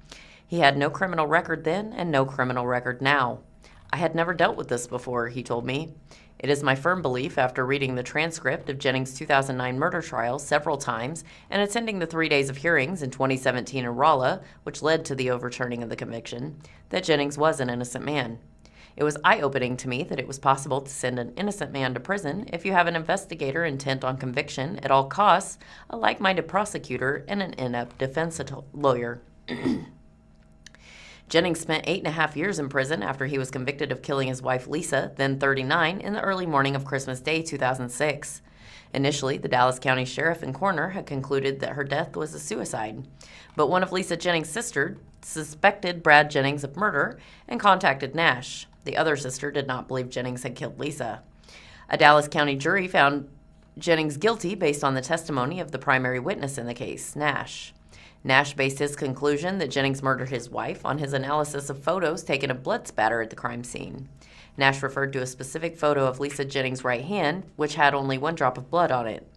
He had no criminal record then and no criminal record now. I had never dealt with this before, he told me. It is my firm belief, after reading the transcript of Jennings' 2009 murder trial several times and attending the 3 days of hearings in 2017 in Rolla, which led to the overturning of the conviction, that Jennings was an innocent man. It was eye-opening to me that it was possible to send an innocent man to prison if you have an investigator intent on conviction at all costs, a like-minded prosecutor, and an inept defense lawyer. Jennings spent 8.5 years in prison after he was convicted of killing his wife Lisa, then 39, in the early morning of Christmas Day 2006. Initially, the Dallas County Sheriff and coroner had concluded that her death was a suicide, but one of Lisa Jennings' sisters suspected Brad Jennings of murder and contacted Nash. The other sister did not believe Jennings had killed Lisa. A Dallas County jury found Jennings guilty based on the testimony of the primary witness in the case, Nash. Nash based his conclusion that Jennings murdered his wife on his analysis of photos taken of blood spatter at the crime scene. Nash referred to a specific photo of Lisa Jennings' right hand, which had only 1 drop of blood on it.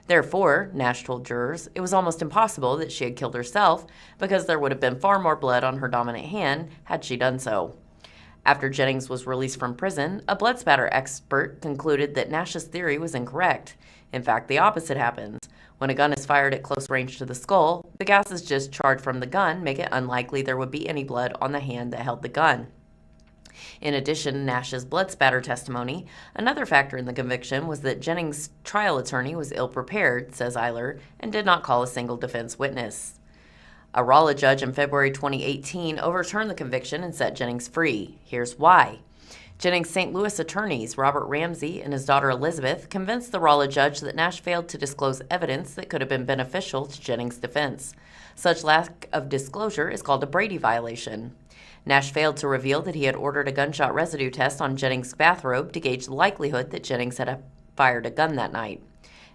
Therefore, Nash told jurors, it was almost impossible that she had killed herself because there would have been far more blood on her dominant hand had she done so. After Jennings was released from prison, a blood spatter expert concluded that Nash's theory was incorrect. In fact, the opposite happens. When a gun is fired at close range to the skull, the gases discharged from the gun make it unlikely there would be any blood on the hand that held the gun. In addition to Nash's blood spatter testimony, another factor in the conviction was that Jennings' trial attorney was ill-prepared, says Eiler, and did not call a single defense witness. A Rolla judge in February 2018 overturned the conviction and set Jennings free. Here's why. Jennings' St. Louis attorneys, Robert Ramsey and his daughter Elizabeth, convinced the Rolla judge that Nash failed to disclose evidence that could have been beneficial to Jennings' defense. Such lack of disclosure is called a Brady violation. Nash failed to reveal that he had ordered a gunshot residue test on Jennings' bathrobe to gauge the likelihood that Jennings had fired a gun that night.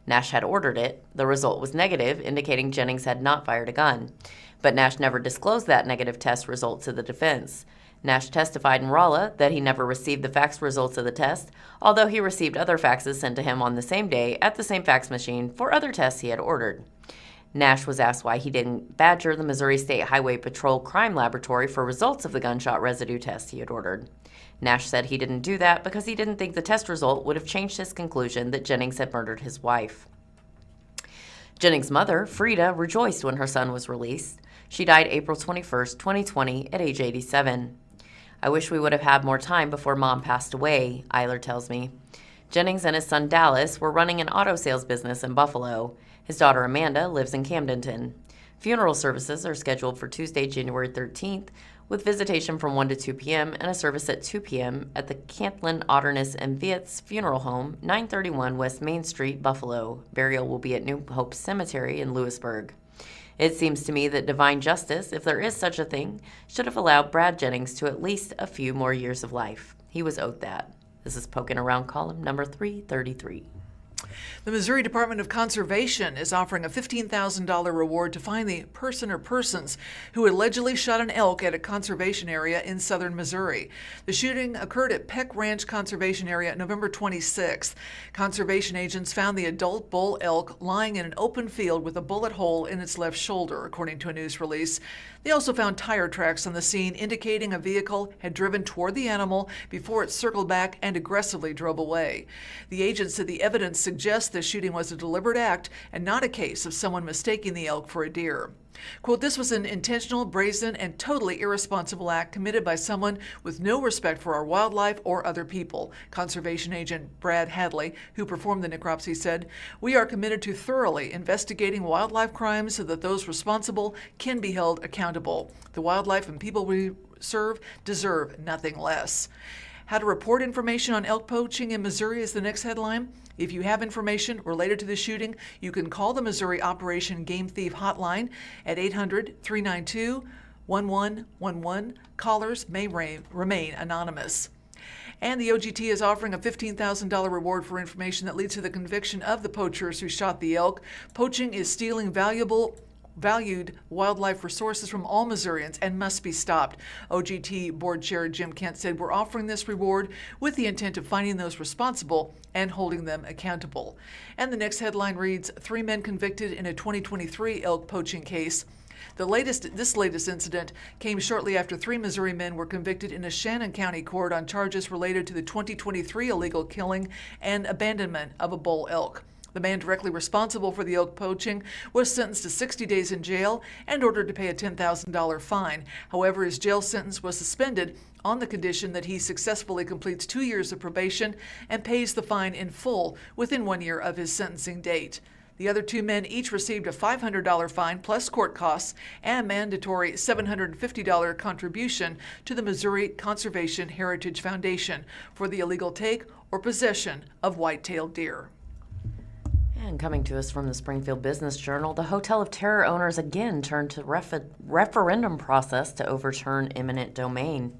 Nash had ordered it. The result was negative, indicating Jennings had not fired a gun. But Nash never disclosed that negative test result to the defense. Nash testified in Rolla that he never received the fax results of the test, although he received other faxes sent to him on the same day at the same fax machine for other tests he had ordered. Nash was asked why he didn't badger the Missouri State Highway Patrol Crime Laboratory for results of the gunshot residue test he had ordered. Nash said he didn't do that because he didn't think the test result would have changed his conclusion that Jennings had murdered his wife. Jennings' mother, Frida, rejoiced when her son was released. She died April 21, 2020, at age 87. I wish we would have had more time before Mom passed away, Eiler tells me. Jennings and his son Dallas were running an auto sales business in Buffalo. His daughter Amanda lives in Camdenton. Funeral services are scheduled for Tuesday, January 13th, with visitation from 1 to 2 p.m. and a service at 2 p.m. at the Cantlin, Otterness, and Vietz Funeral Home, 931 West Main Street, Buffalo. Burial will be at New Hope Cemetery in Lewisburg. It seems to me that divine justice, if there is such a thing, should have allowed Brad Jennings to at least a few more years of life. He was owed that. This is Poking Around column number 333. The Missouri Department of Conservation is offering a $15,000 reward to find the person or persons who allegedly shot an elk at a conservation area in southern Missouri. The shooting occurred at Peck Ranch Conservation Area November 26th. Conservation agents found the adult bull elk lying in an open field with a bullet hole in its left shoulder, according to a news release. They also found tire tracks on the scene indicating a vehicle had driven toward the animal before it circled back and aggressively drove away. The agents said the evidence suggests suggests the shooting was a deliberate act and not a case of someone mistaking the elk for a deer. Quote, "This was an intentional, brazen, and totally irresponsible act committed by someone with no respect for our wildlife or other people," Conservation Agent Brad Hadley, who performed the necropsy, said. "We are committed to thoroughly investigating wildlife crimes so that those responsible can be held accountable. The wildlife and people we serve deserve nothing less." How to report information on elk poaching in Missouri is the next headline. If you have information related to the shooting, you can call the Missouri Operation Game Thief Hotline at 800-392-1111. Callers may remain anonymous. And the OGT is offering a $15,000 reward for information that leads to the conviction of the poachers who shot the elk. Poaching is stealing valued wildlife resources from all Missourians and must be stopped. OGT Board Chair Jim Kent said, "We're offering this reward with the intent of finding those responsible and holding them accountable." And the next headline reads, 3 men convicted in a 2023 elk poaching case. This latest incident came shortly after 3 Missouri men were convicted in a Shannon County court on charges related to the 2023 illegal killing and abandonment of a bull elk. The man directly responsible for the elk poaching was sentenced to 60 days in jail and ordered to pay a $10,000 fine. However, his jail sentence was suspended on the condition that he successfully completes 2 years of probation and pays the fine in full within 1 year of his sentencing date. The other 2 men each received a $500 fine plus court costs and a mandatory $750 contribution to the Missouri Conservation Heritage Foundation for the illegal take or possession of white-tailed deer. And coming to us from the Springfield Business Journal, the Hotel of Terror owners again turned to referendum process to overturn eminent domain.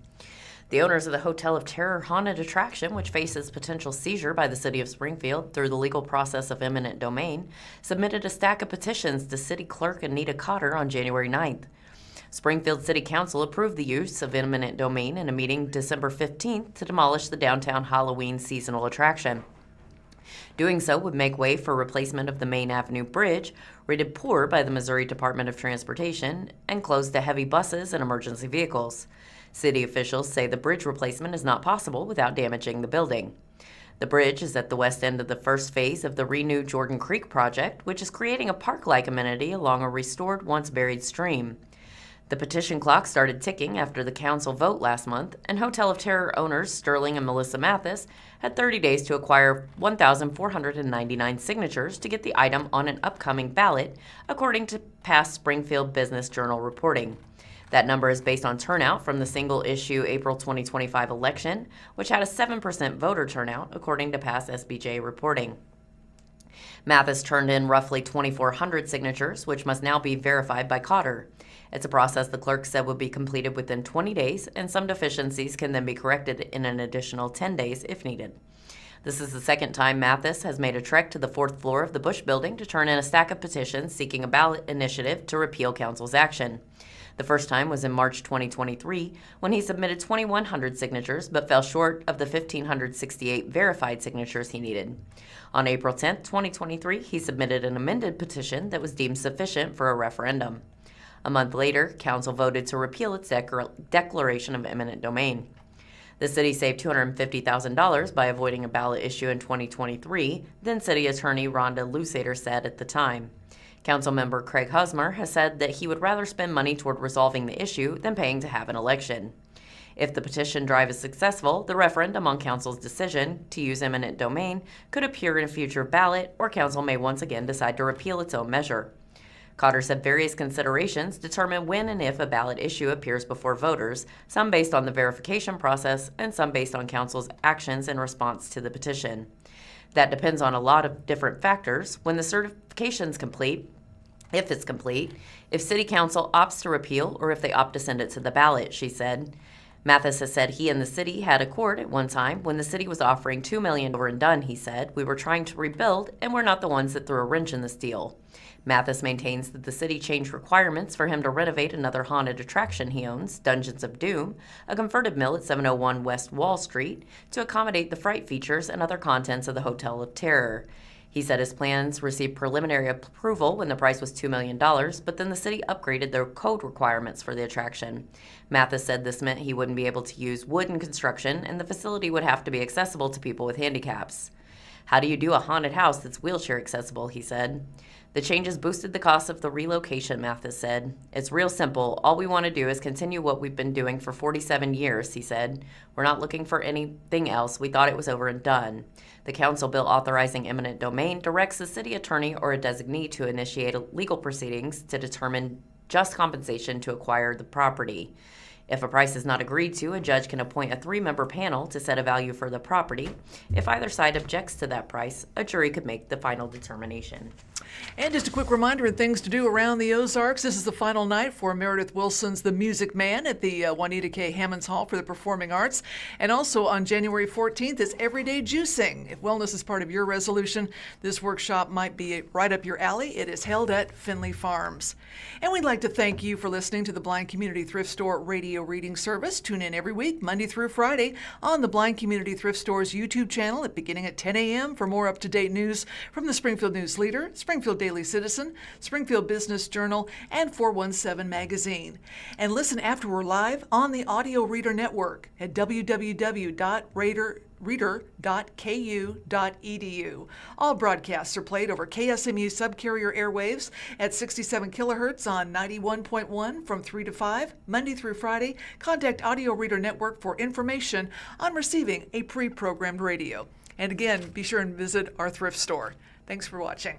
The owners of the Hotel of Terror haunted attraction, which faces potential seizure by the city of Springfield through the legal process of eminent domain, submitted a stack of petitions to City Clerk Anita Cotter on January 9th. Springfield City Council approved the use of eminent domain in a meeting December 15th to demolish the downtown Halloween seasonal attraction. Doing so would make way for replacement of the Main Avenue Bridge, rated poor by the Missouri Department of Transportation, and closed to heavy buses and emergency vehicles. City officials say the bridge replacement is not possible without damaging the building. The bridge is at the west end of the first phase of the Renew Jordan Creek project, which is creating a park-like amenity along a restored, once-buried stream. The petition clock started ticking after the council vote last month, and Hotel of Terror owners Sterling and Melissa Mathis had 30 days to acquire 1,499 signatures to get the item on an upcoming ballot, according to past Springfield Business Journal reporting. That number is based on turnout from the single-issue April 2025 election, which had a 7% voter turnout, according to past SBJ reporting. Mathis turned in roughly 2,400 signatures, which must now be verified by Cotter. It's a process the clerk said would be completed within 20 days, and some deficiencies can then be corrected in an additional 10 days if needed. This is the second time Mathis has made a trek to the 4th floor of the Bush Building to turn in a stack of petitions seeking a ballot initiative to repeal council's action. The first time was in March 2023, when he submitted 2,100 signatures but fell short of the 1,568 verified signatures he needed. On April 10, 2023, he submitted an amended petition that was deemed sufficient for a referendum. A month later, council voted to repeal its declaration of eminent domain. The city saved $250,000 by avoiding a ballot issue in 2023, then City Attorney Rhonda Lusader said at the time. Councilmember Craig Husmer has said that he would rather spend money toward resolving the issue than paying to have an election. If the petition drive is successful, the referendum on council's decision to use eminent domain could appear in a future ballot, or council may once again decide to repeal its own measure. Cotter said various considerations determine when and if a ballot issue appears before voters, some based on the verification process and some based on council's actions in response to the petition. That depends on a lot of different factors. When the certification's complete, if it's complete, if City Council opts to repeal, or if they opt to send it to the ballot, she said. Mathis has said he and the city had accord at one time when the city was offering $2 million over and done, he said. We were trying to rebuild, and we're not the ones that threw a wrench in this deal. Mathis maintains that the city changed requirements for him to renovate another haunted attraction he owns, Dungeons of Doom, a converted mill at 701 West Wall Street, to accommodate the fright features and other contents of the Hotel of Terror. He said his plans received preliminary approval when the price was $2 million, but then the city upgraded their code requirements for the attraction. Mathis said this meant he wouldn't be able to use wood in construction, and the facility would have to be accessible to people with handicaps. How do you do a haunted house that's wheelchair accessible, he said. The changes boosted the cost of the relocation, Mathis said. It's real simple. All we want to do is continue what we've been doing for 47 years, he said. We're not looking for anything else. We thought it was over and done. The council bill authorizing eminent domain directs the city attorney or a designee to initiate legal proceedings to determine just compensation to acquire the property. If a price is not agreed to, a judge can appoint a 3-member panel to set a value for the property. If either side objects to that price, a jury could make the final determination. And just a quick reminder of things to do around the Ozarks. This is the final night for Meredith Wilson's The Music Man at the Juanita K. Hammonds Hall for the Performing Arts. And also on January 14th is Everyday Juicing. If wellness is part of your resolution, this workshop might be right up your alley. It is held at Finley Farms. And we'd like to thank you for listening to the Blind Community Thrift Store radio reading service. Tune in every week, Monday through Friday, on the Blind Community Thrift Store's YouTube channel beginning at 10 a.m. for more up-to-date news from the Springfield News-Leader, Springfield Daily Citizen, Springfield Business Journal, and 417 Magazine. And listen after we're live on the Audio Reader Network at www.reader.ku.edu. All broadcasts are played over KSMU subcarrier airwaves at 67 kilohertz on 91.1 from 3 to 5, Monday through Friday. Contact Audio Reader Network for information on receiving a pre-programmed radio. And again, be sure and visit our thrift store. Thanks for watching.